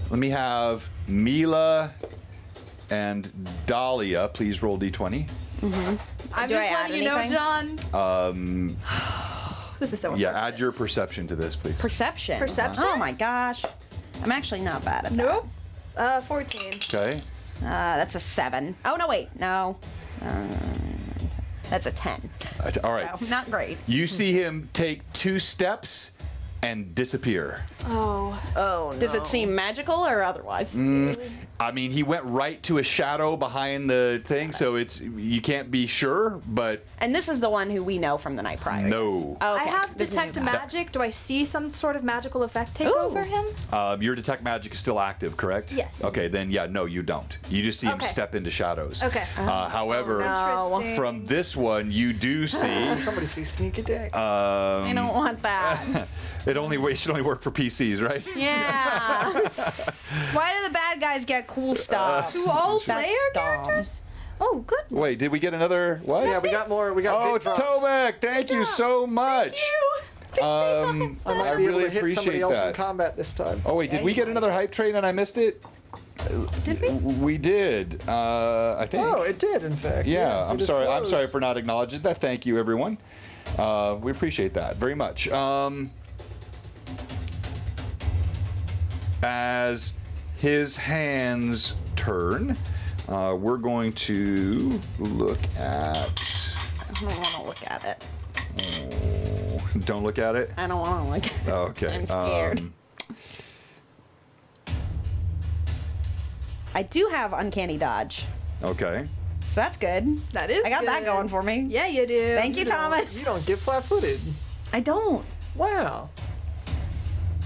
let me have Mila and Dahlia. Please roll d20. I'm Do just I add letting you know, anything? John. This is so Yeah, unfortunate. add your perception to this, please. Perception. Perception? Oh my gosh. I'm actually not bad at that. Nope. 14. Okay. That's a 7. Oh, no, wait. No. That's a 10. All right. So, not great. You see him take 2 steps and disappear. Oh. Oh no. Does it seem magical or otherwise? I mean, he went right to a shadow behind the thing, so you can't be sure, but And this is the one who we know from the night prior. no. Oh, okay. I have This is a detect new guy. magic. Do I see some sort of magical effect take Ooh. over him? Your detect magic is still active, correct? Yes. Okay, then yeah, no, you don't. You just see him Okay. step into shadows. Okay. However, Interesting. from this one, you do see. Somebody say sneak attack. I don't want that. It should only work for PCs, right? Yeah. Why do the bad guys get cool stuff? To all That's player dumb. characters? Oh, good. Wait, did we get another what? Yeah, we got more. We got Oh, big drops. Tomek, thank you so much. I I might be able really to hit somebody appreciate else in that. combat this time. Oh wait, did we get another hype train and I missed it? Did we? We did, I think. Oh, it did, in fact. Yeah, yes, it I'm is sorry. I'm closed. sorry for not acknowledging that. Thank you, everyone. We appreciate that very much. As his hand's turn. We're going to look at. I don't want to look at it. Oh, don't look at it. I don't want to look at it. Okay. I'm scared. I do have uncanny dodge, Okay. so that's good. That is I got that good. going for me. Yeah, you do. Thank you, Thomas. You don't get flat-footed. I don't. Wow.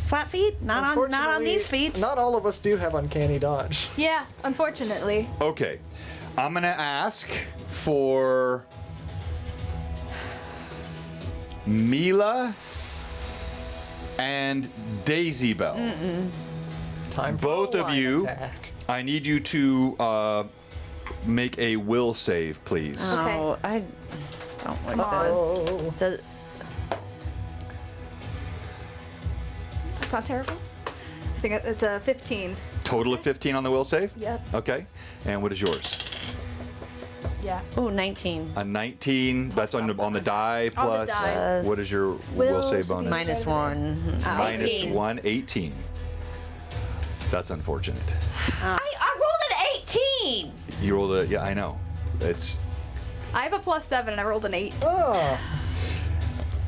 Flat feet? Not on Unfortunately, these feet. Not all of us do have uncanny dodge. Yeah, unfortunately. Okay. I'm gonna ask for Mila and Daisy Bell. Time for Both a of line you, attack. I need you to make a will save, please. Okay. Oh, I don't like Oh. this. Does, That's not terrible. I think it's a 15. Total of 15 on the will save? Yep. Okay. And what is yours? Yeah. oh, 19. A 19. That's on the die On the plus. die. What is your Will will save should be bonus? -1. Minus 18. 1, 18. That's unfortunate. I rolled an 18! You rolled a. Yeah, I know. It's. I have a +7 and I rolled an 8. Oh.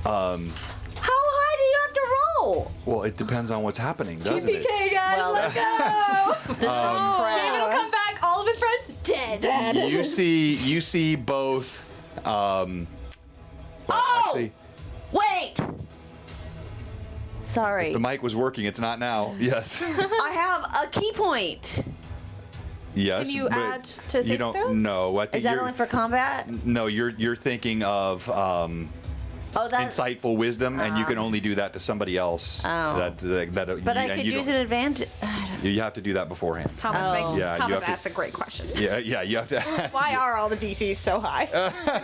How high do you have to roll? Well, it depends on what's happening, doesn't it? TPK, guys, Well, let's go! This is crap. David will come back, all of his friends dead. You see both. Well, Oh! actually, Wait! Sorry. the mic was working. It's not now. Yes. I have a key point. Yes. Can you but add to You save don't. throws? No. I think Is that you're, only for combat? No, you're thinking of Oh, that. insightful wisdom, and you can only do that to somebody else. Oh. That. But I and could you use don't- an advantage. You have to do that beforehand. Thomas Oh. makes Yeah, you Thomas have to- asks a great question. Yeah. You have to. Why are all the DCs so high?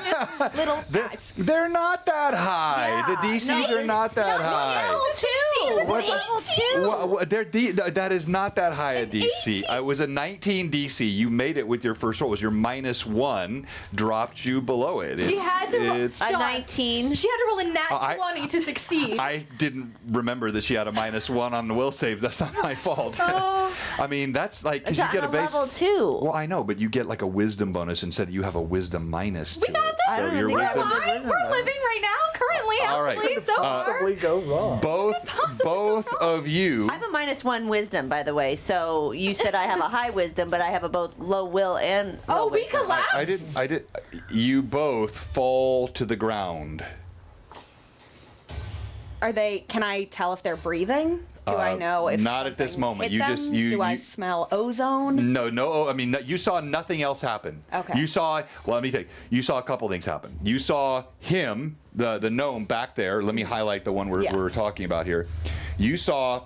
Just little guys. They're not that high. The DCs are not that high. Level 2. That is not that high a DC. It was a 19 DC. You made it with your first roll. It was your -1 dropped you below it. She had to roll it's- A 19. She had to roll a nat I- 20 to succeed. I didn't remember that she had a -1 on the will saves. That's not my fault. I mean, that's like because you I'm get a a base. level 2. Well, I know, but you get like a wisdom bonus instead. You have a wisdom minus. We to got it. this. I don't So your think I wisdom. have a Fine, we're living right now, currently, All right. happily, so far. Possibly go wrong. Both of you. I have a -1 wisdom, by the way. So you said I have a high wisdom, but I have a both low will and low Oh, we wisdom. collapsed. I did. You both fall to the ground. Are they? Can I tell if they're breathing? Do I know if not at this something moment. hit You them? just- Do I you- smell ozone? No. I mean, you saw nothing else happen. Okay. You saw. Well, let me think. You saw a couple things happen. You saw him, the gnome back there. Let me highlight the one Yeah. we're talking about here. You saw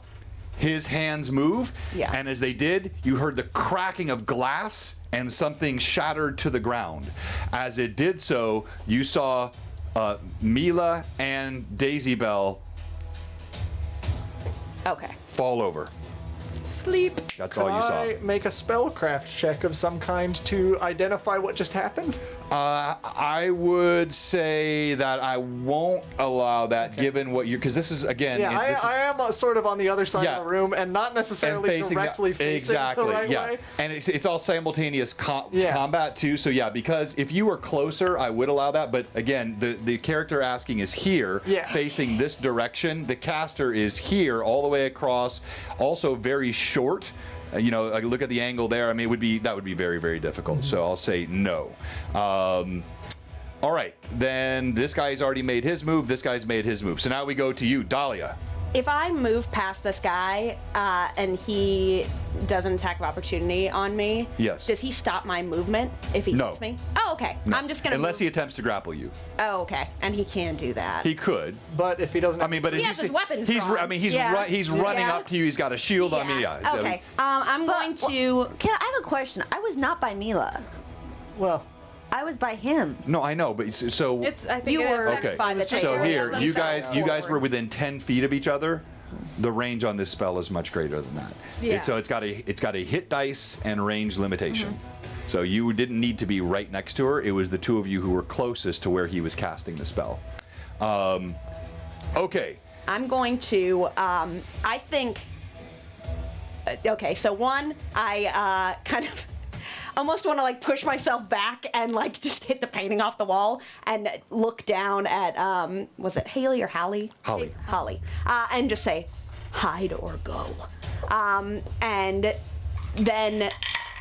his hands move. Yeah. And as they did, you heard the cracking of glass and something shattered to the ground. As it did so, you saw Mila and Daisy Bell Okay. fall over. Sleep. That's Could all you saw. I make a spellcraft check of some kind to identify what just happened? I would say that I won't allow that, given what you're, because this is again. Yeah, this is- I am sort of on the other side Yeah. of the room and not necessarily directly facing exactly, the right yeah. way. And it's all simultaneous Yeah. combat too. So yeah, because if you were closer, I would allow that. But again, the character asking is here, Yeah. facing this direction. The caster is here, all the way across. Also very short. Like, look at the angle there. I mean, that would be very, very difficult. So I'll say no. All right, then this guy's already made his move. This guy's made his move. So now we go to you, Dahlia. If I move past this guy and he does an attack of opportunity on me, Yes. does he stop my movement if he No. hits me? Oh, okay. No. I'm just gonna unless move. he attempts to grapple you. Oh, okay. And he can do that. He could. But if he doesn't, I mean, but He as has you his see, weapons he's drawn. I mean, he's Yeah. he's running Yeah. up to you. He's got a shield. I mean, yeah. so- Okay. I'm going to. I have a question. I was not by Mila. well, I was by him. No, I know, but so It's, I think You it were affects okay. by the So trigger. here, you themselves. guys were within 10 feet of each other. The range on this spell is much greater than that. Yeah. So it's got a hit dice and range limitation. Mm-hmm. So you didn't need to be right next to her. It was the two of you who were closest to where he was casting the spell. Okay. I'm going to. I think okay, so one, I kind of almost want to like push myself back and like just hit the painting off the wall and look down at was it Haley or Hallie? Holly. And just say, hide or go. And then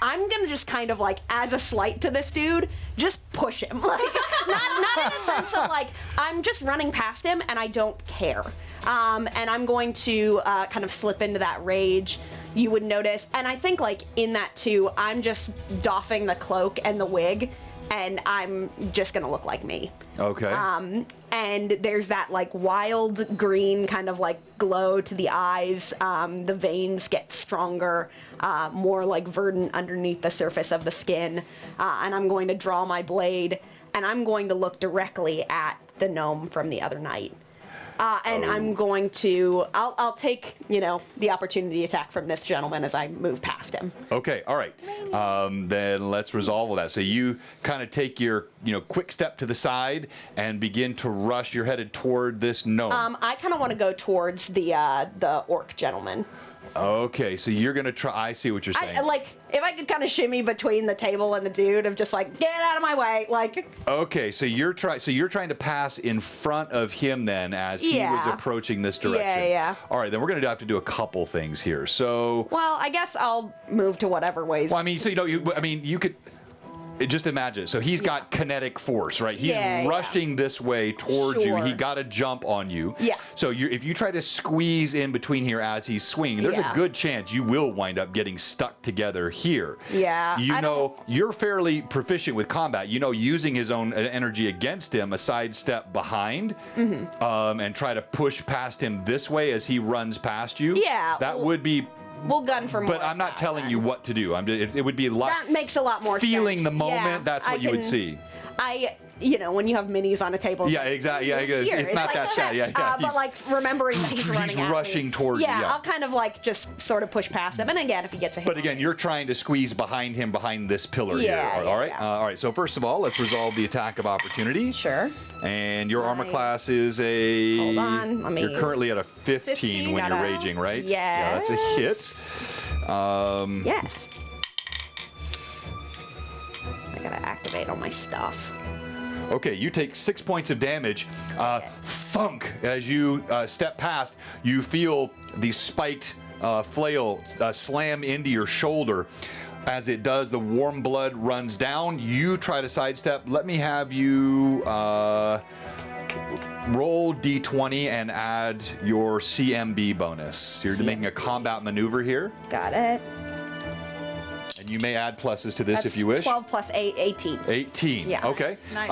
I'm gonna just kind of like, as a slight to this dude, just push him. Like, not in the sense of like, I'm just running past him and I don't care. And I'm going to kind of slip into that rage. You would notice, and I think like in that too, I'm just doffing the cloak and the wig, and I'm just gonna look like me. Okay. And there's that like wild green kind of like glow to the eyes. The veins get stronger, more like verdant underneath the surface of the skin. And I'm going to draw my blade, and I'm going to look directly at the gnome from the other night. And I'm going to, I'll take, the opportunity attack from this gentleman as I move past him. Okay, all right. Then let's resolve all that. So you kind of take your, quick step to the side and begin to rush. You're headed toward this gnome. I kind of want to go towards the orc gentleman. Okay, so you're gonna try. I see what you're saying. If I could kind of shimmy between the table and the dude of just like, get out of my way, like. Okay, so you're trying to pass in front of him then as he was approaching this direction. Yeah. All right, then we're gonna have to do a couple things here. So. Well, I guess I'll move to whatever ways. Well, I mean, so you could. Just imagine. So he's got kinetic force, right? He's rushing this way towards you. He got a jump on you. Yeah. So if you try to squeeze in between here as he's swinging, there's a good chance you will wind up getting stuck together here. Yeah. You're fairly proficient with combat. Using his own energy against him, a sidestep behind, and try to push past him this way as he runs past you. Yeah. That would be. We'll gun for more. But I'm not telling you what to do. It would be a lot. That makes a lot more sense. Feeling the moment, that's what you would see. When you have minis on a table. Yeah, exactly. Yeah, it's not like that sad. Yeah. But like remembering that he's running at rushing me. towards you. Yeah, I'll kind of like just sort of push past him. And again, if he gets a hit. But again, you're trying to squeeze behind him, behind this pillar here. All right. All right. So first of all, let's resolve the attack of opportunity. Sure. And your armor class is a. Hold on. You're currently at a 15 when you're raging, right? Yes. Yeah, that's a hit. Yes. I gotta activate all my stuff. Okay, you take 6 points of damage. Thunk! As you step past, you feel the spiked flail slam into your shoulder. As it does, the warm blood runs down. You try to sidestep. Let me have you roll D20 and add your CMB bonus. You're making a combat maneuver here. Got it. And you may add pluses to this That's if you wish. 12 plus 8, 18. 18. Yeah. Okay. Nice.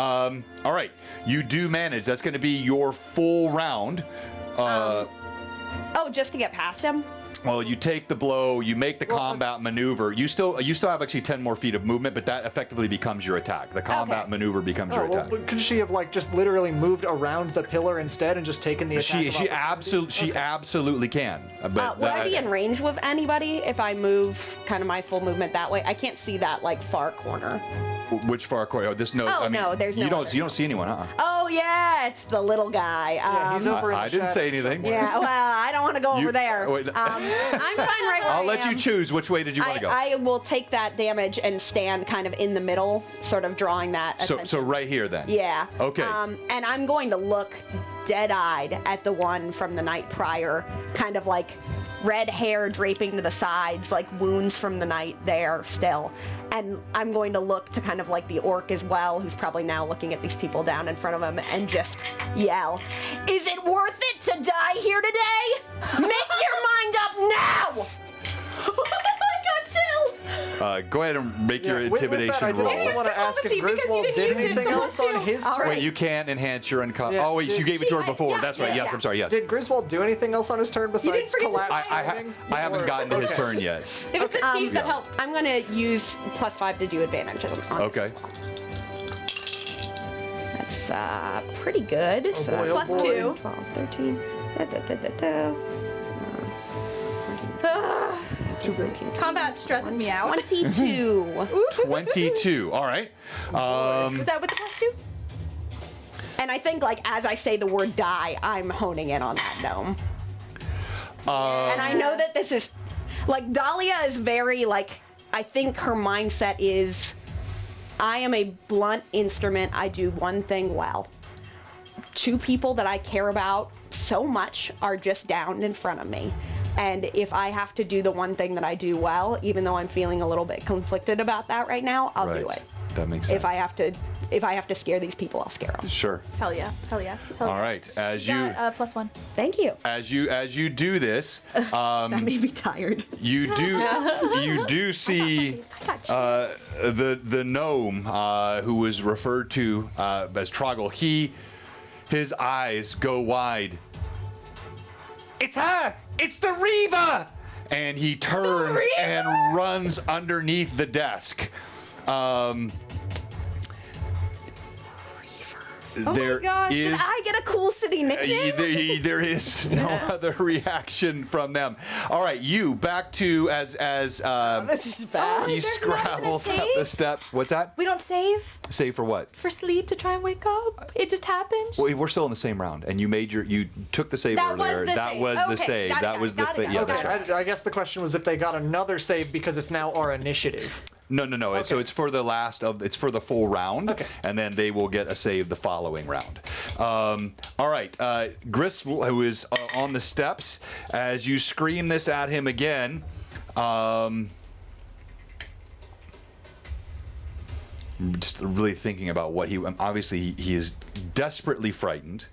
All right. You do manage. That's going to be your full round. Just to get past him? Well, you take the blow, you make the combat maneuver. You still have actually 10 more feet of movement, but that effectively becomes your attack. The combat maneuver becomes your attack. Well, could she have just literally moved around the pillar instead and just taken the attack? She absolutely can. But would I be in range with anybody if I move kind of my full movement that way? I can't see that far corner. Which far corner? Oh, this no. Oh, I mean, no, there's no you don't. other. You don't see anyone, huh? Oh yeah, it's the little guy. Yeah, he's over in the I didn't say shadows anything. somewhere. Yeah, well, I don't want to go over there. wait. I'm fine right where I'll I let you am. choose. Which way did you want to go? I will take that damage and stand kind of in the middle, sort of drawing that attention. So right here then. Yeah. Okay. And I'm going to look dead-eyed at the one from the night prior, kind of like red hair draping to the sides, like wounds from the night there still. And I'm going to look to kind of like the orc as well, who's probably now looking at these people down in front of him, and just yell, "Is it worth it to die here today? Make your mind up now!" I got chills. Go ahead and make your With that, intimidation I did roll. also want to ask if Diplomacy, because you Griswold didn't did use it, anything so else let's on do- his All turn. right. Wait, you can't enhance your unconscious. Yeah. Oh wait, you gave it to her before. yeah, That's right. Yes, yeah. I'm sorry. Yes. Did Griswold do anything else on his turn besides didn't forget to collapse? say- I haven't gotten to his turn yet. It was the teeth that helped. I'm going to use +5 to do advantage on this Okay. That's pretty good. So boy, that's oh Plus boy. 2. 12, 13. Da, da, da, da, da. Combat stresses me out. 22. 22. All right. Was that with the +2? And I think, as I say the word die, I'm honing in on that gnome. And I know that this is Like, Dahlia is very, like, I think her mindset is, I am a blunt instrument. I do one thing well. Two people that I care about so much are just down in front of me. And if I have to do the one thing that I do well, even though I'm feeling a little bit conflicted about that right now, I'll do it. That makes sense. If I have to scare these people, I'll scare them. Sure. Hell yeah. Hell yeah. Hell All yeah. right. As you +1. Thank you. as you do this, That made me tired. you do see the gnome who was referred to as Troggle. His eyes go wide. It's her! It's the Reaver! And he turns and runs underneath the desk. Oh my gosh, did I get a cool city nickname? There is no other reaction from them. All right, you back to as This is bad. he there's not even a scrabbles up save? the steps. What's that? We don't save Save for what? for sleep to try and wake up. It just happened. Well, we're still in the same round, and you took the save That earlier. was the that save. was the Okay, save. got it, That got was it, the got it, thing. got Yeah, it. that's right. I guess the question was if they got another save because it's now our initiative. No. So it's for the it's for the full round, Okay. and then they will get a save the following round. All right, Gris, who is on the steps, as you scream this at him again. Just really thinking about what obviously he is desperately frightened.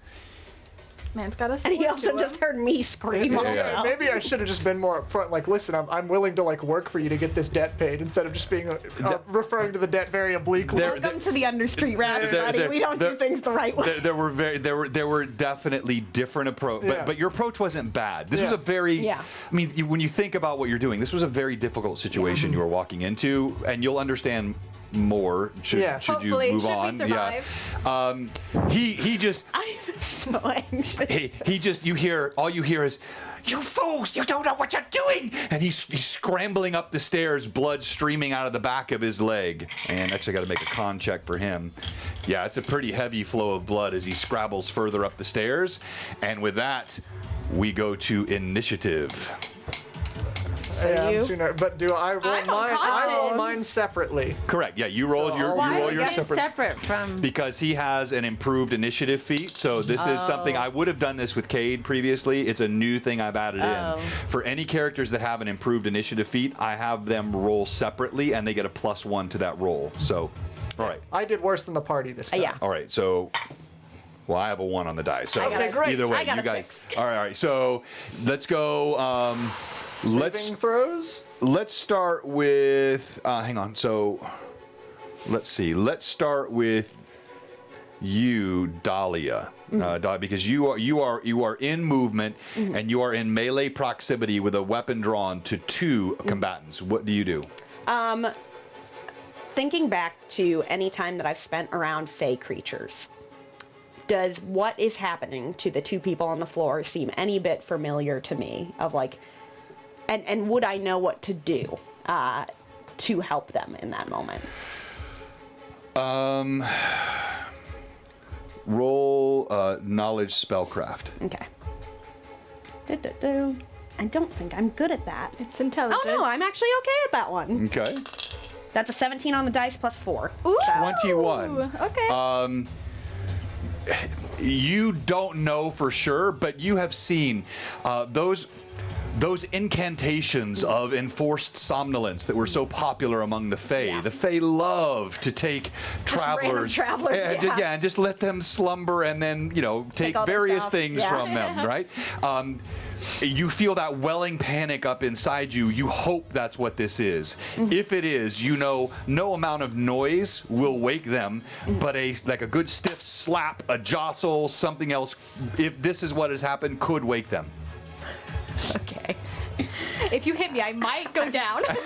Man's got a And he also just heard me scream also. Maybe I should have just been more upfront. Like, listen, I'm willing to like work for you to get this debt paid instead of just being referring to the debt very obliquely. Welcome to the understreet rats, buddy. We don't do things the right way. There were definitely different approach, but your approach wasn't bad. This was a very, Yeah. I mean, when you think about what you're doing, this was a very difficult situation you were walking into, and you'll understand more should you Hopefully. move Should we on. survive? He just I'm so anxious. he just you hear is, "You fools! You don't know what you're doing!" And he's scrambling up the stairs, blood streaming out of the back of his leg. And actually, got to make a con check for him. Yeah, it's a pretty heavy flow of blood as he scrabbles further up the stairs. And with that, we go to initiative. But do I roll I'm mine? I roll unconscious. mine separately. Correct. Yeah, you roll So your I'll- you roll Why your is that separate. from. Because he has an improved initiative feat, so this is something I would have done this with Cade previously. It's a new thing I've added in. For any characters that have an improved initiative feat, I have them roll separately, and they get a +1 to that roll. So, all right, I did worse than the party this time. Yeah. all right. So, well, I have a 1 on the die. So I got a- great. either way, I got you a guys. 6. All right. So let's go. Saving throws. Let's start with. Hang on. So, let's see. Let's start with you, Dahlia, because you are in movement and you are in melee proximity with a weapon drawn to 2 combatants. What do you do? Thinking back to any time that I've spent around fey creatures, does what is happening to the 2 people on the floor seem any bit familiar to me? Of like, and would I know what to do to help them in that moment? Roll knowledge spellcraft. Okay. I don't think I'm good at that. It's intelligent. Oh no, I'm actually okay at that one. Okay. That's a 17 on the dice +4. Ooh. 21. Okay. You don't know for sure, but you have seen those incantations of enforced somnolence that were so popular among the Fae. Yeah. The Fae love to take random travelers, and just let them slumber and then, take all their various stuff. things Yeah. from them, right? You feel that welling panic up inside you. You hope that's what this is. If it is, no amount of noise will wake them, but a good stiff slap, a jostle, something else, if this is what has happened, could wake them. Okay. If you hit me, I might go down. Well,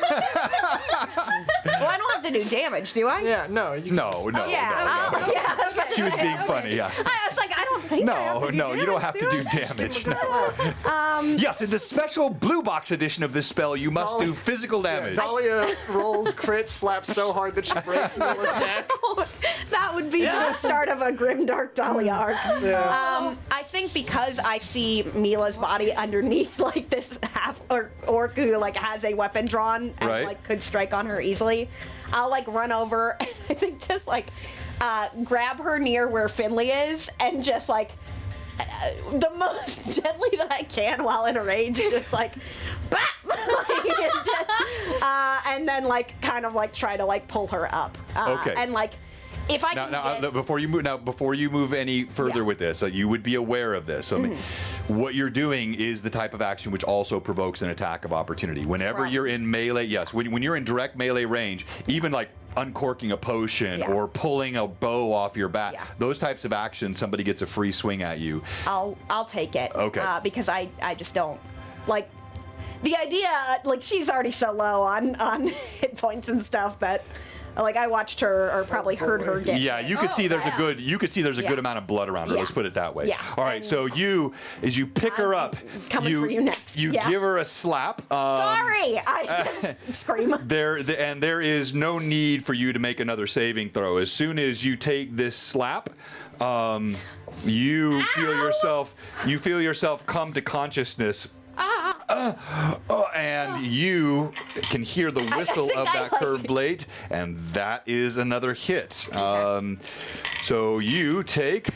I don't have to do damage, do I? Yeah, no. No. Yeah. Yeah. She was being funny, yeah. I was like, I don't think I have to do No, you don't damage, have to do damage. No. Yes, in the special blue box edition of this spell, you must do physical damage. Dahlia rolls crit, slaps so hard that she breaks Mila's neck. That would be the start of a grimdark Dahlia arc. I think because I see Mila's body underneath like this half orc who like has a weapon drawn and Right. like could strike on her easily, I'll like run over and I think just like grab her near where Finley is and just like the most gently that I can while in a rage, just like bap! And then like kind of like try to like pull her up. Okay. And like if I Now, before you move any further with this, you would be aware of this. I mean, what you're doing is the type of action which also provokes an attack of opportunity. Whenever you're in melee, yes, when you're in direct melee range, even like uncorking a potion or pulling a bow off your back, those types of actions, somebody gets a free swing at you. I'll take it. Okay. Because I just don't like the idea. Like she's already so low on hit points and stuff that like I watched her or probably heard her get. Yeah, you could see there's a good good amount of blood around her. Let's put it that way. Yeah. All right. So as you pick her up, coming for you next. You give her a slap. Sorry, I just scream. There is no need for you to make another saving throw. As soon as you take this slap, you feel yourself come to consciousness. And you can hear the whistle of that curved blade, and that is another hit. So you take,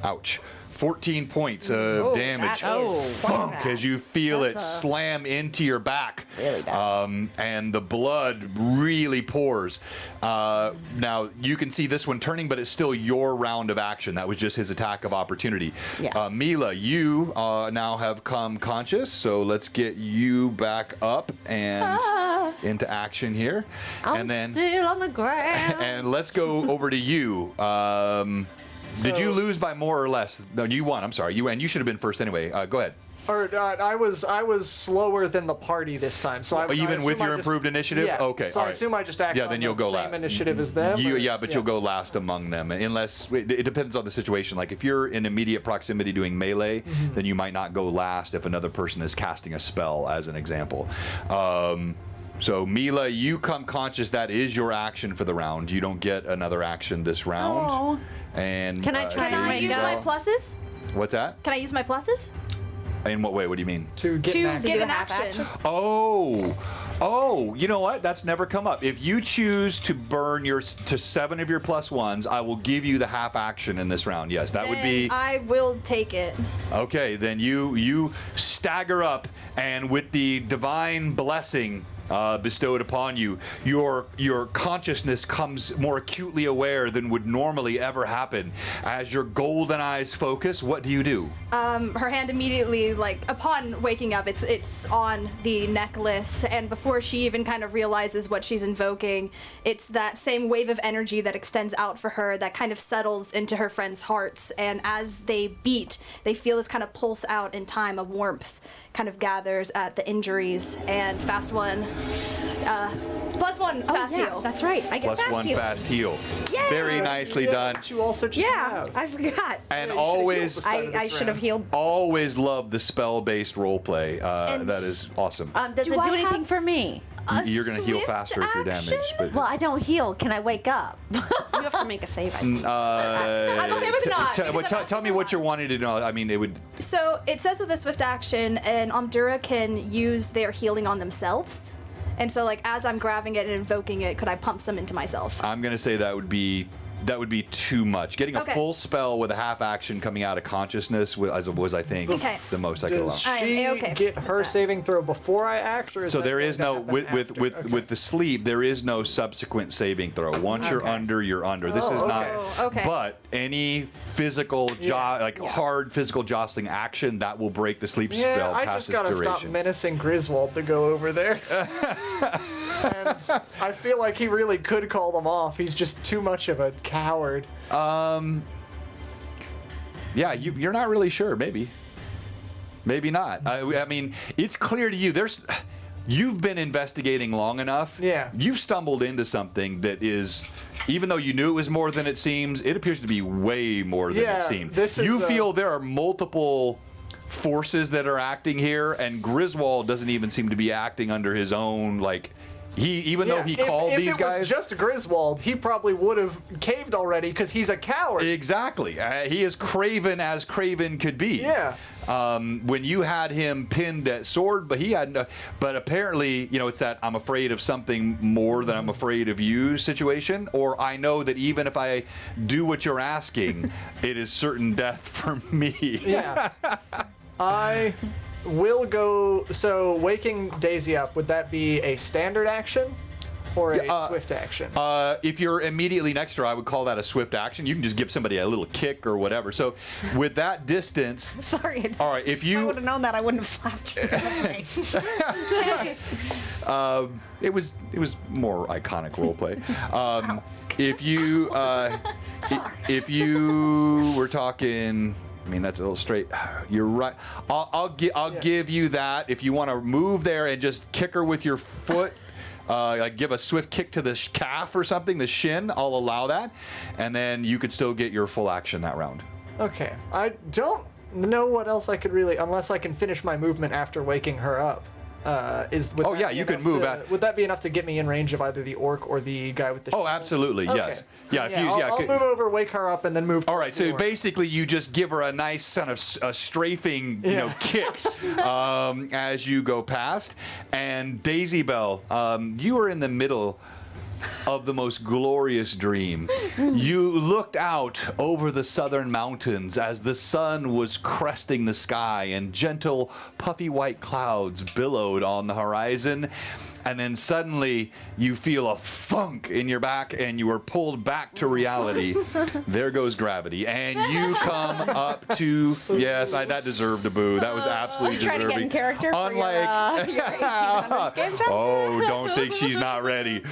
ouch, 14 points of damage. Funk as you feel it slam into your back. Really bad. And the blood really pours. Now, you can see this one turning, but it's still your round of action. That was just his attack of opportunity. Yeah. Mila, you now have come conscious, so let's get you back up and into action here. I'm still on the ground. And let's go over to you. Did you lose by more or less? No, you won. I'm sorry. You should have been first anyway. Go ahead. Or I was slower than the party this time, so I Even assume with your I just- improved initiative? Yeah. Okay, So I all right. assume I just act on then you'll the go same last. initiative as them. or- You'll go last among them, unless it depends on the situation. Like if you're in immediate proximity doing melee, then you might not go last if another person is casting a spell, as an example. So Mila, you come conscious. That is your action for the round. You don't get another action this round. Oh. And Can I try Can I use my pluses? What's that? Can I use my pluses? In what way? What do you mean? To get To an action. get an half action. Oh, you know what? That's never come up. If you choose to burn to 7 of your +1s, I will give you the half action in this round. Yes, that would be. I will take it. Okay, then you stagger up, and with the divine blessing bestowed upon you, your consciousness comes more acutely aware than would normally ever happen. As your golden eyes focus, what do you do? Her hand immediately, like upon waking up, it's on the necklace, and before she even kind of realizes what she's invoking, it's that same wave of energy that extends out for her that kind of settles into her friends' hearts, and as they beat, they feel this kind of pulse out in time. A warmth kind of gathers at the injuries, and fast one, +1 fast heal. That's right. I get +1 heal. fast heal. Yay! Very nicely done. You also just Yeah, have. I forgot. And you should've always. healed the start of I this should have round. healed. Always love the spell-based roleplay. And- That is awesome. Does Do it do I anything have for me? You're going to heal swift faster if you're damaged. action? But Well, I don't heal. Can I wake up? You have to make a save. I think. I'm okay with not. Tell me what you're wanting to know. I mean, it would. So it says with the swift action, an Omdura can use their healing on themselves. And so, like, as I'm grabbing it and invoking it, could I pump some into myself? I'm going to say that would be too much. Getting a Okay. full spell with a half action coming out of consciousness was I think, Okay. the most I could allow. Does I am she A-okay get her saving throw before I act, or is So that there going is to no happen with after? Okay. with the sleep. There is no subsequent saving throw. Once you're under, you're under. This is not. okay. But any physical hard physical jostling action that will break the sleep spell Yeah, I past just its gotta stop duration. menacing Griswold to go over there. And I feel like he really could call them off. He's just too much of a coward. Yeah, you're not really sure. Maybe not. I mean, it's clear to you. you've been investigating long enough. Yeah. You've stumbled into something that is, even though you knew it was more than it seems, it appears to be way more than it seems. You feel there are multiple forces that are acting here, and Griswold doesn't even seem to be acting under his own, like, though he called these guys. If it was just Griswold, he probably would have caved already because he's a coward. Exactly. He is craven as craven could be. Yeah. When you had him pinned at sword, but he had no, but apparently, it's that I'm afraid of something more than I'm afraid of you situation, or I know that even if I do what you're asking, it is certain death for me. Yeah. I will go. So, waking Daisy up, would that be a standard action or a swift action? If you're immediately next to her, I would call that a swift action. You can just give somebody a little kick or whatever. So, with that distance. Sorry. All right, if I would have known that, I wouldn't have slapped you in the face. It was more iconic roleplay. If you were talking. I mean, that's a little straight. You're right. I'll give you that. If you want to move there and just kick her with your foot, like give a swift kick to the calf or something, the shin, I'll allow that. And then you could still get your full action that round. Okay. I don't know what else I could really, unless I can finish my movement after waking her up. You can move. Would that be enough to get me in range of either the orc or the guy with the shield? Oh, absolutely, yes. Yeah, I'll move over, wake her up, and then move. All right, so basically you just give her a nice kind of strafing, kick as you go past. And Daisy Bell, you are in the middle of the most glorious dream. You looked out over the southern mountains as the sun was cresting the sky and gentle, puffy white clouds billowed on the horizon. And then suddenly you feel a thunk in your back and you are pulled back to reality. There goes gravity. And you come up to, yes, that deserved a boo. That was absolutely deserving. Trying to get in character for your 1800s game show? Oh, don't think she's not ready.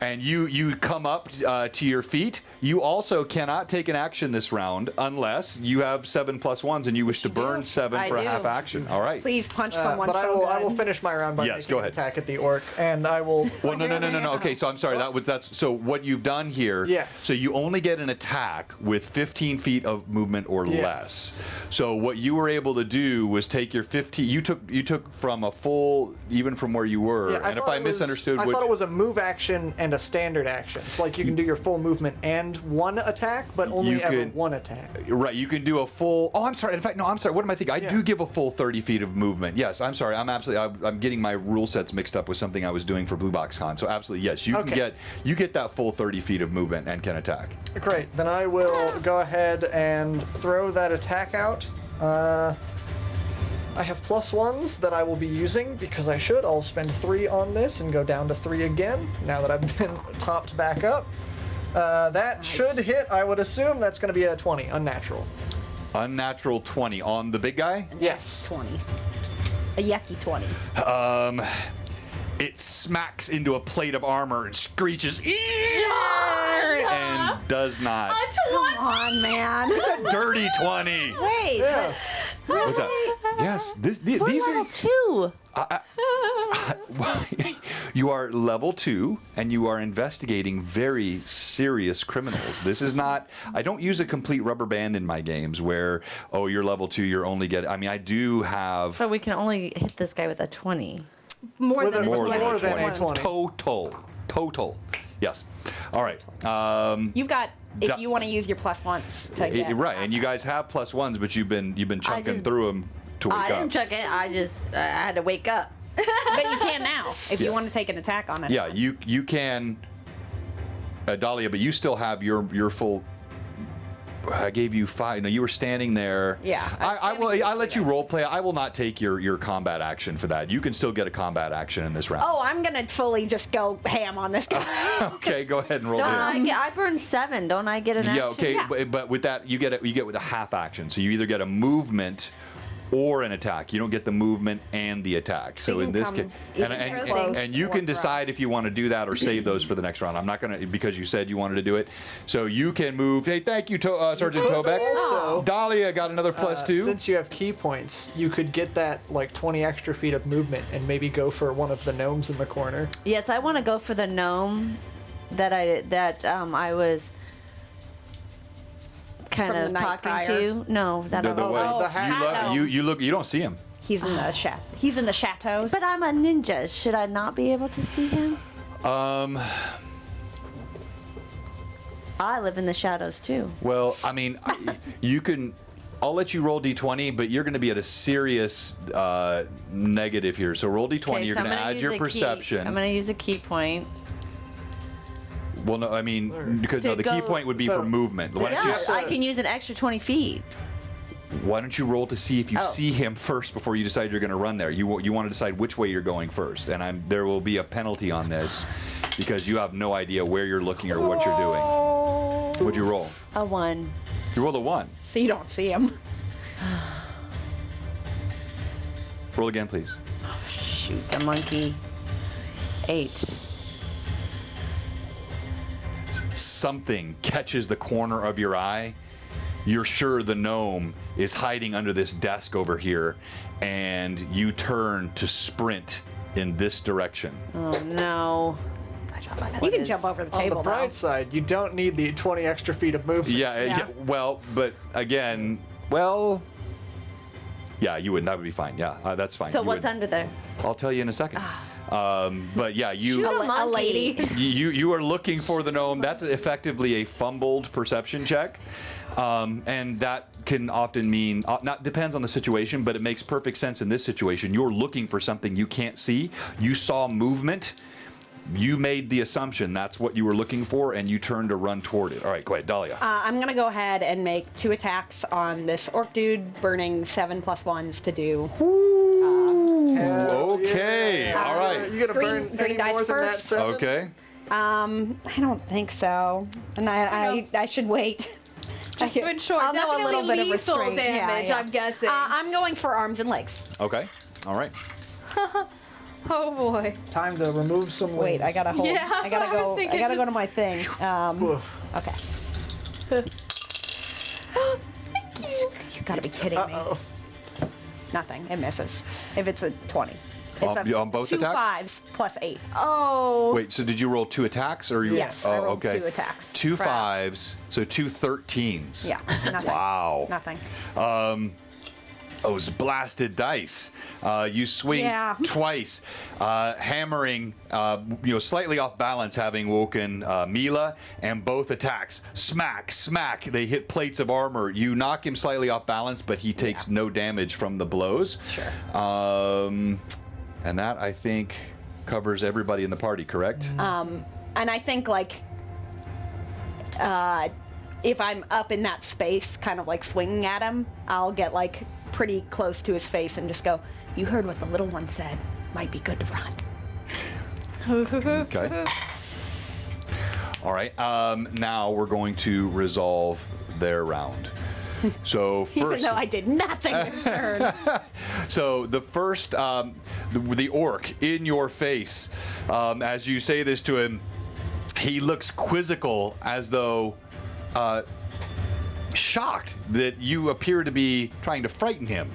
And you come up to your feet. You also cannot take an action this round unless you have 7+1s and you wish to burn 7 for a half action. All right. Please punch someone. But I will finish my round by making an attack at the orc, and I will. Well, no. Okay, so I'm sorry. That's so what you've done here. Yes. So you only get an attack with 15 feet of movement or less. So what you were able to do was take your 15. You took from a full, even from where you were. Yeah, and if I misunderstood, I thought it was a move action and a standard action. It's like you can do your full movement and one attack, but only ever one attack. Right, you can do a full. Oh, I'm sorry. In fact, no, I'm sorry. What am I thinking? I do give a full 30 feet of movement. Yes, I'm sorry. I'm getting my rule sets mixed up with something I was doing for Blue Box Con. So absolutely, yes, you get that full 30 feet of movement and can attack. Great. Then I will go ahead and throw that attack out. I have +1s that I will be using because I should. I'll spend 3 on this and go down to 3 again now that I've been topped back up. That should hit, I would assume. That's going to be a 20, unnatural. Unnatural 20 on the big guy? Yes. 20. A yucky 20. It smacks into a plate of armor and screeches and does not. A 20! Come on, man. It's a dirty 20. Wait. Yeah. What's up? Yes, these Level are. 2. You are level 2, and you are investigating very serious criminals. This is not. I don't use a complete rubber band in my games where, you're level 2, you're only getting. I mean, I do have. So we can only hit this guy with a 20. More than a 20. Total. Yes. All right. You've got. If you want to use your +1s to get right, and you guys have +1s, but you've been chunking through them to wake up. I didn't chuck it. I had to wake up. But you can now if you want to take an attack on it. Yeah, you can, Dahlia, but you still have your full. I gave you 5. No, you were standing there. Yeah. I let you role play. I will not take your combat action for that. You can still get a combat action in this round. Oh, I'm gonna fully just go ham on this guy. Okay, go ahead and roll. I burned 7. Don't I get an action? Yeah, okay, but with that you get with a half action. So you either get a movement or an attack. You don't get the movement and the attack. So you in can this case, come even close and you or can throw. decide if you want to do that or save those for the next round. I'm not gonna, because you said you wanted to do it. So you can move. Hey, thank you, Sergeant Tobeck. Also, Dahlia got another +2. Since you have key points, you could get that like 20 extra feet of movement and maybe go for one of the gnomes in the corner. Yes, I want to go for the gnome that I was kind From the of night talking prior? to. No, that The was. way the hat you look, you don't see him. He's in the He's in the chateaus. But I'm a ninja. Should I not be able to see him? I live in the shadows too. Well, I mean, you can. I'll let you roll d20, but you're going to be at a serious negative here. So roll d20. Okay, You're so going to add your perception. I'm going to use a key point. Well, no, I mean, because no, To the key go- point would be So- for movement. Why don't, Yeah, I can use an extra 20 feet. why don't you roll to see if you Oh. see him first before you decide you're going to run there? You want to decide which way you're going first, and there will be a penalty on this because you have no idea where you're looking or what you're doing. What'd you roll? A 1. You rolled a 1. so you don't see him. Roll again, please. Shoot, a monkey. 8. Something catches the corner of your eye. You're sure the gnome is hiding under this desk over here, and you turn to sprint in this direction. Oh no. You can jump over the On table the bright side, you don't need the 20 extra feet of movement. Yeah. Well, but again, yeah, you would. That would be fine. Yeah, that's fine. So You what's would- under there? I'll tell you in a second. But yeah, Shoot a monkey. a lady. you are looking for the gnome. That's effectively a fumbled perception check, and that can often mean not depends on the situation, but it makes perfect sense in this situation. You're looking for something you can't see. You saw movement. You made the assumption that's what you were looking for, and you turned to run toward it. All right, go ahead, Dahlia. I'm gonna go ahead and make 2 attacks on this orc dude, burning 7 + 1s to do. Okay, all right. You gonna burn green any dice more than that first? 7? Okay. I don't think so, and I should wait. Just to ensure, I'll know a definitely little bit of lethal restraint. damage, Yeah. I'm guessing. I'm going for arms and legs. Okay. All right. Oh boy. Time to remove some wings. Wait, I gotta hold. Yeah, that's I gotta what I was go. thinking, I gotta go just- to my thing. Oof. Okay. You gotta be kidding me. Uh-oh. Nothing. It misses. If it's a 20. On both 2 attacks? 5s + 8. Oh. Wait, so did you roll 2 attacks, or you? Yes, I rolled 2 attacks. 2 Crap. 5s, so 2 13s. Yeah. Nothing. Wow. Nothing. Those blasted dice. You swing Yeah. twice, hammering, slightly off balance, having woken Mila, and both attacks, smack, smack. They hit plates of armor. You knock him slightly off balance, but he takes no damage from the blows. Sure. And that, I think, covers everybody in the party, correct? And I think if I'm up in that space, kind of like swinging at him, I'll get pretty close to his face and just go, "You heard what the little one said. Might be good to run." Okay. All right. Now we're going to resolve their round. So first, Even though I did nothing this turn. so the first, the orc in your face, as you say this to him, he looks quizzical, as though shocked that you appear to be trying to frighten him.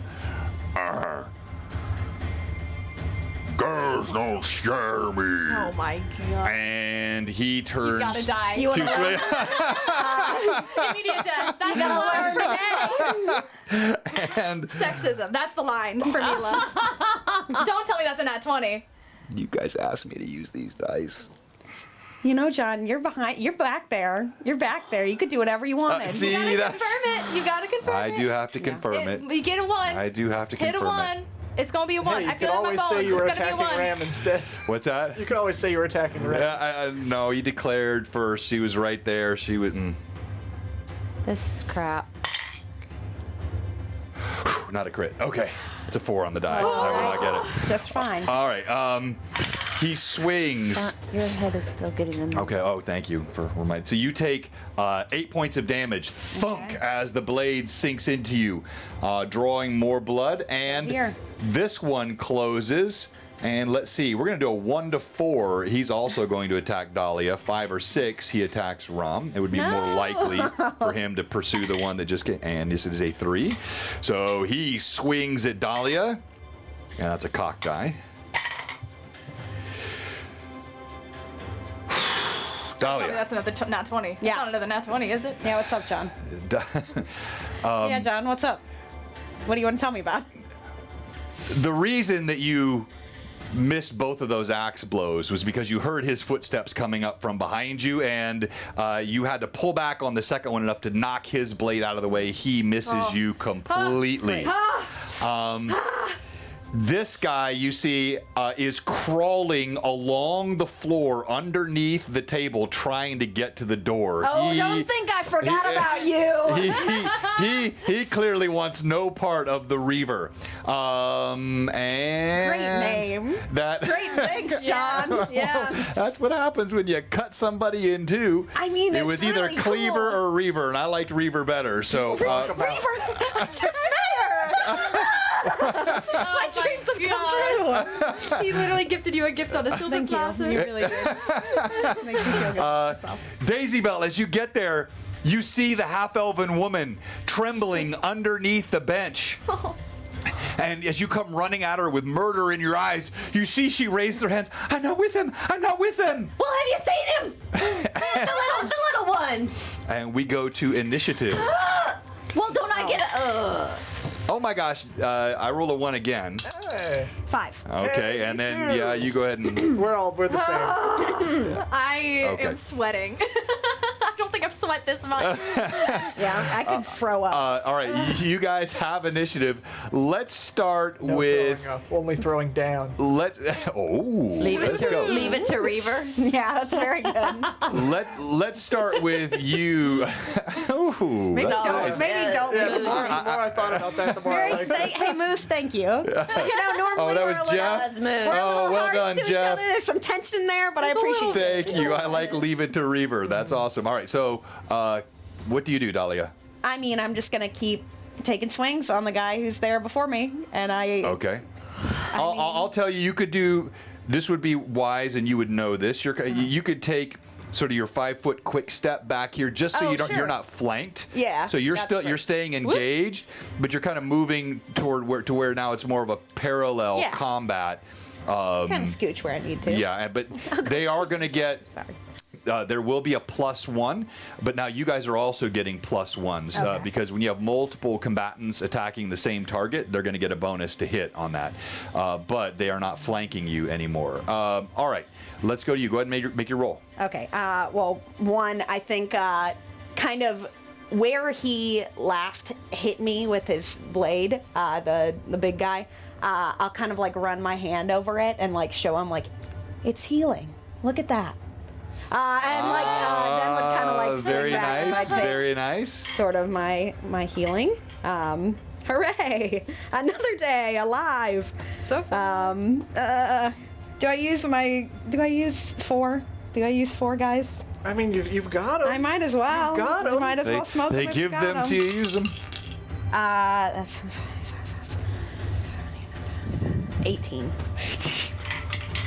Girls don't scare me. Oh my god. And he turns. Gotta die. You wanna to swing. Immediate death. That's the line for me. And Sexism. That's the line for Mila. Don't tell me that's a nat 20. you guys asked me to use these dice. You know, John, you're back there. You're back there. You could do whatever you wanted. See, You gotta that's. confirm it. You gotta confirm I it. do have to confirm it. You get a 1. I do have to Hit a confirm 1. it. It's gonna be a 1. Hey, you I feel could it in my always bones. say you were It's gonna be a attacking 1. Ram instead. What's that? You could always say you were attacking Ram. Yeah, no, he declared first. She was right there. She was. This is crap. Not a crit. Okay. It's a 4 on the die. I will not get it. Just fine. All right. He swings. Your head is still getting in there. Okay. Oh, thank you for reminding. So you take 8 points of damage. Thunk as the blade sinks into you, drawing more blood. And Here. this one closes. And let's see. We're going to do a 1 to 4. He's also going to attack Dahlia. 5 or 6, he attacks Rom. It would be more likely for him to pursue the one that just came. And this is a 3. So he swings at Dahlia. And that's a cock die. Dahlia. That's another nat 20. Yeah. That's not another nat 20, is it? Yeah, what's up, John? Yeah, John, what's up? What do you want to tell me about? The reason that you missed both of those axe blows was because you heard his footsteps coming up from behind you, and you had to pull back on the second one enough to knock his blade out of the way. He misses you completely. This guy, you see, is crawling along the floor underneath the table trying to get to the door. Don't think I forgot about you. He clearly wants no part of the Reaver. And Great name. Great, thanks, John. Yeah. That's what happens when you cut somebody in two. I mean, it it's was either really Cleaver cool. or Reaver, and I liked Reaver better. So Reaver, just better. My dreams have come true. He literally gifted you a gift on a silver platter. You really did. Makes me feel good about myself. Daisy Bell, as you get there, you see the half-elven woman trembling underneath the bench. And as you come running at her with murder in your eyes, you see she raised her hands. I'm not with him. I'm not with him. Well, have you seen him? the little one. And we go to initiative. Well, don't I get a... Oh my gosh, I roll a 1 again. Hey, 5. Okay, me and then, too. yeah, you go ahead and... we're the same. I Okay. am sweating. I don't think I've sweat this much. Yeah, I could throw up. all right, you guys have initiative. Let's start No with... throwing up, only throwing down. Let's... Oh, let's go. Leave it to Reaver. Yeah, that's very good. Let's start with you. Ooh, Maybe that's don't. nice. Maybe don't leave The it to more, me. the more I thought about that, the more I liked it. Hey, Moose, thank you. You know, normally Oh, that we're was a little, Jeff? Let's move. we're a Oh, little well harsh done, to each Jeff. other. There's some tension there, but I appreciate it. Thank you. I like Leave It to Reaver. That's awesome. All right, so what do you do, Dahlia? I mean, I'm just gonna keep taking swings on the guy who's there before me, and I. Okay. I'll tell you, you could do, this would be wise and you would know this. You could take sort of your 5-foot quick step back here just so Oh, you're sure. not flanked. Yeah, So you're that's still great. you're staying engaged, but you're kind of moving toward where now it's more of a parallel Yeah. combat. Kind of scooch where I need to. Yeah, but they are going to get. Sorry. There will be a +1, but now you guys are also getting +1s Okay. because when you have multiple combatants attacking the same target, they're going to get a bonus to hit on that. But they are not flanking you anymore. All right, let's go to you. Go ahead and make your roll. Okay. Well, one, I think, kind of where he last hit me with his blade, the big guy. I'll kind of like run my hand over it and like show him like, it's healing. Look at that. And like then would kind of like Very sit back if I nice. take Very nice. sort of my healing. Hooray! Another day alive. So far. Do I use 4? Do I use 4 guys? I mean, you've got him. I might as well. You've got I 'em. might as well smoke They them if give you got them 'em. to you, use them. That's 18.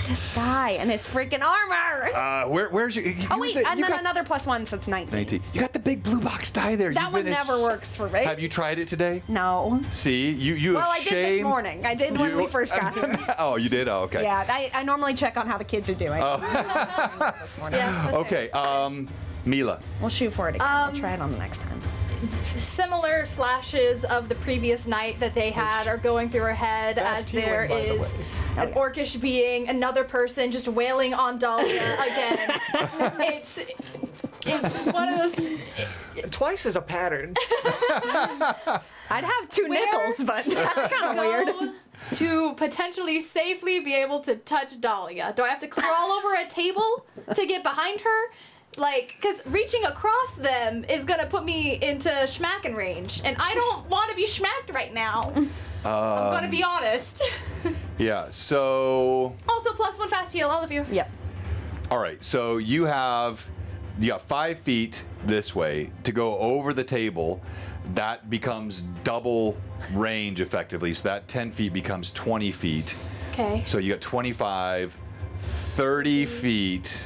This guy and his freaking armor. Where's your? Oh wait, and then another +1, so it's 19. 19. You got the big blue box die there. That You've one been never works for me. Have you tried it today? No. See, you Well, have I did this shamed- morning. I did when we first got here. Oh, you did? Oh, okay. Yeah, I normally check on how the kids are doing. This morning. Yeah, that's Okay, Mila. We'll shoot for it again. We'll try it on the next time. Similar flashes of the previous night that they had are going through her head Fast as there healing, by the is way. an orcish being, another person just wailing on Dahlia again. It's one of those. Twice is a pattern. I'd have 2 Where nickels, but that's kind of weird. Go to potentially safely be able to touch Dahlia. Do I have to crawl over a table to get behind her? Like, because reaching across them is going to put me into schmacking range, and I don't want to be schmacked right now. I'm going to be honest. Yeah. So. Also, +1 fast heal, all of you. Yep. All right. So you got 5 feet this way to go over the table. That becomes double range effectively. So that 10 feet becomes 20 feet. Okay. So you got 25, 30 feet.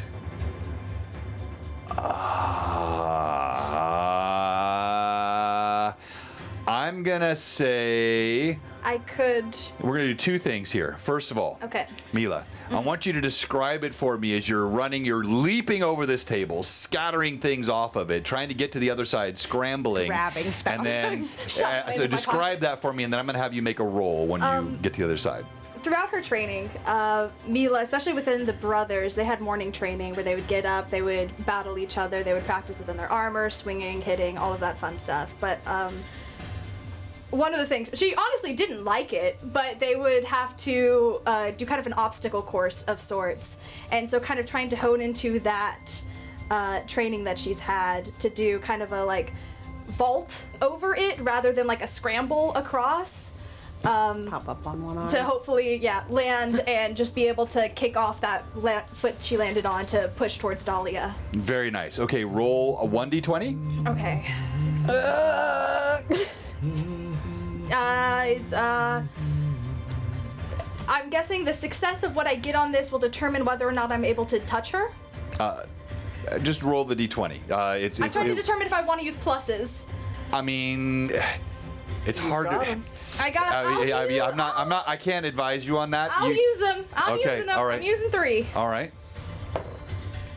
I'm gonna say I could. we're gonna do 2 things here. First of all, Okay. Mila, I want you to describe it for me as you're running. You're leaping over this table, scattering things off of it, trying to get to the other side, scrambling, Grabbing stuff. and then Shove it so into my describe that pockets. for me, and then I'm gonna have you make a roll when you get to the other side. Throughout her training, Mila, especially within the brothers, they had morning training where they would get up, they would battle each other, they would practice within their armor, swinging, hitting, all of that fun stuff. But one of the things, she honestly didn't like it, but they would have to do kind of an obstacle course of sorts. And so kind of trying to hone into that training that she's had to do kind of a like vault over it rather than like a scramble across. Pop up on one arm. To hopefully, land and just be able to kick off that foot she landed on to push towards Dahlia. Very nice. Okay, roll a 1d20. Okay. I'm guessing the success of what I get on this will determine whether or not I'm able to touch her. Just roll the d20. I'm trying to determine if I want to use pluses. I mean, it's hard got to. 'em. I got. I can't advise you on that. I'll use them. I'm Okay, using them. all right. I'm using 3. All right.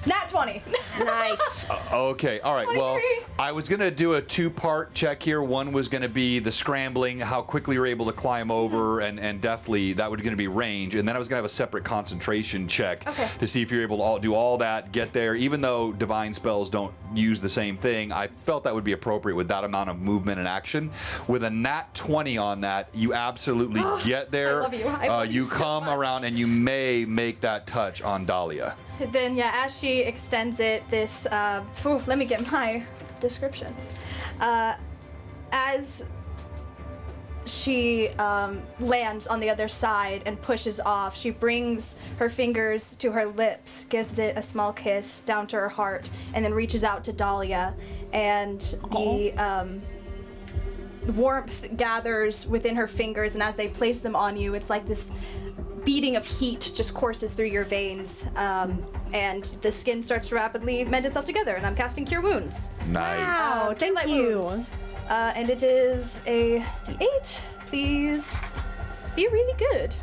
Nat 20. Nice. Okay, all right. Well, 23. I was going to do a 2-part check here. One was going to be the scrambling, how quickly you're able to climb over, and definitely that was going to be range. And then I was going to have a separate concentration check to see if you're able to do all that, get there. Even though divine spells don't use the same thing, I felt that would be appropriate with that amount of movement and action. With a nat 20 on that, you absolutely get there. I love you. I love you so come much. around and you may make that touch on Dahlia. Then as she extends it, this let me get my descriptions. As she lands on the other side and pushes off, she brings her fingers to her lips, gives it a small kiss down to her heart, and then reaches out to Dahlia, and the warmth gathers within her fingers, and as they place them on you, it's like this beating of heat just courses through your veins, and the skin starts to rapidly mend itself together, and I'm casting Cure Wounds. Nice. Wow, thank Light you. wounds. And it is a d8. Please be really good.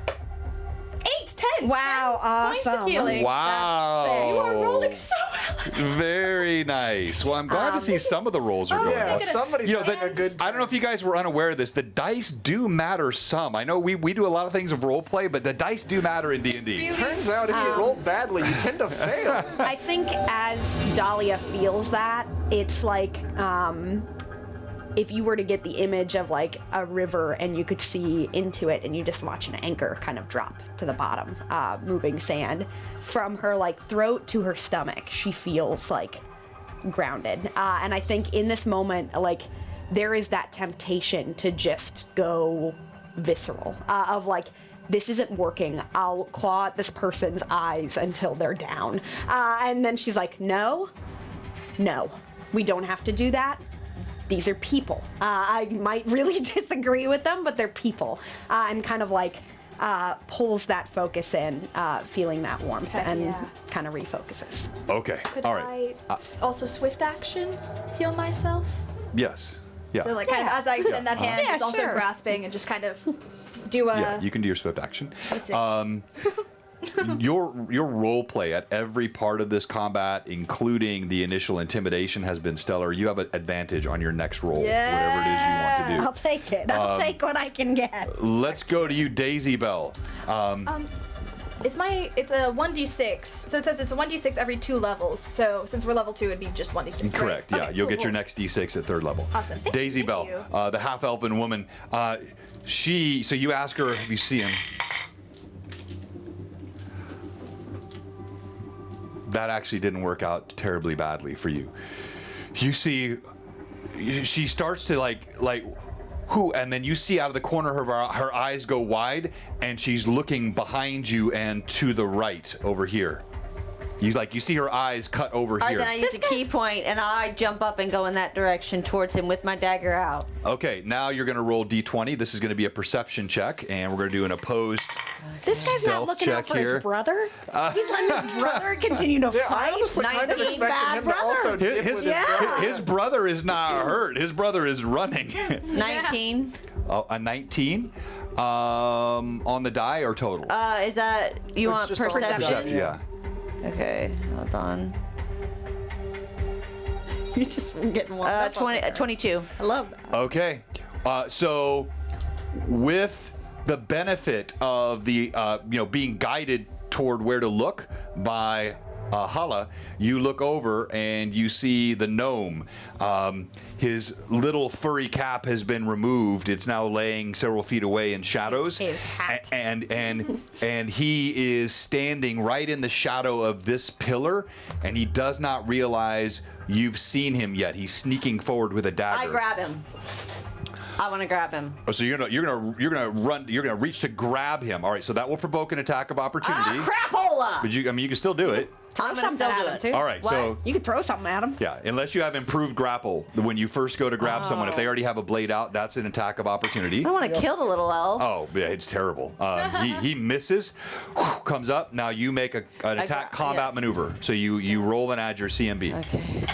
8, 10. Wow, 10 points of awesome. healing. Wow. That's sick. You are rolling so well. Very nice. Well, I'm glad to see some of the rolls are going Yeah, well. somebody's You know, having a good I don't know if you guys were unaware of this. The dice do matter some. I know we do a lot of things of role play, but the dice do matter in D&D. Turns out if you roll badly, you tend to fail. I think as Dahlia feels that, it's like if you were to get the image of like a river and you could see into it and you just watch an anchor kind of drop to the bottom, moving sand from her like throat to her stomach, she feels like grounded. And I think in this moment, like there is that temptation to just go visceral of like, this isn't working. I'll claw at this person's eyes until they're down. And then she's like, no, we don't have to do that. These are people. I might really disagree with them, but they're people. And kind of like pulls that focus in, feeling that warmth, and kind of refocuses. Okay. Could All right. I also swift action heal myself? Yes. Yeah. So like kind of as I extend that hand, Yeah, it's also sure. grasping and just kind of do a Yeah, you can do your swift action. D6. Your role play at every part of this combat, including the initial intimidation, has been stellar. You have an advantage on your next roll, whatever it is you want to do. I'll take it. I'll take what I can get. Let's go to you, Daisy Bell. It's a 1d6. So it says it's a 1d6 every 2 levels. So since we're level 2, it'd be just 1d6. right? Correct. Yeah, Okay, you'll cool, get your cool. next D6 at 3rd level. Awesome. Thank Daisy you. Bell, the half-elven woman. So you ask her if you see him. That actually didn't work out terribly badly for you. You see, she starts to like Who? And then you see out of the corner of her eyes go wide, and she's looking behind you and to the right over here. You see her eyes cut over All right, here. then I use a key point, and I jump up and go in that direction towards him with my dagger out. Okay, now you're going to roll d20. This is going to be a perception check, and we're going to do an opposed This guy's not stealth looking check out for here. his brother. He's letting his brother continue to Yeah, I fight. honestly kind of 19 expected bad him to also brother. dip His, with Yeah. his brother is not hurt. His brother is running. 19. Oh, a 19 on the die or total? Is that you It's want just on perception? perception. yeah. Okay, hold on. You just getting one. 22. I love that. Okay. So, with the benefit of the being guided toward where to look by Hala, you look over and you see the gnome. His little furry cap has been removed. It's now laying several feet away in shadows. His hat. And he is standing right in the shadow of this pillar, and he does not realize you've seen him yet. He's sneaking forward with a dagger. I grab him. I want to grab him. Oh, so you're gonna reach to grab him. All right, so that will provoke an attack of opportunity. Crapola! But you can still do it. I'm Throw gonna something still at do him, it. too. All right, so You could throw something at him. yeah, unless you have improved grapple, when you first go to grab someone, if they already have a blade out, that's an attack of opportunity. I don't want to kill the little elf. Oh, yeah, it's terrible. He misses, comes up. Now you make an attack combat yes. maneuver. So you roll and add your CMB. Okay.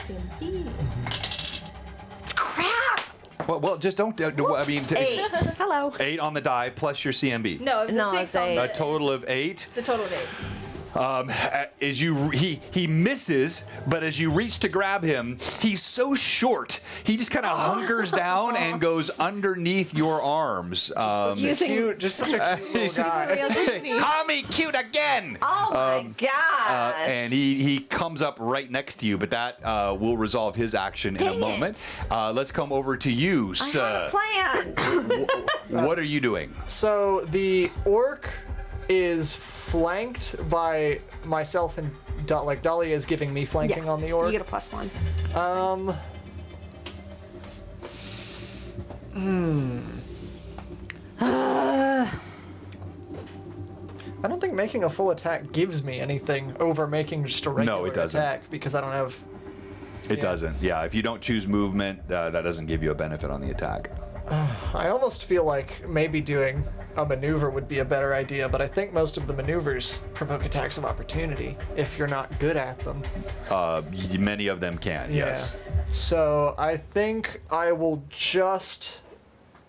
Well, just don't. I mean, 8. Hello. 8 on the die plus your CMB. No, it's No, a 6 it's on eight. the... A total of 8. It's a total of 8. As he misses, but as you reach to grab him, he's so short. He just kind of hunkers down and goes underneath your arms. Cute, just such a cute little guy. Call me cute again. Oh my god. And he comes up right next to you, but that will resolve his action in a Dang moment. Let's come over to you, I sir. had a plan. What are you doing? So the orc is flanked by myself and Dahlia is giving me flanking on the orc. You get a +1. I don't think making a full attack gives me anything over making just a regular it doesn't. attack because I don't have. It doesn't. Yeah, if you don't choose movement, that doesn't give you a benefit on the attack. I almost feel like maybe doing a maneuver would be a better idea, but I think most of the maneuvers provoke attacks of opportunity if you're not good at them. Many of them can, yes. So I think I will just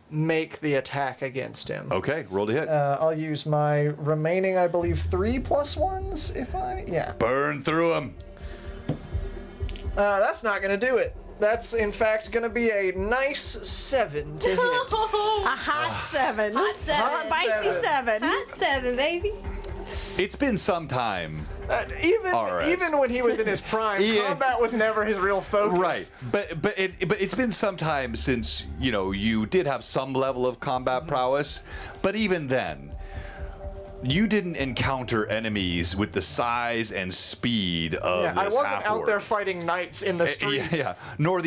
make the attack against him. Okay, roll to hit. I'll use my remaining, I believe, 3 +1s if I. Yeah. Burn through him. That's not going to do it. That's, in fact, going to be a nice 7 to hit. A hot 7. Hot 7. Hot Spicy 7. Hot 7, baby. It's been some time. RS. Even when he was in his prime, Yeah. combat was never his real focus. Right, but it's been some time since you did have some level of combat prowess, but even then, you didn't encounter enemies with the size and speed of Yeah, I this wasn't out half-orc. there fighting knights in the street. Yeah, nor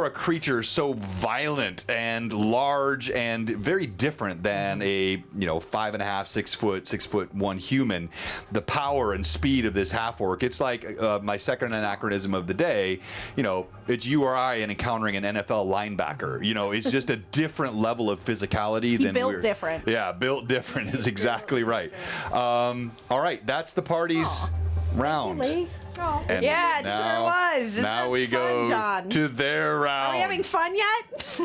a creature so violent and large and very different than a 5.5, 6 foot, 6'1" human. The power and speed of this half orc. It's like my second anachronism of the day. It's you or I and encountering an NFL linebacker. It's just a different level of physicality than built different. Yeah, built different is exactly right. All right, that's the party's round. And Yeah, it sure was. Isn't now that we fun, go John? to their round. Are we having fun yet?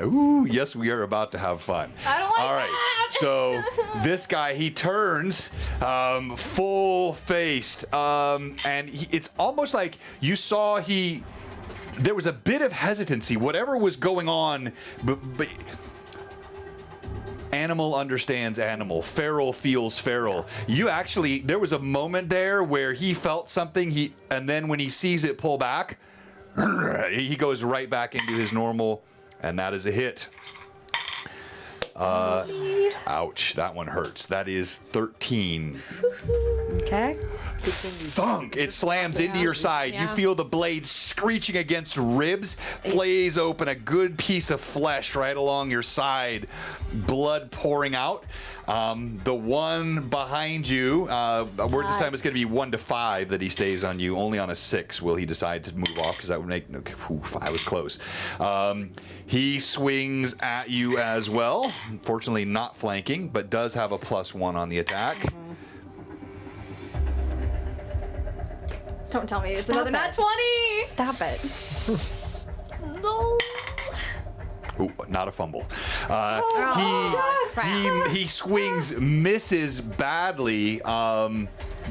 Ooh, yes, we are about to have fun. I don't like All right, that. so this guy, he turns full-faced, and it's almost like you saw there was a bit of hesitancy. Whatever was going on, but animal understands animal. Feral feels feral. There was a moment there where he felt something, and then when he sees it pull back, he goes right back into his normal, and that is a hit. Ouch, that one hurts. That is 13. Okay. Thunk! It slams into your side. You feel the blade screeching against ribs, flays open a good piece of flesh right along your side, blood pouring out. The one behind you, word this time is going to be 1 to 5 that he stays on you. Only on a 6 will he decide to move off, because that would make, I was close. He swings at you as well. Unfortunately not flanking, but does have a +1 on the attack. Don't tell me it's another nat 20. Stop it. No. Ooh, not a fumble. He swings, misses badly,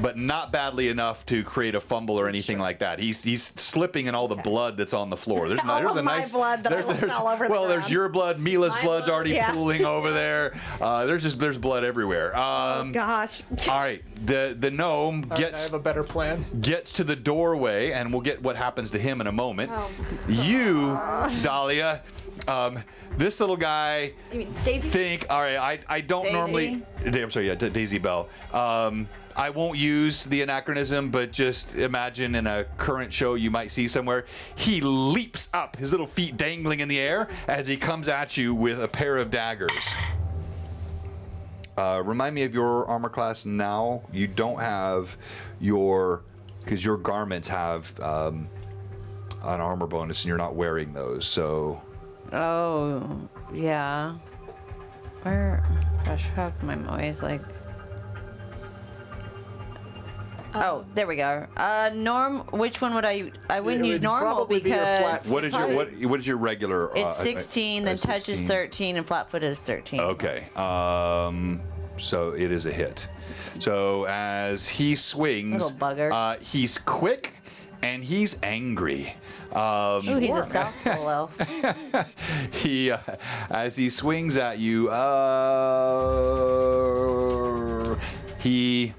but not badly enough to create a fumble or anything like that. He's slipping in all the blood that's on the floor. There's a nice blood that fell over the ground. There's your blood. Mila's My blood's blood. already pooling over there. There's blood everywhere. Gosh. All right, the gnome I have a better plan. gets to the doorway, and we'll get what happens to him in a moment. Oh. You, Dahlia, this little guy. You mean Daisy? All right, I don't Daisy? normally. I'm sorry, yeah, Daisy Bell. I won't use the anachronism, but just imagine in a current show you might see somewhere, he leaps up, his little feet dangling in the air as he comes at you with a pair of daggers. Remind me of your armor class now. You don't have because your garments have an armor bonus and you're not wearing those, so. Oh, yeah. Where? Gosh, how come I'm always like. Oh, there we go. Norm. Which one would I? I wouldn't It use would normal probably be a because flat- What is your regular? it's 16, then touch is 16. 13, and flat-footed is 13. Okay. So it is a hit. So as he swings, Little bugger. He's quick and he's angry. Ooh, he's a southpaw elf. He, as he swings at you, he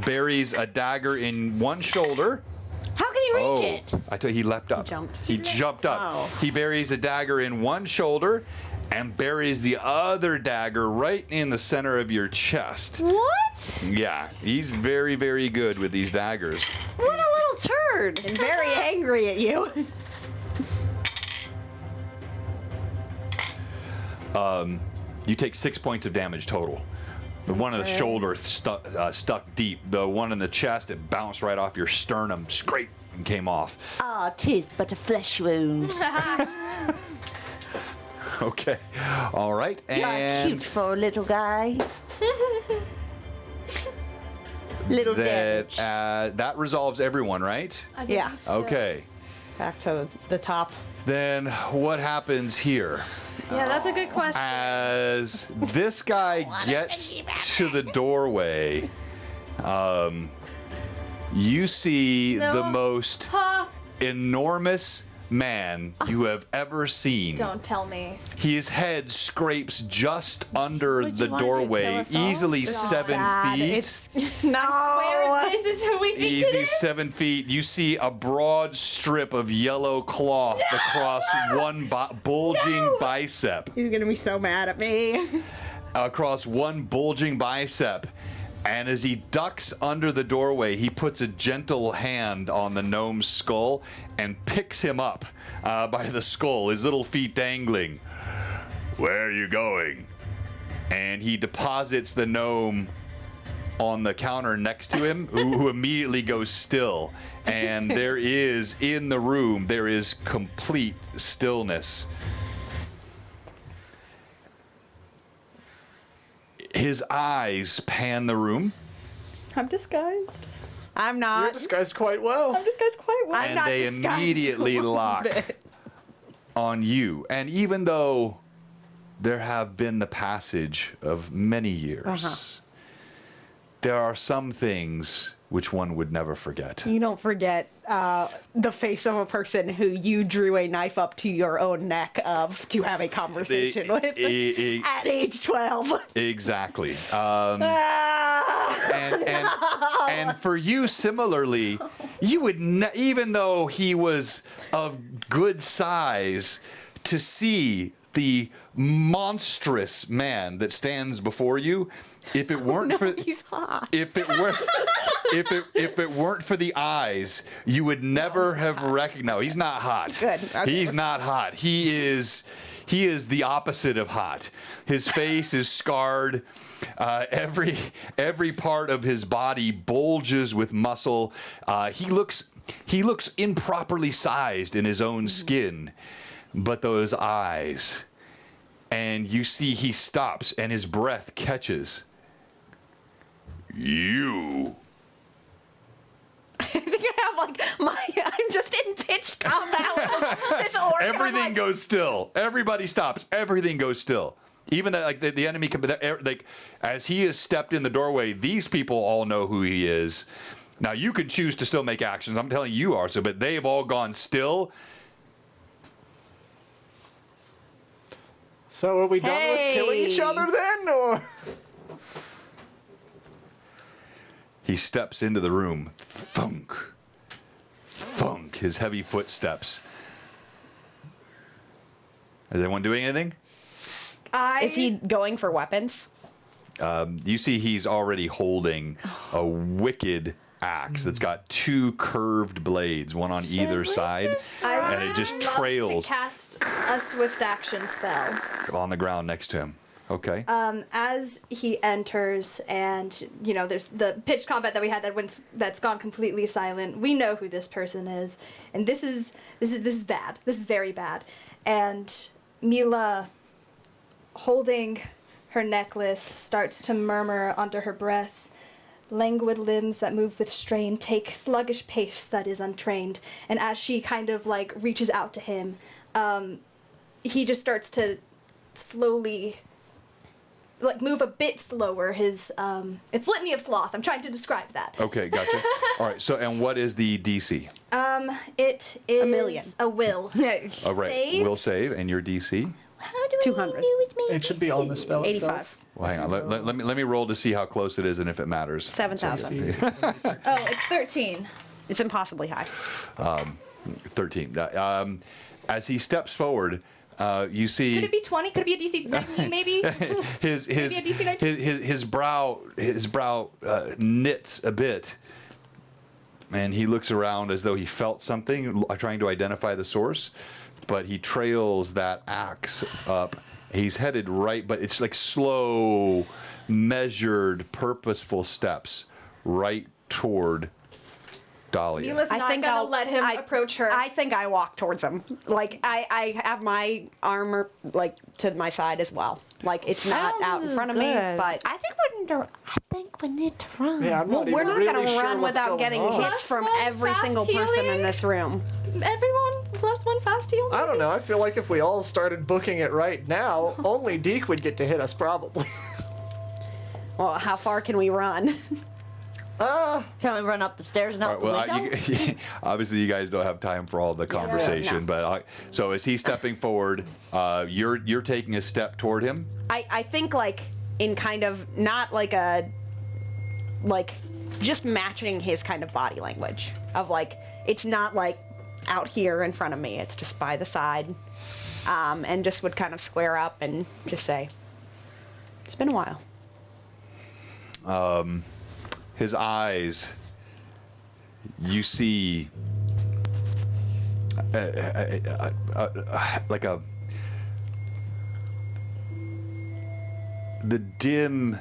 buries a dagger in one shoulder. How can he reach it? I tell you, he leapt up. He jumped up. Oh. He buries a dagger in one shoulder and buries the other dagger right in the center of your chest. What? Yeah, he's very, very good with these daggers. What a little turd. And very angry at you. You take 6 points of damage total. The one in the shoulder stuck deep. The one in the chest, it bounced right off your sternum, straight, and came off. Ah, 'tis but a flesh wound. Okay. All right. You're cute And for a little guy. Little damage. that resolves everyone, right? Yeah. Okay. Back to the top. Then what happens here? Yeah, that's a good question. As this guy gets to the doorway, you see No. the most Huh? enormous man you have ever seen. Don't tell me. His head scrapes just under Would the you want to kill doorway, us all? easily It's 7 Bad. feet. It's no. Where is this who we think it Easy is? 7 feet. You see a broad strip of yellow cloth across one bulging bicep. He's gonna be so mad at me. Across one bulging bicep. And as he ducks under the doorway, he puts a gentle hand on the gnome's skull and picks him up by the skull, his little feet dangling. Where are you going? And he deposits the gnome on the counter next to him, who immediately goes still. And there is, in the room, there is complete stillness. His eyes pan the room. I'm disguised. I'm You're not. disguised quite well. I'm disguised quite well. I'm And not they disguised immediately one lock bit. on you. And even though there have been the passage of many years, there are some things which one would never forget. You don't forget the face of a person who you drew a knife up to your own neck of to have a conversation with at age 12. Exactly. Ah. And for you, similarly, you would even though he was of good size, to see the monstrous man that stands before you, if it weren't for He's hot. if it were if it weren't for the eyes, you would never have recognized. He's not hot. Good. Okay. He's not hot. He is the opposite of hot. His face is scarred. Every part of his body bulges with muscle. He looks improperly sized in his own skin. But those eyes, and you see he stops and his breath catches. You. I think I have I'm just in pitched combat with this orc. Everything goes still. Everybody stops. Everything goes still. Even that, the enemy can, as he has stepped in the doorway, these people all know who he is. Now you can choose to still make actions. I'm telling you, Arsa, but they've all gone still. So are we done with killing each other then, or? He steps into the room. Thunk. Thunk. His heavy footsteps. Is anyone doing anything? Is he going for weapons? You see he's already holding a wicked axe that's got two curved blades, one on either side, and it just trails To cast a swift action spell. on the ground next to him. Okay. As he enters, and there's the pitched combat that we had that's gone completely silent. We know who this person is, and this is bad. This is very bad. And Mila, holding her necklace, starts to murmur under her breath. Languid limbs that move with strain take sluggish pace that is untrained. And as she kind of reaches out to him, he just starts to slowly move a bit slower. It's Litany of Sloth. I'm trying to describe that. Okay, gotcha. All right, so, and what is the DC? It is $1 million. a will. All right, Save? will save, and your DC? How do 200. I know it's made It should be on the spell 85. itself. Well, hang on. Let me roll to see how close it is and if it matters. 7,000. Oh, it's 13. It's impossibly high. 13. As he steps forward, you see Could it be 20? Could it be a DC 19 maybe? his Maybe a DC 19? his brow knits a bit, and he looks around as though he felt something, trying to identify the source. But he trails that axe up. He's headed right, but it's like slow, measured, purposeful steps right toward Dahlia. Mila's not gonna let him approach her. I think I walk towards him. I have my armor to my side as well. It's not out in front of me, but I think we need to run. Yeah, I'm not we're even not really gonna sure run what's without going getting on. hits from Plus one every fast single person in healing. this room. Everyone +1 fast heal. I don't know. I feel like if we all started booking it right now, only Deke would get to hit us probably. Well, how far can we run? Can we run up the stairs and All out right, the window? obviously, you guys don't have time for all the conversation, but so as he's stepping forward, you're taking a step toward him. I think in kind of not just matching his kind of body language of it's not out here in front of me. It's just by the side, and just would kind of square up and just say, "It's been a while." His eyes, you see, the dim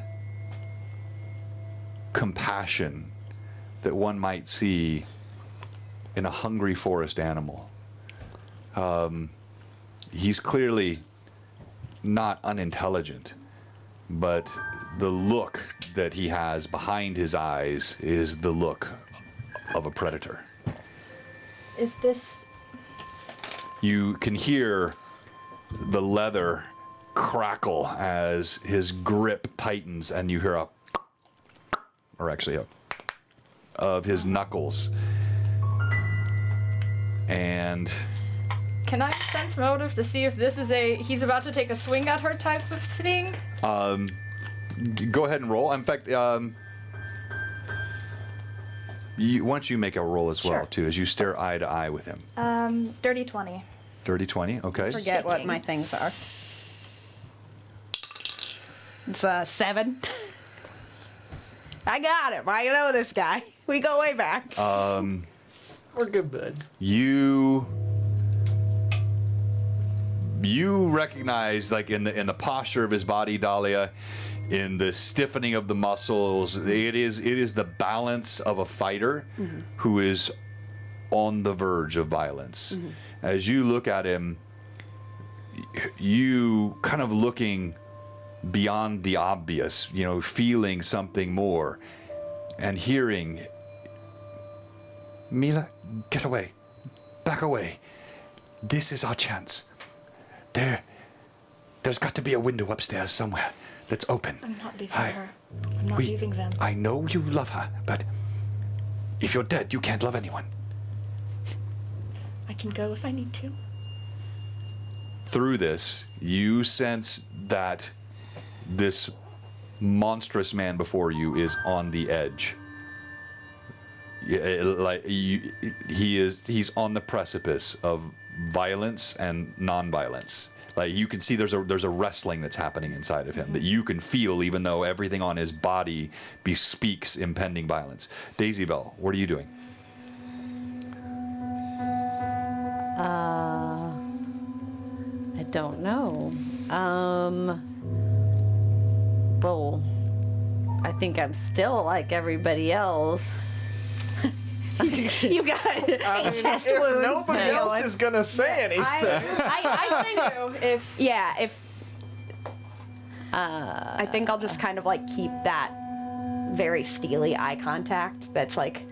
compassion that one might see in a hungry forest animal. He's clearly not unintelligent, but the look that he has behind his eyes is the look of a predator. Is this? You can hear the leather crackle as his grip tightens, and you hear of his knuckles. And Can I sense motive to see if this is he's about to take a swing at her type of thing? go ahead and roll. In fact, why don't you make a roll as well, Sure. too, as you stare eye to eye with him. Dirty 20. Dirty 20, okay. Forget what Shaking. my things are. It's 7. I got him. I know this guy. We go way back. We're good buds. You recognize, like in the posture of his body, Dahlia, in the stiffening of the muscles, it is the balance of a fighter who is on the verge of violence. As you look at him, you kind of looking beyond the obvious, feeling something more, and hearing, Mila, get away. Back away. This is our chance. There's got to be a window upstairs somewhere that's open. I'm not leaving her. I'm not leaving them. I know you love her, but if you're dead, you can't love anyone. I can go if I need to. through this, you sense that this monstrous man before you is on the edge. He's on the precipice of violence and non-violence. Like, you can see there's a wrestling that's happening inside of him that you can feel, even though everything on his body bespeaks impending violence. Daisy Bell, what are you doing? I don't know. Well, I think I'm still like everybody else. You've got chest If wounds. nobody else is gonna say anything. I think If I think I'll just kind of like keep that very steely eye contact that's like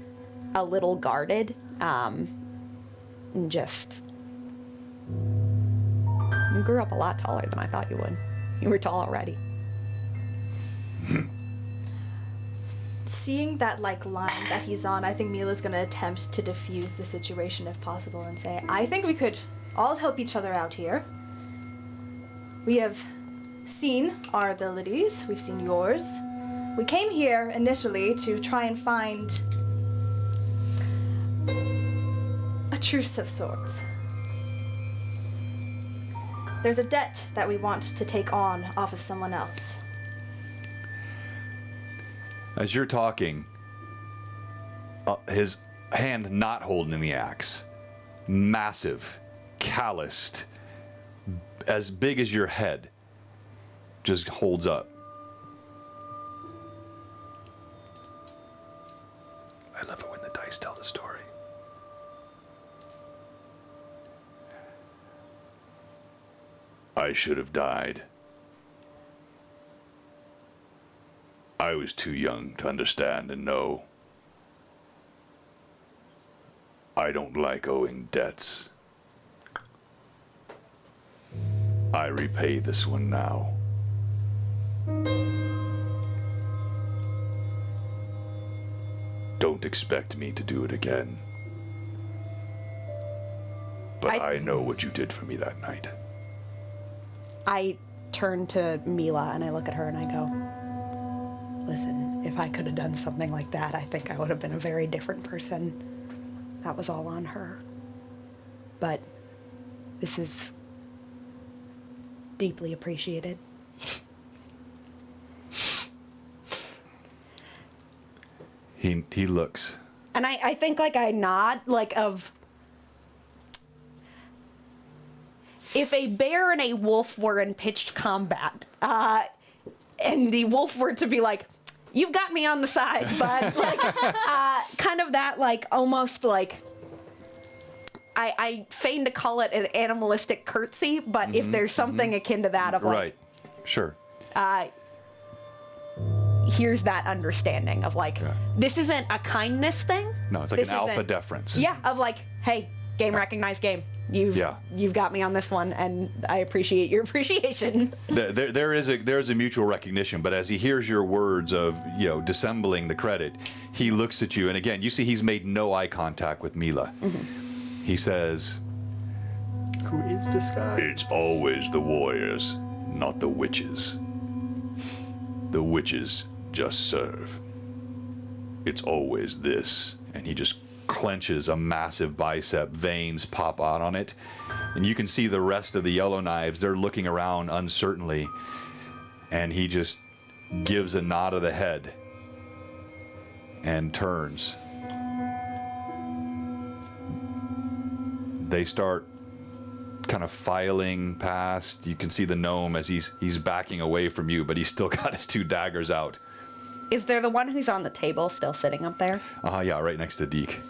a little guarded. And just you grew up a lot taller than I thought you would. You were tall already. seeing that like line that he's on, I think Mila's gonna attempt to diffuse the situation if possible and say, I think we could all help each other out here. We have seen our abilities, we've seen yours. We came here initially to try and find a truce of sorts. There's a debt that we want to take on off of someone else. As you're talking, his hand not holding the axe, massive, calloused, as big as your head, just holds up. I love it when the dice tell the story. I should have died. I was too young to understand and know. I don't like owing debts. I repay this one now. Don't expect me to do it again. But I know what you did for me that night. I turn to Mila and I look at her and I go, listen, if I could have done something like that, I think I would have been a very different person. That was all on her. But this is deeply appreciated. He looks. And I think like I nod, like of if a bear and a wolf were in pitched combat, and the wolf were to be like, you've got me on the side, bud. Like, kind of that, like, almost like, I feign to call it an animalistic curtsy, but if there's something akin to that of like, Right. Sure. here's that understanding of like, this isn't a kindness thing. No, it's like This an alpha isn't- deference. Yeah, of like, hey, game recognized game. You've got me on this one, and I appreciate your appreciation. There is a mutual recognition, but as he hears your words of, dissembling the credit, he looks at you, and again, you see he's made no eye contact with Mila. He says, Who is disguised? "It's always the warriors, not the witches. The witches just serve. It's always this." And he just clenches a massive bicep, veins pop out on it, and you can see the rest of the Yellow Knives. They're looking around uncertainly, and he just gives a nod of the head and turns. They start kind of filing past. You can see the gnome as he's backing away from you, but he's still got his 2 daggers out. Is there the one who's on the table still sitting up there? Yeah, right next to Deke.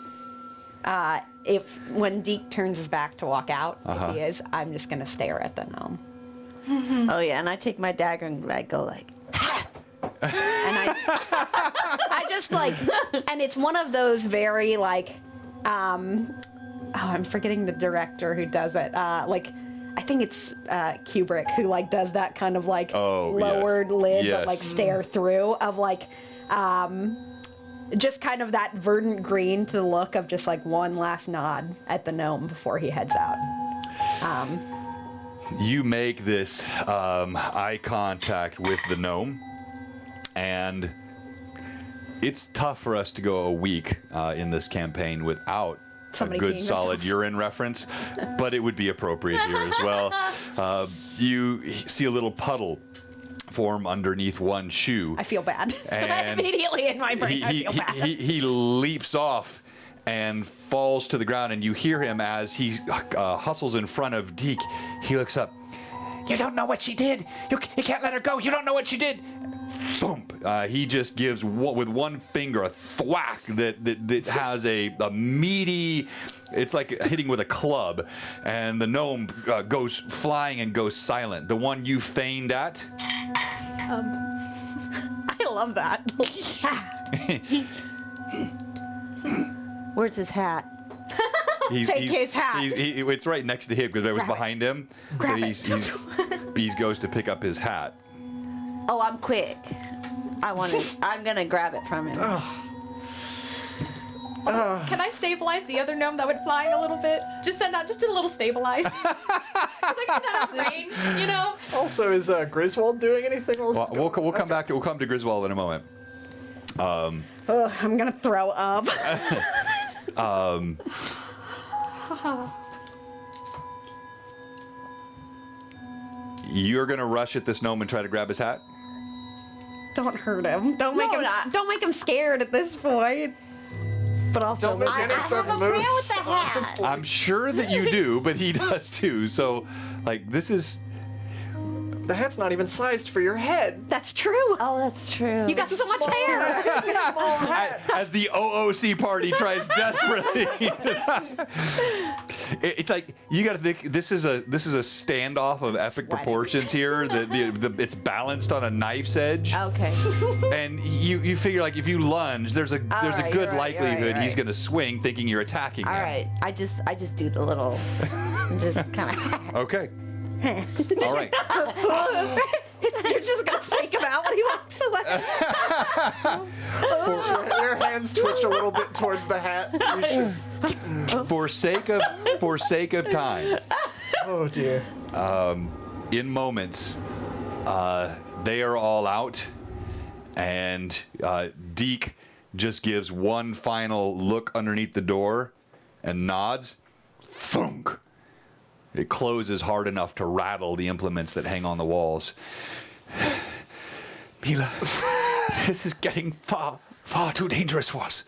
If when Deke turns his back to walk out, if he is, I'm just gonna stare at the gnome. Oh yeah, and I take my dagger and I go like, And I just like, and it's one of those very like, I'm forgetting the director who does it. Like, I think it's Kubrick who like does that kind of like lowered lid, but like stare through of like, just kind of that verdant green to the look of just like one last nod at the gnome before he heads out. You make this eye contact with the gnome, and it's tough for us to go a week in this campaign without Somebody a good peeing solid themselves. urine reference, but it would be appropriate here as well. You see a little puddle form underneath one shoe. I feel bad. And Immediately in my brain, I feel bad. He leaps off and falls to the ground, and you hear him as he hustles in front of Deke. He looks up. You don't know what she did. You can't let her go. You don't know what she did. Thump! He just gives with one finger a thwack that has a meaty. It's like hitting with a club, and the gnome goes flying and goes silent. The one you feigned at. I love that. where's his hat? Take his hat. It's right next to him because it was behind him. Grab But he goes to pick up his hat. Oh, I'm quick. I'm gonna grab it from him. Can I stabilize the other gnome that went flying a little bit? Just send out just a little stabilize. Because I got that out of range, you know? Also, is Griswold doing anything? Well, we'll come back to Griswold in a moment. Ugh, I'm gonna throw up. You're gonna rush at this gnome and try to grab his hat? Don't hurt him. Don't make him scared at this point. But also, Don't make any sudden moves. honestly. I'm sure that you do, but he does too. So, like, this is. The hat's not even sized for your head. that's true. Oh, that's true. You got so much hair. It's a small hat. As the OOC party tries desperately. It's like you got to think this is a standoff of epic proportions here. It's balanced on a knife's edge. Okay. And you figure like if you lunge, there's a right, good you're right, likelihood right. he's gonna swing, thinking you're attacking All him. right. I just do the little, just kind of. Okay. All right. You're just gonna fake him out when he walks away. Your hands twitch a little bit towards the hat. You should. For sake of time, Oh dear. in moments, they are all out, and Deke just gives one final look underneath the door and nods. Thunk. It closes hard enough to rattle the implements that hang on the walls. Mila, this is getting far, far too dangerous for us.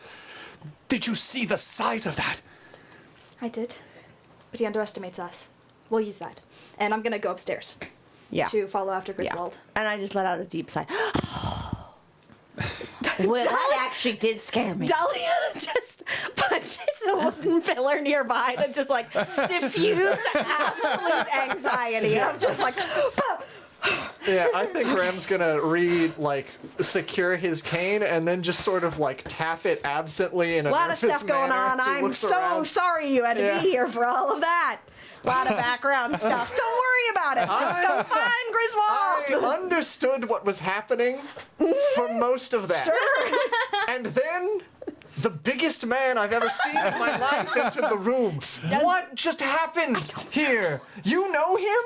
Did you see the size of that? I did. But he underestimates us. We'll use that. And I'm gonna go upstairs Yeah. to follow after Griswold. And I just let out a deep sigh. Well, that actually did scare me. Dahlia just punches a wooden pillar nearby to just like diffuse absolute anxiety. I'm just like, Yeah, I think Ram's gonna secure his cane and then just sort of like tap it absently in a a lot of nervous stuff going manner on. as he I'm looks so around. sorry you had to Yeah. be here for all of that. A lot of background stuff. Don't worry about it. Let's go find Griswold. I understood what was happening for most of that. And then the biggest man I've ever seen in my life entered the room. What just happened here? You know him?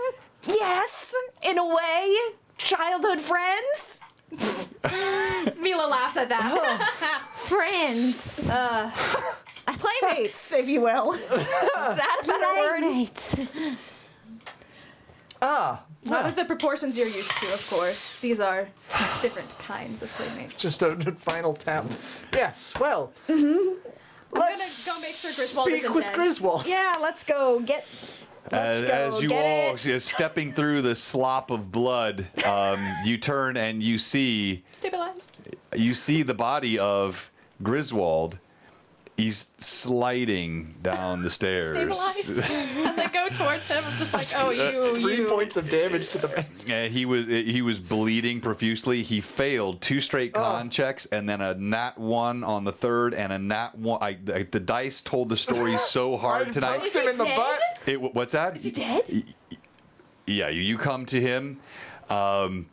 Yes, in a way. Childhood friends. Mila laughs at that. Friends. Playmates, if you will. Is that a better word? Playmates. Not of the proportions you're used to, of course. These are different kinds of playmates. Just a final tap. Yes, well. I'm gonna go make Let's sure Griswold speak isn't with dead. Griswold. Yeah, let's go get. Let's go As you get all it. stepping through the slop of blood, you turn and you see Stabilize. the body of Griswold. He's sliding down the stairs. Stabilize. As I go towards him, I'm just like, oh, you. 3 points of damage to the man. He was bleeding profusely. He failed 2 straight con checks and then a nat 1 on the third and a nat 1. The dice told the story so hard tonight. Is he him in the dead? butt. What's that? Is he dead? Yeah, you come to him. You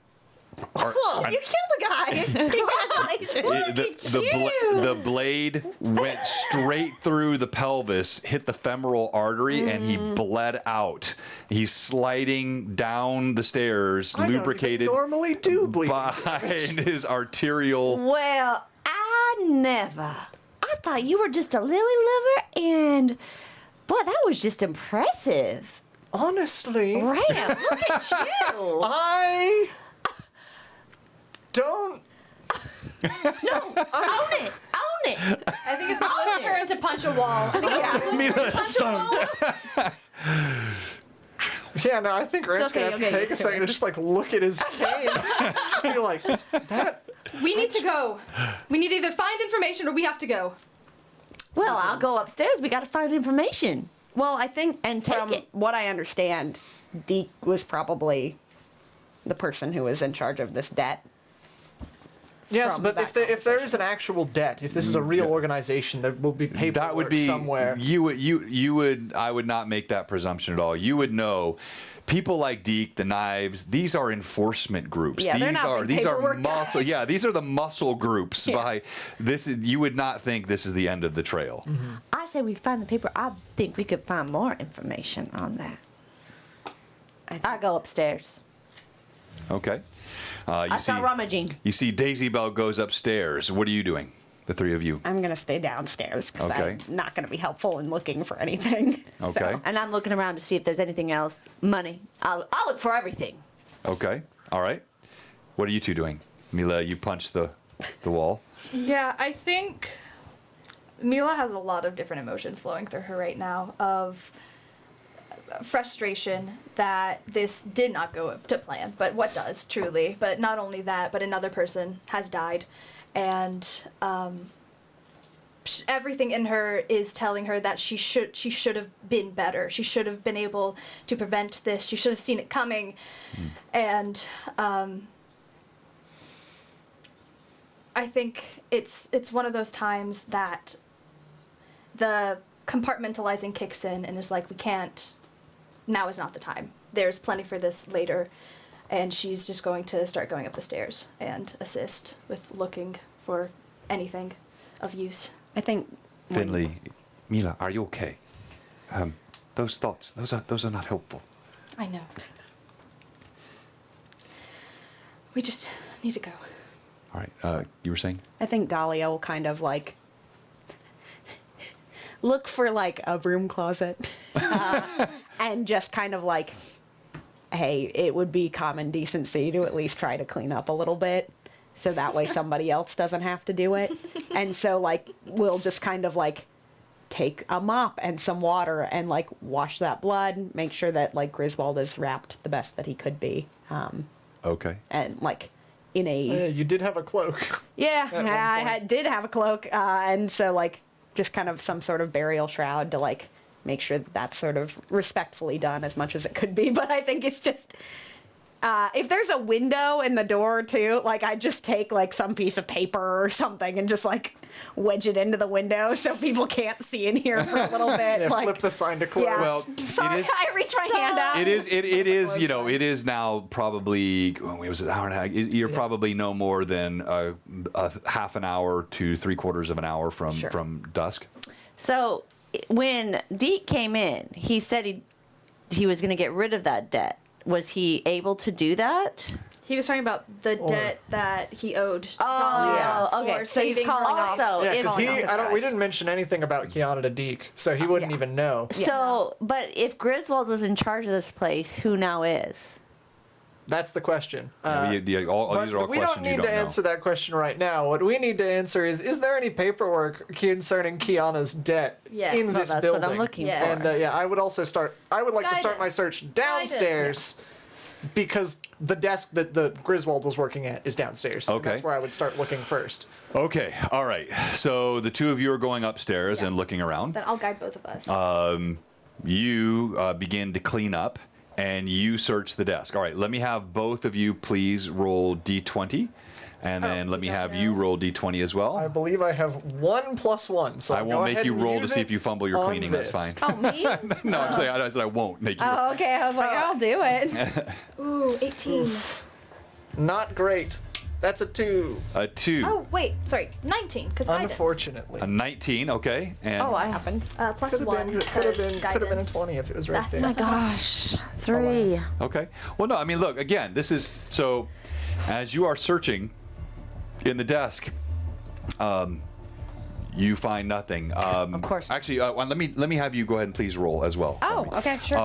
killed the guy. Congratulations. The blade went straight through the pelvis, hit the femoral artery, and he bled out. He's sliding down the stairs, I lubricated don't even normally do bleed. behind his arterial. Well, I thought you were just a lily liver, and boy, that was just impressive. Honestly, Ram, look at you. I don't. Own it. I think it's Mila's turn to punch a wall. I think it's Mila's turn to punch a wall. Yeah, no, I think Ram's okay, gonna have to okay, take a it's second to just like look at his cane. Just be like, that. We need to go. We need to either find information or we have to go. Well, I'll go upstairs. We got to find information. Well, I think, And take from it. what I understand, Deke was probably the person who was in charge of this debt. Yes, From but that if there is an actual debt, if this is a real organization, there will be paperwork That would be somewhere. You would. I would not make that presumption at all. You would know. People like Deke, the Knives, these are enforcement groups. Yeah, they're these not are big these are paperwork muscle. guys. Yeah, these are the muscle groups. By this, you would not think this is the end of the trail. I say we find the paper. I think we could find more information on that. I go upstairs. Okay. I start rummaging. You see Daisy Bell goes upstairs. What are you doing? The three of you. I'm going to stay downstairs because Okay. I'm not going to be helpful in looking for anything. Okay. So, And I'm looking around to see if there's anything else. Money. I'll look for everything. Okay. All right. What are you two doing? Mila, you punch the wall. Yeah, I think Mila has a lot of different emotions flowing through her right now of frustration that this did not go to plan, but what does, truly. But not only that, but another person has died. And everything in her is telling her that she should have been better. She should have been able to prevent this. She should have seen it coming. And I think it's one of those times that the compartmentalizing kicks in and is like, we can't, now is not the time. There's plenty for this later. And she's just going to start going up the stairs and assist with looking for anything of use. I think Finley, Mila, are you okay? Those thoughts, those are not helpful. I know. We just need to go. All right. You were saying? I think Dahlia will kind of like look for like a broom closet and just kind of like, hey, it would be common decency to at least try to clean up a little bit so that way somebody else doesn't have to do it. And so like we'll just kind of like take a mop and some water and like wash that blood, make sure that like Griswold is wrapped the best that he could be. Okay. And like in a Yeah, you did have a cloak. yeah, one I point. did have a cloak, and so like just kind of some sort of burial shroud to like make sure that that's sort of respectfully done as much as it could be. But I think it's just if there's a window in the door too, like I just take like some piece of paper or something and just like wedge it into the window so people can't see in here for a little bit. Yeah, like flip the sign to close. yeah. Well, Sorry, it is. I reached my hand out. It is. You know, it is now probably. It was an hour and a half. You're probably no more than a half an hour to 3/4 of an hour from dusk. So when Deke came in, he said he was going to get rid of that debt. Was he able to do that? He was talking about the debt that he owed. Oh, Dahlia okay. For So he's saving calling her off. life. Also, Yeah, if because we didn't mention anything about Kiana the Deke, so he wouldn't even know. so, but if Griswold was in charge of this place, who now is? That's the question. But But these are all we questions don't you need don't to know. answer that question right now. What we need to answer is there any paperwork concerning Kiana's debt Yes. in Well, this that's building? what I'm looking Yes. for. And I would also start. I would like to start my Guidance. search downstairs because the desk that the Griswold was working at is downstairs. and Okay. that's where I would start looking first. Okay, all right. So the two of you are going upstairs and looking around. Then I'll guide both of us. You begin to clean up and you search the desk. All right, let me have both of you please roll d20. And then let me have you roll d20 as well. I believe I have 1 + 1, so I go won't make ahead you and roll to use see it if you fumble your on cleaning. That's this. fine. Oh, me? No, I'm saying I said I won't make you. Oh, okay. I was like, I'll do it. Ooh, 18. Not great. That's a 2. A 2. Oh, wait. Sorry. 19, because guidance. Unfortunately. A 19, okay. And Oh, I Happens. Plus Could 1, have been because a guidance. 20 if it was right That's there. my Gosh, 3. Alas. okay. Well, no, I mean, look, again, this is so as you are searching in the desk, you find nothing. Of course. Actually, let me have you go ahead and please roll as well. for Oh, me. okay, sure.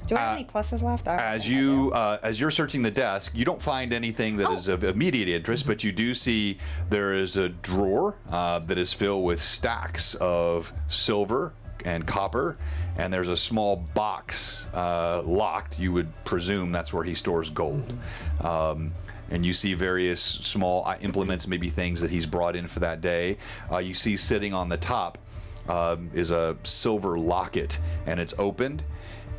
Do I have any pluses left? Oh, As you're searching the desk, you don't find anything that is of immediate interest, but you do see there is a drawer that is filled with stacks of silver and copper, and there's a small box locked. You would presume that's where he stores gold. And you see various small implements, maybe things that he's brought in for that day. You see sitting on the top is a silver locket, and it's opened.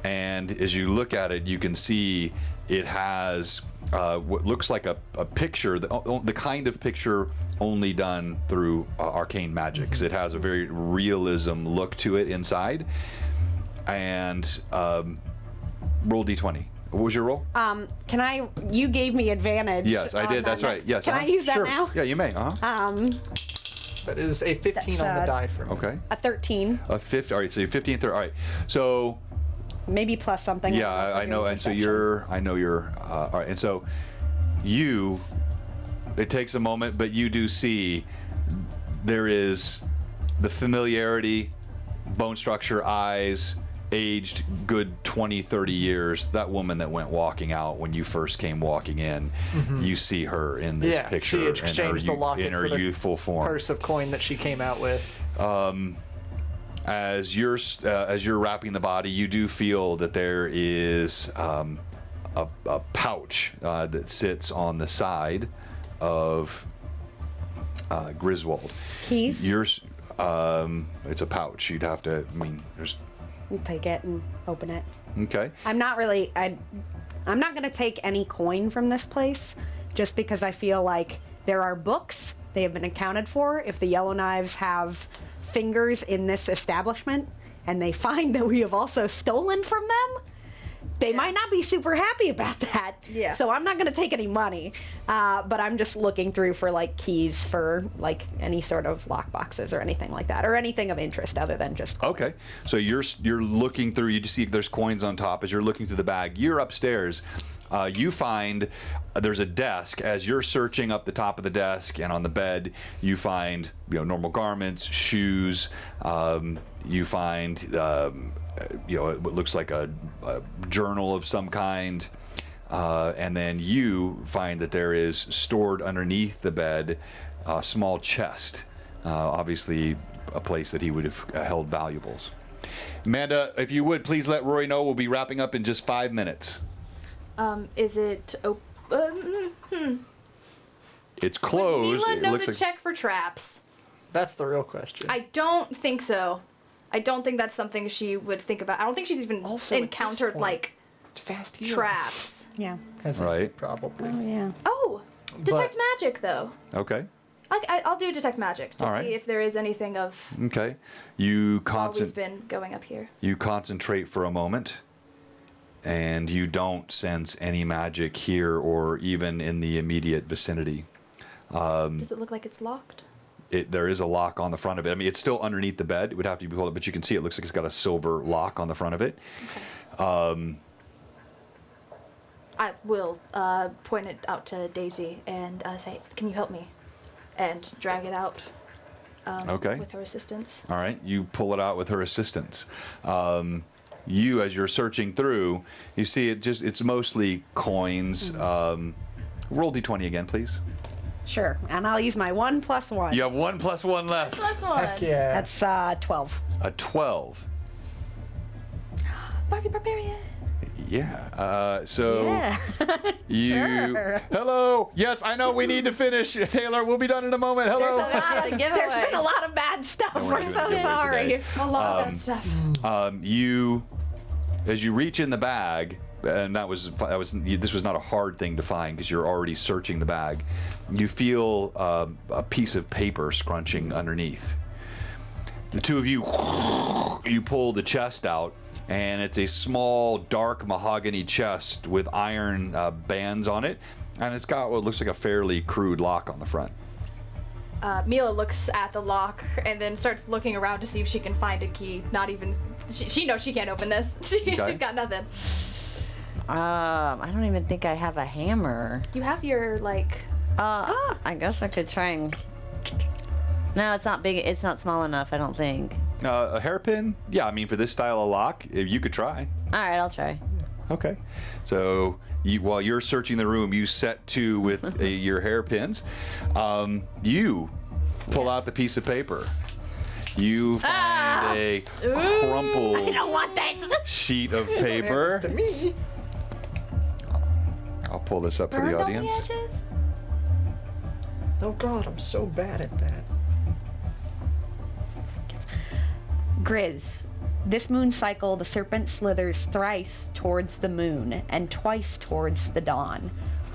And as you look at it, you can see it has what looks like a picture, the kind of picture only done through arcane magic. 'Cause it has a very realism look to it inside. And roll d20. What was your roll? can I? You gave me advantage. Yes, I on did. that. That's right. Yes. Can I use that Sure. now? Yeah, you may. That is a 15 That's, on the die for me. Okay. A 13, A 50. All right. So you're 15th. All right. So maybe plus something. yeah, don't I know. for And so perception. I know you're. All right. And so you. It takes a moment, but you do see there is the familiarity, bone structure, eyes, aged good 20, 30 years. That woman that went walking out when you first came walking in, you see her in this Yeah, picture she exchanged the locket in her for the youthful form. purse of coin that she came out with. As you're wrapping the body, you do feel that there is a pouch that sits on the side of Griswold. Keys? It's a pouch. You'd have to. I mean, there's. You take it and open it. Okay. I'm not really. I'm not going to take any coin from this place, just because I feel like there are books. They have been accounted for. If the Yellowknives have fingers in this establishment, and they find that we have also stolen from them, they might not be super happy about that. Yeah. So I'm not going to take any money, but I'm just looking through for like keys for like any sort of lock boxes or anything like that, or anything of interest other than just coin. Okay. So you're looking through. You just see there's coins on top as you're looking through the bag. You're upstairs. You find there's a desk. As you're searching up the top of the desk and on the bed, you find normal garments, shoes. You find it looks like a journal of some kind. And then you find that there is stored underneath the bed a small chest, obviously a place that he would have held valuables. Amanda, if you would, please let Rory know we'll be wrapping up in just 5 minutes. Is it open? It's closed. Mila It know looks to like check for traps? That's the real question. I don't think so. I don't think that's something she would think about. I don't think she's even Also, at this encountered point- like Fast heal. traps. Yeah. Hasn't Right. Probably. Yeah. Oh, detect magic though. okay. I'll do detect magic to All see right. if there is anything of Okay. You while we've been going up here. You concentrate for a moment, and you don't sense any magic here or even in the immediate vicinity. Does it look like it's locked? There is a lock on the front of it. I mean, it's still underneath the bed. It would have to be pulled up, but you can see it looks like it's got a silver lock on the front of it. I will point it out to Daisy and say, "Can you help me?" And drag it out. Okay. With her assistance. All right, you pull it out with her assistance. You, as you're searching through, you see it's mostly coins. Roll d20 again, please. Sure. And I'll use my 1 + 1. You have 1 + 1 left. +1. Heck yeah. That's 12. A 12. Barbie Barbarian. Yeah. So Yeah. you. Sure. Hello. Yes, I know we need to finish. Taylor, we'll be done in a moment. Hello. There's a lot of giveaway. There's been a lot of bad stuff. Don't We're worry, so we're doing it sorry. today. A lot of that stuff. You, as you reach in the bag, and this was not a hard thing to find because you're already searching the bag. You feel a piece of paper scrunching underneath. The two of you pull the chest out, and it's a small, dark mahogany chest with iron bands on it, and it's got what looks like a fairly crude lock on the front. Mila looks at the lock and then starts looking around to see if she can find a key. Not even... She knows she can't open this. She's got nothing. I don't even think I have a hammer. You have your, like... I guess I could try and... No, it's not big. It's not small enough, I don't think. A hairpin? Yeah, I mean, for this style of lock, you could try. All right, I'll try. Okay. So while you're searching the room, you set to with your hairpins. You pull out the piece of paper. You find a crumpled I don't want this. sheet of paper. To me. I'll pull this up for the Burned on the audience. edges? Oh God, I'm so bad at that. Grizz. This moon cycle, the serpent slithers thrice towards the moon and twice towards the dawn.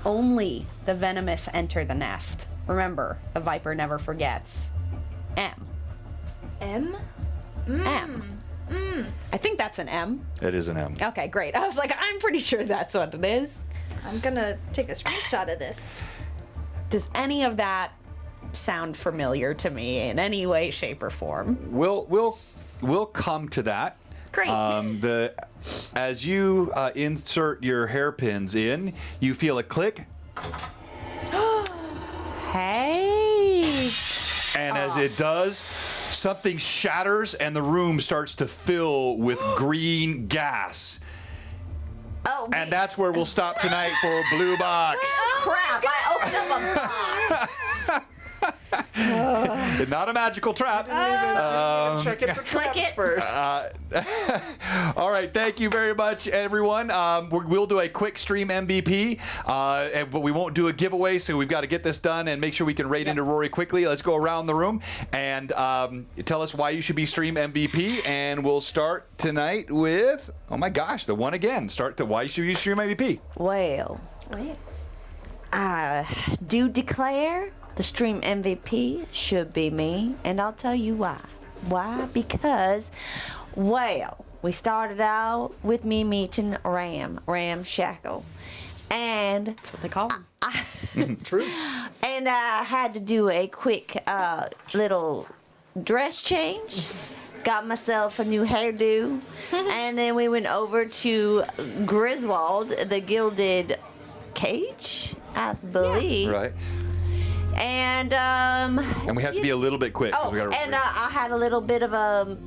Only the venomous enter the nest. Remember, the viper never forgets. M. M? M. I think that's an M. It is an M. Okay, great. I was like, I'm pretty sure that's what it is. I'm gonna take a screenshot of this. Does any of that sound familiar to me in any way, shape, or form? We'll come to that. Great. As you insert your hairpins in, you feel a click, Hey. and as it does, something shatters and the room starts to fill with green gas. Oh, And that's where we'll stop tonight for Blue Box. crap! I opened up a box. Not a magical trap. Check it for traps it. first. All right, thank you very much, everyone. We'll do a quick stream MVP, but we won't do a giveaway, so we've got to get this done and make sure we can raid into Rory quickly. Let's go around the room and tell us why you should be stream MVP, and we'll start tonight with, oh my gosh, the one again. Start to why you should be stream MVP. Well, Wait. I do declare the stream MVP should be me, and I'll tell you why. Why? Because, well, we started out with me meeting Ram Shackle, and That's what they call him. True. and I had to do a quick little dress change. Got myself a new hairdo, and then we went over to Griswold, the Gilded cage, I believe. Right. And And we have to be a little bit quick. 'cause oh, we gotta and I had a little bit of an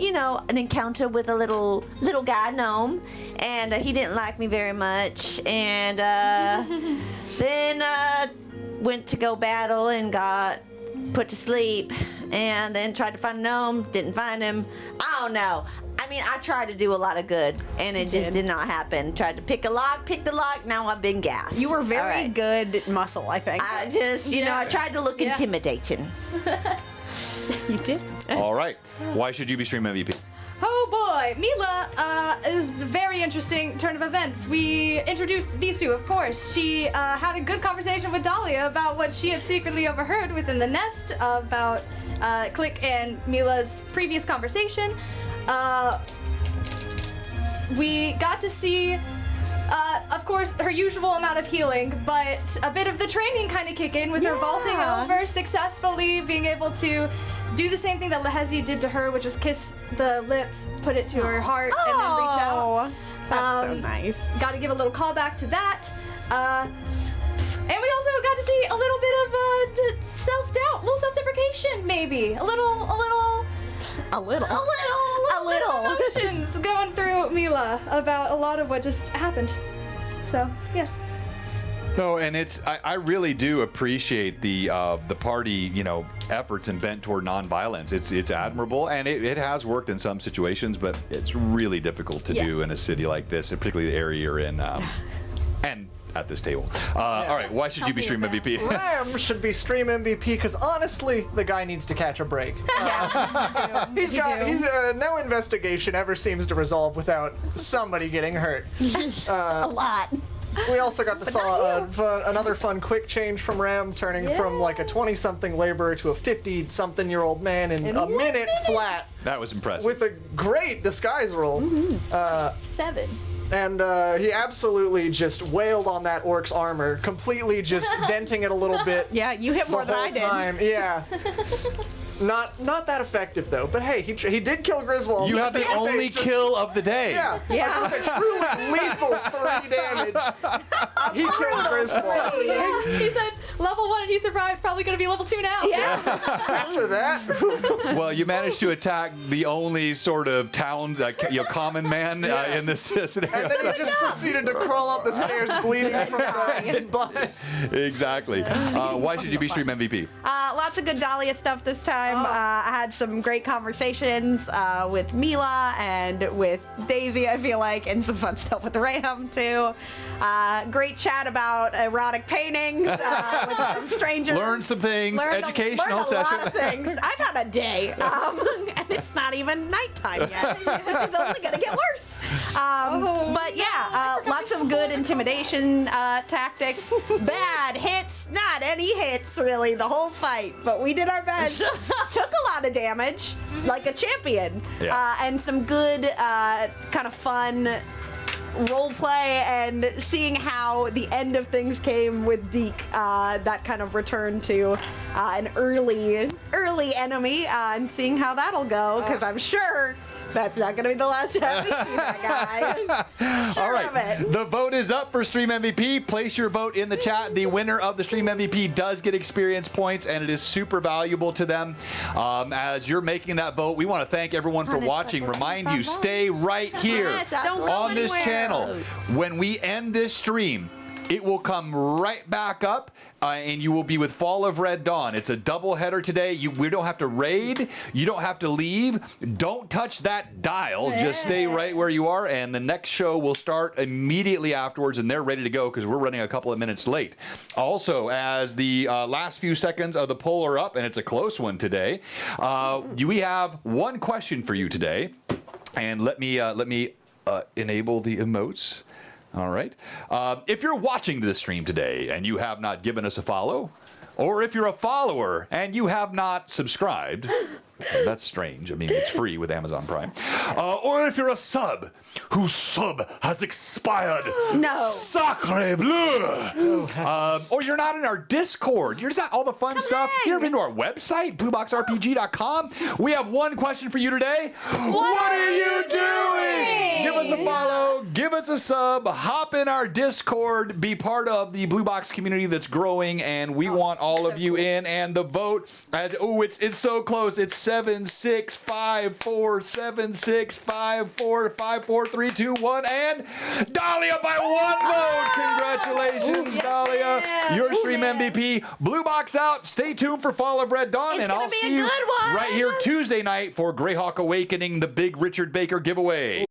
encounter with a little guy gnome, and he didn't like me very much, and then went to go battle and got put to sleep, and then tried to find a gnome, didn't find him. I don't know. I mean, I tried to do a lot of good, and it just did not happen. Tried to pick the lock, now I've been gassed. You were All very right. good muscle, I think. I just, I tried to look intimidating. You did. All right. Why should you be stream MVP? Oh boy, Mila is a very interesting turn of events. We introduced these two, of course. She had a good conversation with Dahlia about what she had secretly overheard within the nest about Click and Mila's previous conversation. We got to see, of course, her usual amount of healing, but a bit of the training kind of kick in with her vaulting over successfully, being able to do the same thing that Lehezi did to her, which was kiss the lip, put it to her heart, and then reach out. That's so nice. Got to give a little callback to that. And we also got to see a little bit of self-doubt, a little self-deprecation, maybe. A little emotions going through Mila about a lot of what just happened. So, yes. No, and I really do appreciate the party, efforts and bent toward nonviolence. It's admirable, and it has worked in some situations, but it's really difficult to do in a city like this, and particularly the area you're in, and at this table. All right, why should you be Stream MVP? Ram should be Stream MVP because honestly, the guy needs to catch a break. No investigation ever seems to resolve without somebody getting hurt. A lot. We also got to saw another fun quick change from Ram, turning from like a 20-something laborer to a 50-something-year-old man in a minute flat. That was impressive. With a great disguise roll. 7. And he absolutely just wailed on that orc's armor, completely just denting it a little bit. Yeah, you hit more than I did. Time. Yeah. Not that effective though, but hey, he did kill Griswold. You have the only kill of the day. Yeah. Like, with a truly lethal 3 damage. He killed Griswold. He said level 1 and he survived, probably gonna be level 2 now. Yeah. After that. Well, you managed to attack the only sort of town, common man in this scenario. And then he just proceeded to crawl up the stairs bleeding from the butt. Exactly. Why should you be Stream MVP? Lots of good Dahlia stuff this time. I had some great conversations with Mila and with Daisy, I feel like, and some fun stuff with Ram, too. Great chat about erotic paintings with some strangers. Learned some things. Educational learned session. a lot of things. I've had a day, and it's not even nighttime yet, which is only going to get worse. But yeah, lots of good intimidation tactics. Bad hits, not any hits, really, the whole fight. But we did our best. Took a lot of damage, like a champion. Yeah. And some good, kind of fun role play, and seeing how the end of things came with Deke, that kind of return to an early enemy, and seeing how that'll go, because I'm sure that's not going to be the last time we see that guy. Sure. All right. The vote is up for Stream MVP. Place your vote in the chat. The winner of the Stream MVP does get experience points, and it is super valuable to them. As you're making that vote, we want to thank everyone for watching. Remind you, stay right here on this channel. When we end this stream, it will come right back up, and you will be with Fall of Red Dawn. It's a double header today. We don't have to raid. You don't have to leave. Don't touch that dial. Just stay right where you are, and the next show will start immediately afterwards, and they're ready to go because we're running a couple of minutes late. Also, as the last few seconds of the poll are up, and it's a close one today, we have one question for you today, and let me enable the emotes. All right. If you're watching this stream today and you have not given us a follow, or if you're a follower and you have not subscribed, that's strange. I mean, it's free with Amazon Prime. Or if you're a sub whose sub has expired. No. Sacre bleu. Or you're not in our Discord. You're just not all the fun stuff. You ever been to our website, blueboxrpg.com? We have one question for you today. What are you doing? Give us a follow. Give us a sub. Hop in our Discord. Be part of the Blue Box community that's growing, and we want all of you in. And the vote, it's so close. It's 7-6-5-4, 7-6-5-4, 5-4-3-2-1, and Dahlia by 1 vote. Congratulations, Dahlia. Your Stream MVP. Blue Box out. Stay tuned for Fall of Red Dawn, and I'll see you right here Tuesday night for Greyhawk Awakening, the big Richard Baker giveaway.